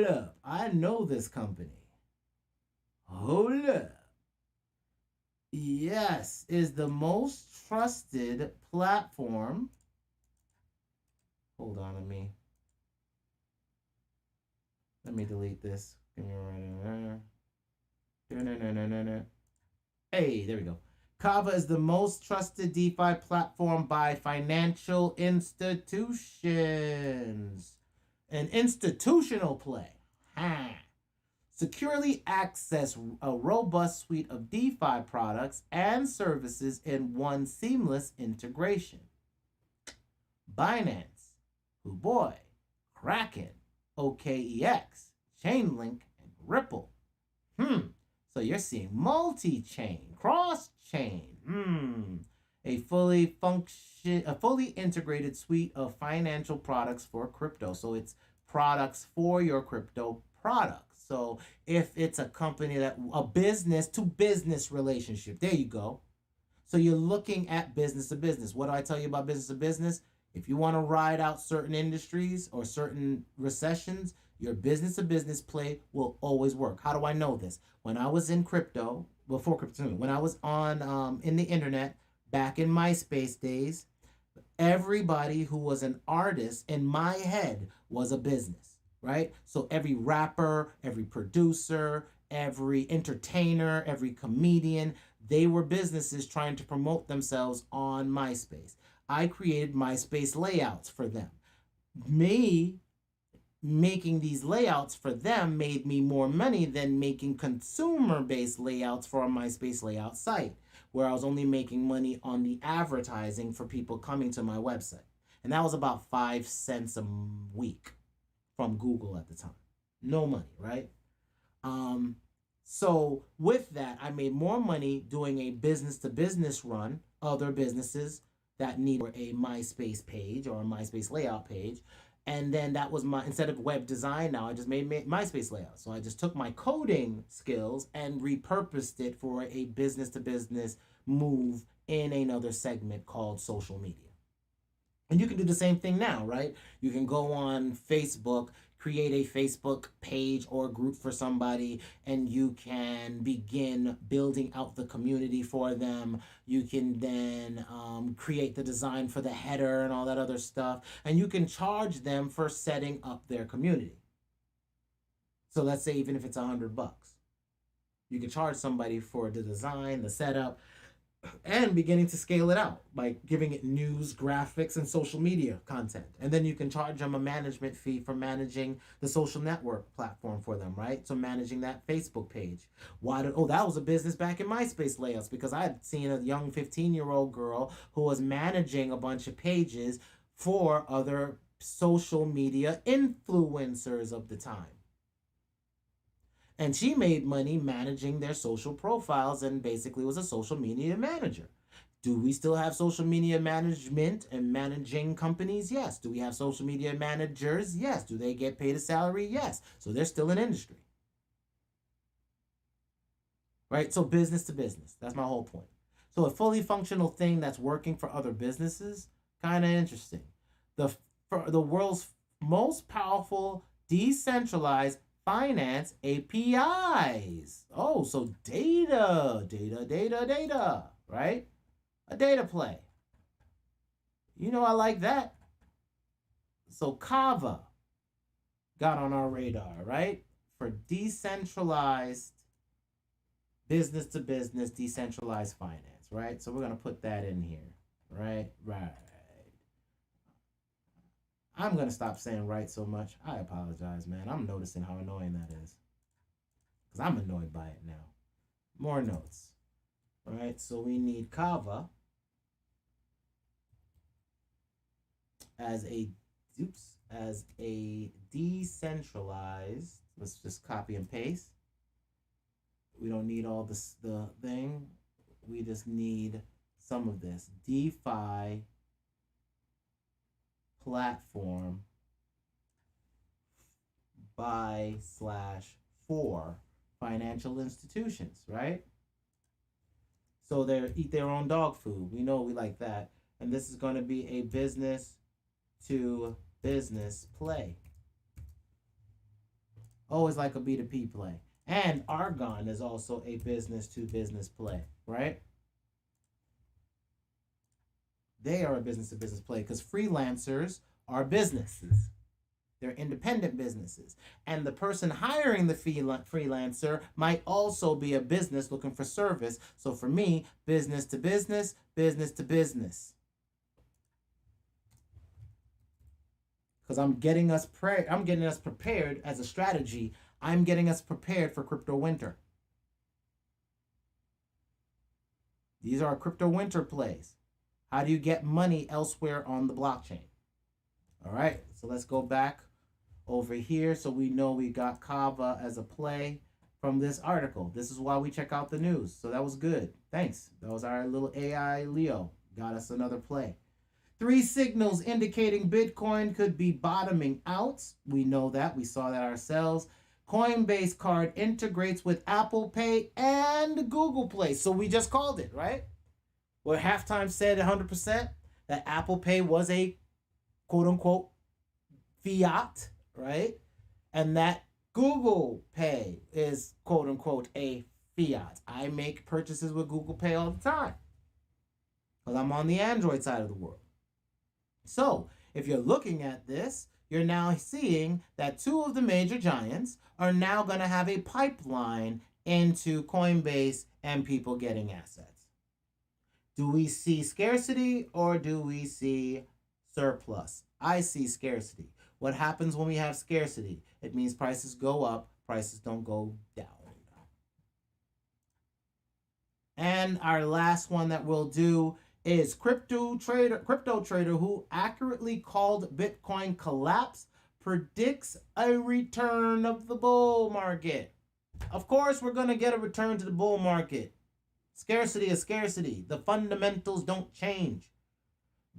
up. I know this company. Hold up. Yes, is the most trusted platform. Hold on to me. Let me delete this. Hey, there we go. Kava is the most trusted DeFi platform by financial institutions. An institutional play. Securely access a robust suite of DeFi products and services in one seamless integration. Binance, Huobi, Kraken, OKEX, Chainlink, and Ripple. So you're seeing multi-chain, cross-chain. A fully integrated suite of financial products for crypto. So it's products for your crypto products. So if it's a company a business to business relationship, there you go. So you're looking at business to business. What do I tell you about business to business? If you want to ride out certain industries or certain recessions, your business to business play will always work. How do I know this? When I was in crypto, before crypto, when I was on in the internet back in MySpace days, everybody who was an artist in my head was a business, right? So every rapper, every producer, every entertainer, every comedian, they were businesses trying to promote themselves on MySpace. I created MySpace layouts for them. Me making these layouts for them made me more money than making consumer-based layouts for a MySpace layout site, where I was only making money on the advertising for people coming to my website. And that was about 5 cents a week from Google at the time. No money, right? So with that, I made more money doing a business-to-business run, other businesses that need a MySpace page or a MySpace layout page. And then that was instead of web design now, I just made MySpace layout. So I just took my coding skills and repurposed it for a business to business move in another segment called social media. And you can do the same thing now, right? You can go on Facebook, create a Facebook page or group for somebody, and you can begin building out the community for them. You can then create the design for the header and all that other stuff, and you can charge them for setting up their community. So let's say even if it's $100, you can charge somebody for the design, the setup, and beginning to scale it out by giving it news, graphics, and social media content. And then you can charge them a management fee for managing the social network platform for them, right? So managing that Facebook page. That was a business back in MySpace layouts, because I had seen a young 15-year-old girl who was managing a bunch of pages for other social media influencers of the time. And she made money managing their social profiles and basically was a social media manager. Do we still have social media management and managing companies? Yes. Do we have social media managers? Yes. Do they get paid a salary? Yes. So they're still in industry. Right? So business to business. That's my whole point. So a fully functional thing that's working for other businesses, kind of interesting. The world's most powerful decentralized finance APIs. Oh, so data, right? A data play. You know, I like that. So Kava got on our radar, right? For decentralized business to business, decentralized finance, right? So we're going to put that in here, right? Right. I'm going to stop saying right so much. I apologize, man. I'm noticing how annoying that is. Because I'm annoyed by it now. More notes. All right, so we need Kava as a decentralized. Let's just copy and paste. We don't need all this, the thing. We just need some of this. DeFi platform by/for financial institutions, right? So they eat their own dog food. We know we like that. And this is going to be a business to business play. Always like a B2P play. And Argon is also a business to business play, right? They are a business to business play because freelancers are businesses. They're independent businesses. And the person hiring the freelancer might also be a business looking for service. So for me, business to business, business to business. Because I'm getting us prepared as a strategy. I'm getting us prepared for crypto winter. These are crypto winter plays. How do you get money elsewhere on the blockchain? All right, so let's go back over here so we know we got Kava as a play from this article. This is why we check out the news. So that was good. Thanks. That was our little AI Leo. Got us another play. 3 signals indicating Bitcoin could be bottoming out. We know that. We saw that ourselves. Coinbase card integrates with Apple Pay and Google Play. So we just called it, right? Where halftime said 100% that Apple Pay was a quote-unquote fiat, right? And that Google Pay is quote-unquote a fiat. I make purchases with Google Pay all the time because I'm on the Android side of the world. So if you're looking at this, you're now seeing that 2 of the major giants are now going to have a pipeline into Coinbase and people getting assets. Do we see scarcity or do we see surplus? I see scarcity. What happens when we have scarcity? It means prices go up, prices don't go down. And our last one that we'll do is crypto trader who accurately called Bitcoin collapse predicts a return of the bull market. Of course, we're going to get a return to the bull market. Scarcity is scarcity. The fundamentals don't change.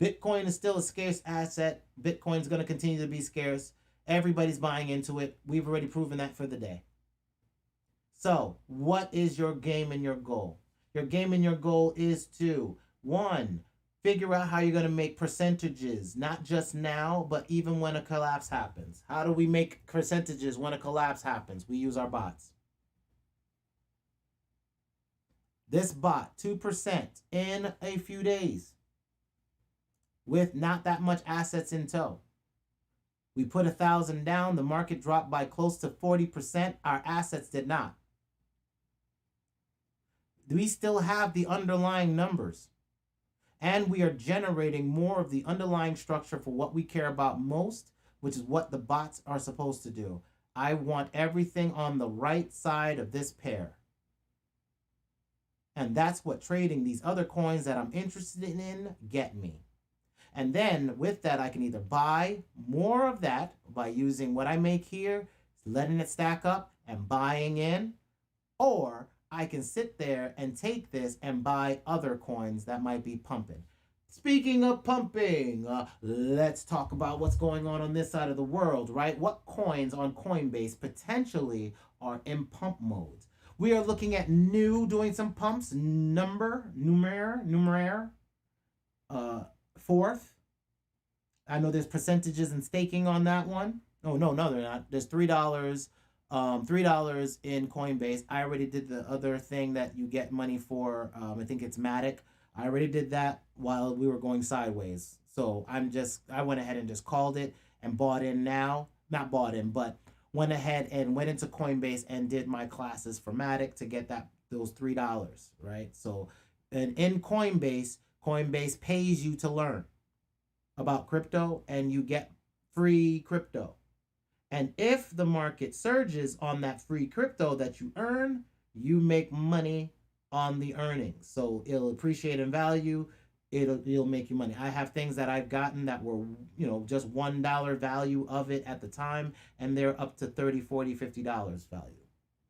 Bitcoin is still a scarce asset. Bitcoin is going to continue to be scarce. Everybody's buying into it. We've already proven that for the day. So, what is your game and your goal? Your game and your goal is to 1, figure out how you're going to make percentages, not just now, but even when a collapse happens. How do we make percentages when a collapse happens? We use our bots. This bot, 2% in a few days with not that much assets in tow. We put 1,000 down. The market dropped by close to 40%. Our assets did not. We still have the underlying numbers. And we are generating more of the underlying structure for what we care about most, which is what the bots are supposed to do. I want everything on the right side of this pair. And that's what trading these other coins that I'm interested in get me. And then with that, I can either buy more of that by using what I make here, letting it stack up and buying in, or I can sit there and take this and buy other coins that might be pumping. Speaking of pumping, let's talk about what's going on this side of the world, right? What coins on Coinbase potentially are in pump modes? We are looking at doing some pumps. Numeraire, fourth. I know there's percentages and staking on that one. Oh, no, they're not. There's $3. $3 in Coinbase. I already did the other thing that you get money for. I think it's Matic. I already did that while we were going sideways. So I went ahead and just called it and bought in now. Not bought in, but went ahead and went into Coinbase and did my classes for Matic to get those $3, right? So, and in Coinbase pays you to learn about crypto and you get free crypto. And if the market surges on that free crypto that you earn, you make money on the earnings. So it'll appreciate in value. It'll make you money. I have things that I've gotten that were, just $1 value of it at the time, and they're up to $30, $40, $50 value,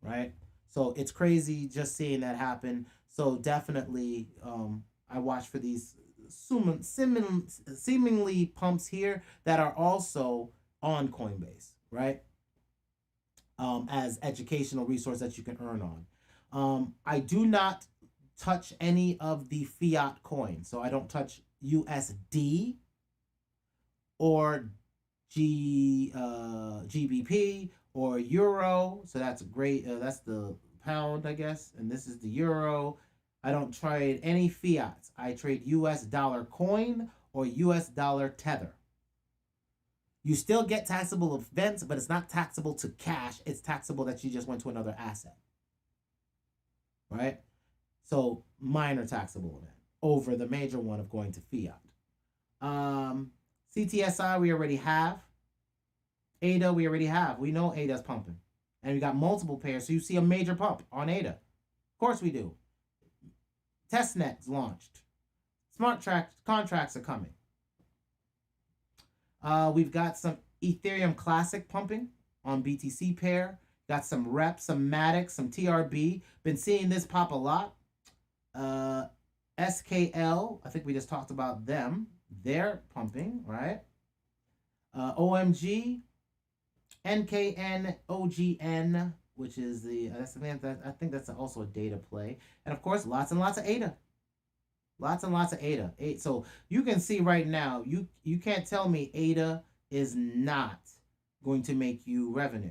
right? So it's crazy just seeing that happen. So definitely, I watch for these seemingly pumps here that are also on Coinbase, right? As educational resource that you can earn on. I do not touch any of the fiat coins. So I don't touch USD or GBP or Euro. So that's great. That's the pound, I guess. And this is the Euro. I don't trade any fiats. I trade US dollar coin or US dollar tether. You still get taxable events, but it's not taxable to cash. It's taxable that you just went to another asset, right? So minor taxable event over the major one of going to fiat. CTSI we already have. ADA we already have. We know ADA's pumping. And we got multiple pairs, so you see a major pump on ADA. Of course we do. Testnet's launched. Smart contracts are coming. We've got some Ethereum Classic pumping on BTC pair. Got some rep, some Matic, some TRB. Been seeing this pop a lot. SKL, I think we just talked about them. They're pumping, right? OMG, NKN, OGN, which is the, I think that's also a data play. And of course, lots and lots of ADA. Lots and lots of ADA. So you can see right now, you can't tell me ADA is not going to make you revenue.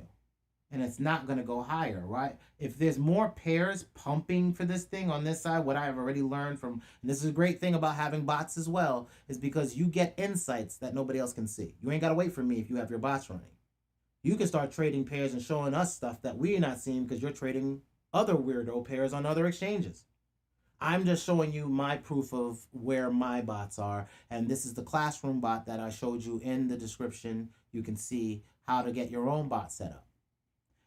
And it's not going to go higher, right? If there's more pairs pumping for this thing on this side, what I've already learned from, and this is a great thing about having bots as well, is because you get insights that nobody else can see. You ain't got to wait for me if you have your bots running. You can start trading pairs and showing us stuff that we're not seeing because you're trading other weirdo pairs on other exchanges. I'm just showing you my proof of where my bots are. And this is the classroom bot that I showed you in the description. You can see how to get your own bot set up.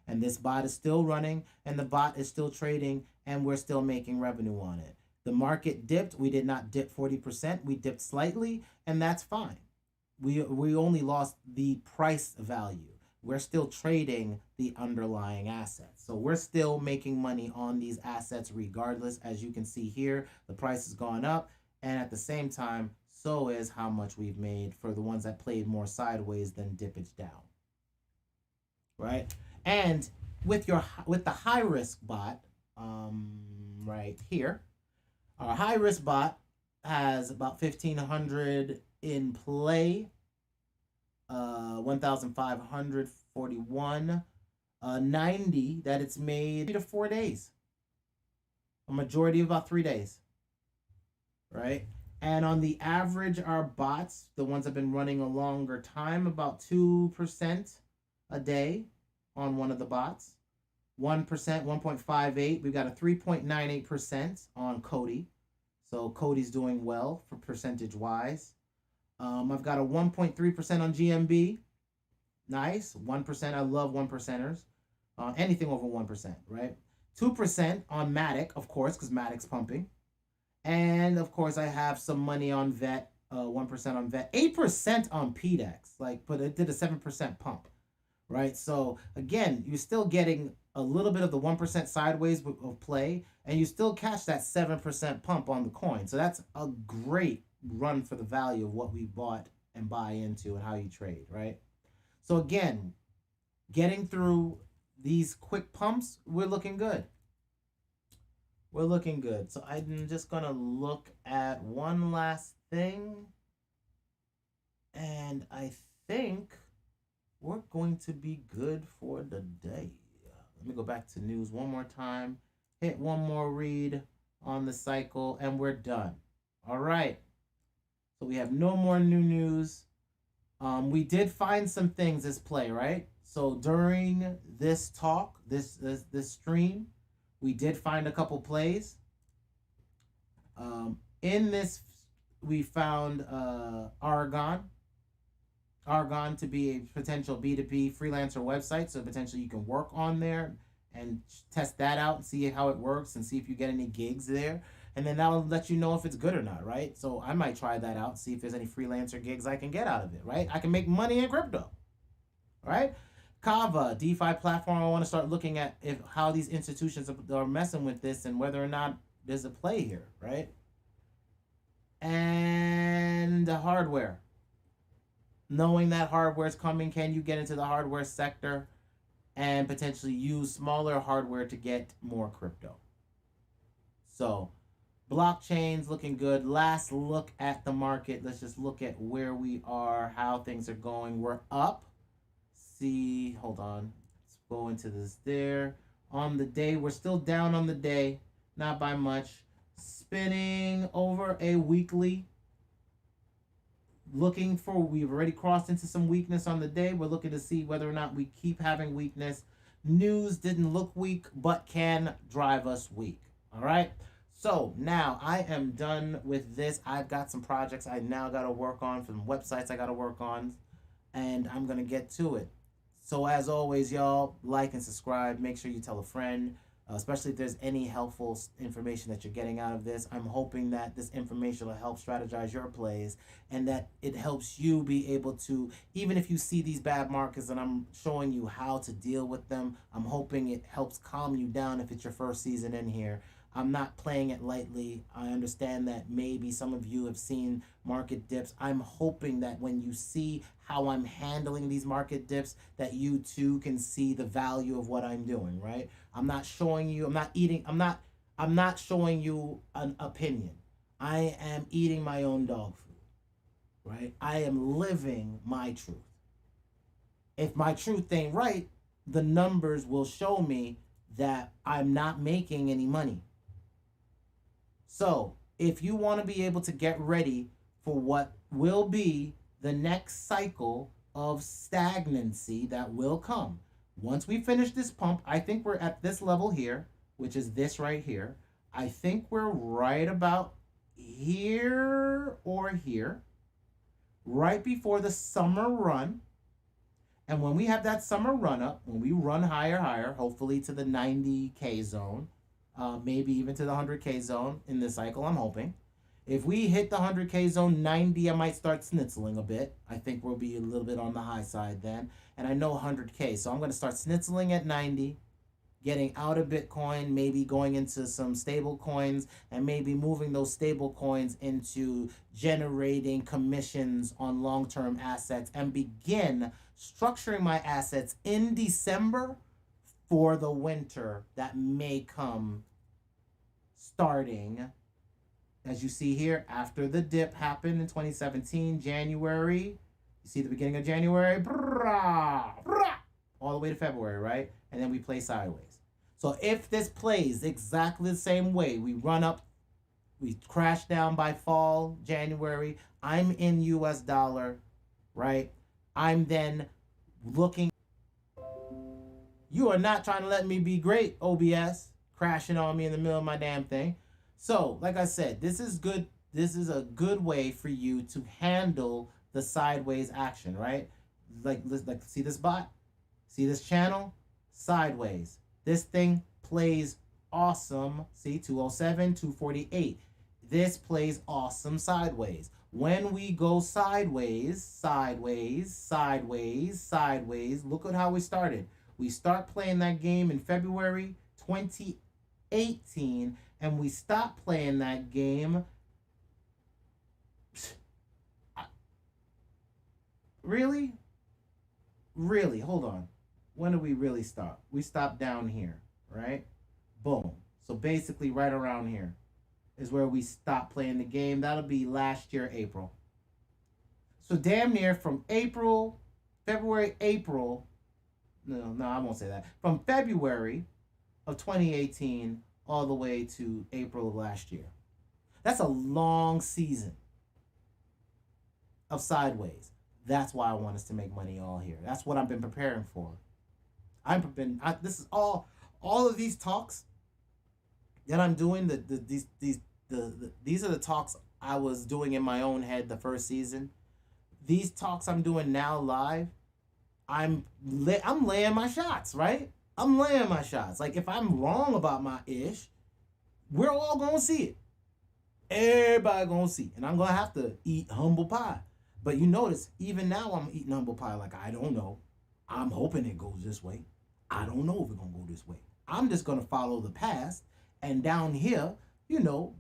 And this bot is still running and the bot is still trading and we're still making revenue on it. The market dipped. We did not dip 40%. We dipped slightly and that's fine. We only lost the price value. We're still trading the underlying assets. So we're still making money on these assets regardless. As you can see here, the price has gone up. And at the same time, so is how much we've made for the ones that played more sideways than dippage down. Right? And with the high risk bot, right here, our high risk bot has about 1,500 in play. 1,541, 90 that it's made 3 to 4 days. A majority of about 3 days, right? And on the average, our bots, the ones that have been running a longer time, about 2% a day on one of the bots. 1%, 1.58. We've got a 3.98% on Cody. So Cody's doing well for percentage-wise. I've got a 1.3% on GMB. Nice. 1%. I love 1%ers. Anything over 1%, right? 2% on Matic, of course, because Matic's pumping. And, of course, I have some money on VET. 1% on VET. 8% on PDEX. But it did a 7% pump, right? So, again, you're still getting a little bit of the 1% sideways of play. And you still catch that 7% pump on the coin. So that's a great run for the value of what we bought and buy into and how you trade, right? So again, getting through these quick pumps, we're looking good. We're looking good. So I'm just going to look at one last thing. And I think we're going to be good for the day. Let me go back to news one more time. Hit one more read on the cycle and we're done. All right. So we have no more new news. We did find some things as play, right? So during this talk, this stream, we did find a couple plays. In this, we found Aragon to be a potential B2B freelancer website. So potentially you can work on there and test that out and see how it works and see if you get any gigs there. And then that'll let you know if it's good or not, right? So I might try that out, see if there's any freelancer gigs I can get out of it, right? I can make money in crypto, right? Kava, DeFi platform, I want to start looking at how these institutions are messing with this and whether or not there's a play here, right? And the hardware. Knowing that hardware is coming, can you get into the hardware sector and potentially use smaller hardware to get more crypto? So blockchain's looking good. Last look at the market. Let's just look at where we are, how things are going. We're up. See, hold on. Let's go into this there. On the day, we're still down on the day. Not by much. Spinning over a weekly. we've already crossed into some weakness on the day. We're looking to see whether or not we keep having weakness. News didn't look weak, but can drive us weak. All right. So now I am done with this. I've got some projects I now got to work on, some websites I got to work on, and I'm going to get to it. So as always, y'all, like and subscribe. Make sure you tell a friend, especially if there's any helpful information that you're getting out of this. I'm hoping that this information will help strategize your plays and that it helps you be able to, even if you see these bad markets and I'm showing you how to deal with them, I'm hoping it helps calm you down if it's your first season in here. I'm not playing it lightly. I understand that maybe some of you have seen market dips. I'm hoping that when you see how I'm handling these market dips, that you too can see the value of what I'm doing, right? I'm not showing you, I'm not showing you an opinion. I am eating my own dog food, right? I am living my truth. If my truth ain't right, the numbers will show me that I'm not making any money. So, if you want to be able to get ready for what will be the next cycle of stagnancy that will come, once we finish this pump, I think we're at this level here, which is this right here. I think we're right about here or here, right before the summer run. And when we have that summer run up, when we run higher, hopefully to the 90K zone, maybe even to the 100K zone in this cycle, I'm hoping. If we hit the 100K zone, 90, I might start snitzeling a bit. I think we'll be a little bit on the high side then. And I know 100K, so I'm going to start snitzeling at 90, getting out of Bitcoin, maybe going into some stable coins, and maybe moving those stable coins into generating commissions on long-term assets, and begin structuring my assets in December for the winter that may come starting, as you see here, after the dip happened in 2017, January. You see the beginning of January, all the way to February, right? And then we play sideways. So if this plays exactly the same way, we run up, we crash down by fall, January, I'm in US dollar, right? I'm then looking. You are not trying to let me be great, OBS, crashing on me in the middle of my damn thing. So, like I said, this is good. This is a good way for you to handle the sideways action, right? Like see this bot? See this channel? Sideways. This thing plays awesome. See, 207, 248. This plays awesome sideways. When we go sideways, sideways, look at how we started. We start playing that game in February 2018, and we stop playing that game. Really? Really? Hold on. When do we really stop? We stop down here, right? Boom. So basically right around here is where we stop playing the game. That'll be last year, April. So damn near from April, February, April. No, I won't say that. From February of 2018 all the way to April of last year. That's a long season of sideways. That's why I want us to make money all here. That's what I've been preparing for. This is all of these talks that I'm doing. These are the talks I was doing in my own head the first season. These talks I'm doing now live. I'm laying my shots, right? I'm laying my shots. Like, if I'm wrong about my ish, we're all gonna see it. Everybody gonna see it. And I'm gonna have to eat humble pie. But you notice, even now I'm eating humble pie like I don't know. I'm hoping it goes this way. I don't know if it's gonna go this way. I'm just gonna follow the past. And down here,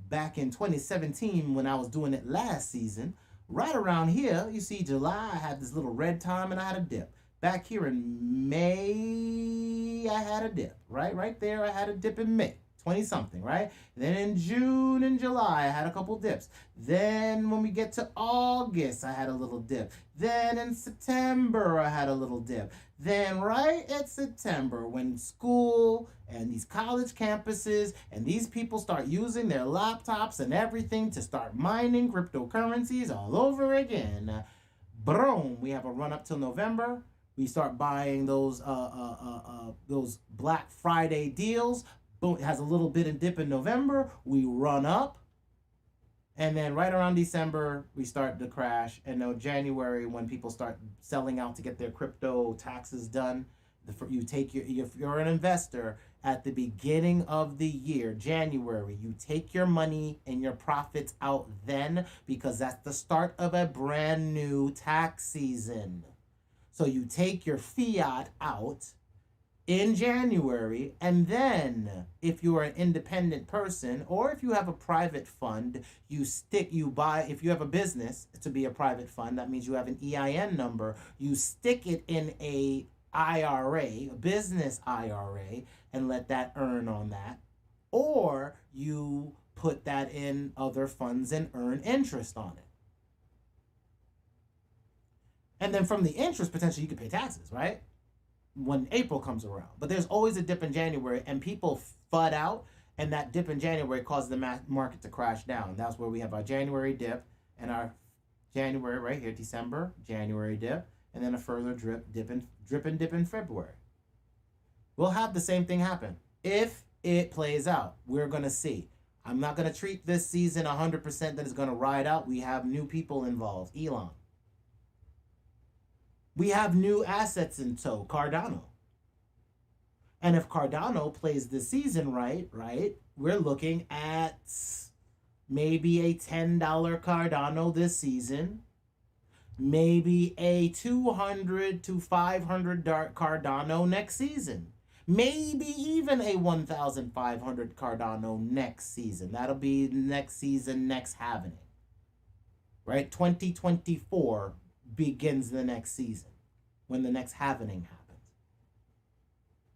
back in 2017 when I was doing it last season, right around here, you see July, I had this little red time and I had a dip. Back here in May, I had a dip. Right there, I had a dip in May 20 something, right? Then in June and July, I had a couple dips. Then when we get to August, I had a little dip. Then in September, I had a little dip. Then right at September, when school and these college campuses and these people start using their laptops and everything to start mining cryptocurrencies all over again, boom, we have a run up till November. We start buying those Black Friday deals. Boom, it has a little bit of dip in November. We run up. And then right around December, we start to crash. And now January, when people start selling out to get their crypto taxes done, if you're an investor at the beginning of the year, January, you take your money and your profits out then, because that's the start of a brand new tax season. So you take your fiat out in January, and then if you are an independent person or if you have a private fund, if you have a business to be a private fund, that means you have an EIN number, you stick it in a IRA, a business IRA, and let that earn on that. Or you put that in other funds and earn interest on it. And then from the interest, potentially you could pay taxes, right? When April comes around. But there's always a dip in January, and people FUD out, and that dip in January causes the market to crash down. That's where we have our January dip, and our January right here, December, January dip, and then a further dip in February. We'll have the same thing happen. If it plays out, we're going to see. I'm not going to treat this season 100% that it's going to ride out. We have new people involved. Elon. We have new assets in tow, Cardano. And if Cardano plays the season right, we're looking at maybe a $10 Cardano this season, maybe a $200 to $500 Cardano next season, maybe even a $1,500 Cardano next season. That'll be next season, next halving, right? 2024 begins the next season when the next halving happens.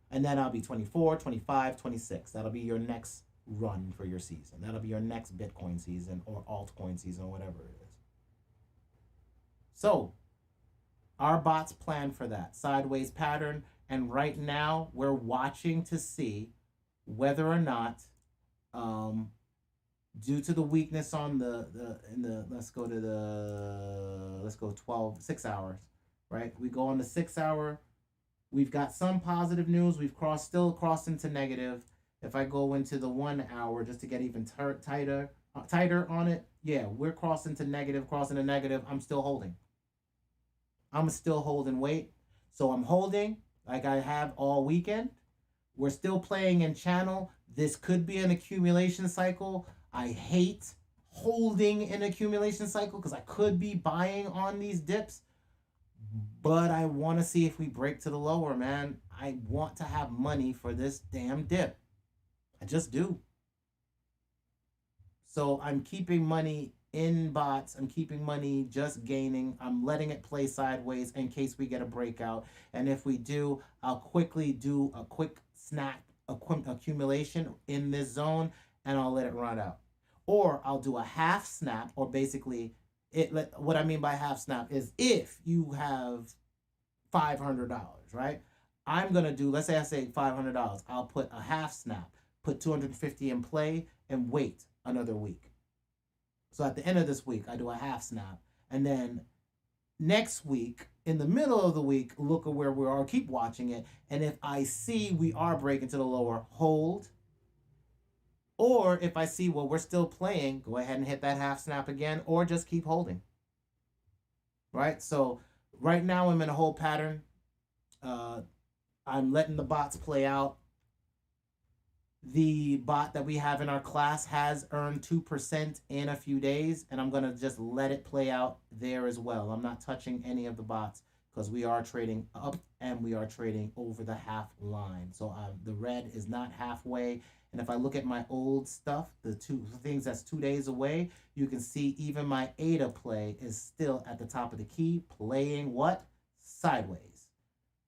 And then I'll be 24, 25, 26. That'll be your next run for your season. That'll be your next Bitcoin season or altcoin season or whatever it is. So our bots plan for that sideways pattern. And right now we're watching to see whether or not, due to the weakness on let's go 6 hours, right? We go on the 6 hour. We've got some positive news. We've still crossed into negative. If I go into the 1 hour just to get even tighter on it, yeah, we're crossing to negative. I'm still holding. I'm still holding weight. So I'm holding like I have all weekend. We're still playing in channel. This could be an accumulation cycle. I hate holding an accumulation cycle because I could be buying on these dips, but I want to see if we break to the lower, man. I want to have money for this damn dip. I just do. So I'm keeping money in bots. I'm keeping money just gaining. I'm letting it play sideways in case we get a breakout. And if we do, I'll quickly do a quick snap accumulation in this zone, and I'll let it run out. Or I'll do a half snap, or basically, what I mean by half snap is if you have $500, right? I'm going to do, let's say I say $500. I'll put a half snap, put 250 in play, and wait another week. So at the end of this week, I do a half snap. And then next week, in the middle of the week, look at where we are, keep watching it. And if I see we are breaking to the lower, hold. Or if I see, well, we're still playing, go ahead and hit that half snap again, or just keep holding. Right? So right now I'm in a hold pattern. I'm letting the bots play out. The bot that we have in our class has earned 2% in a few days, and I'm going to just let it play out there as well. I'm not touching any of the bots because we are trading up and we are trading over the half line. So the red is not halfway. And if I look at my old stuff, the two things that's 2 days away, you can see even my ADA play is still at the top of the key, playing what? Sideways.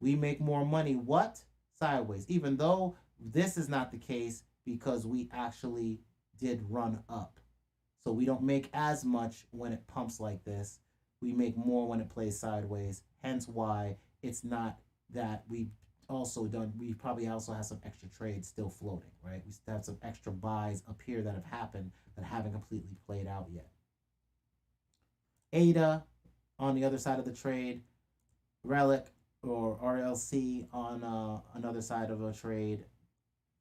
We make more money what? Sideways. Even though this is not the case, because we actually did run up. So we don't make as much when it pumps like this. We make more when it plays sideways. Hence why it's not that we also done. We probably also have some extra trades still floating, right? We still have some extra buys up here that have happened that haven't completely played out yet. ADA on the other side of the trade, Relic or RLC on another side of a trade.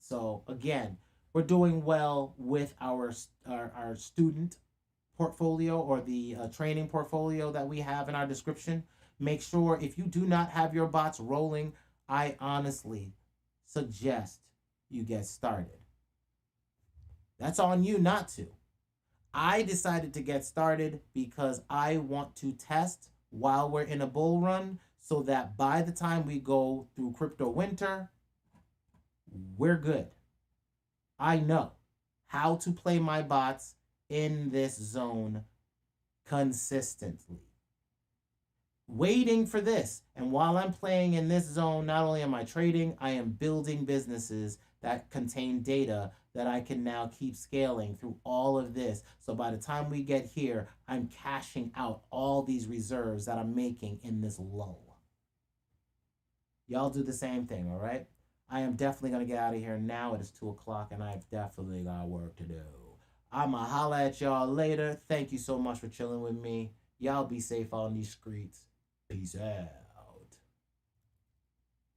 So again, we're doing well with our student portfolio or the training portfolio that we have in our description. Make sure if you do not have your bots rolling, I honestly suggest you get started. That's on you not to. I decided to get started because I want to test while we're in a bull run so that by the time we go through crypto winter, we're good. I know how to play my bots in this zone consistently. Waiting for this. And while I'm playing in this zone, not only am I trading, I am building businesses that contain data that I can now keep scaling through all of this. So by the time we get here, I'm cashing out all these reserves that I'm making in this lull. Y'all do the same thing, all right? I am definitely going to get out of here now. It is 2 o'clock and I've definitely got work to do. I'ma holla at y'all later. Thank you so much for chilling with me. Y'all be safe on these streets. Peace out.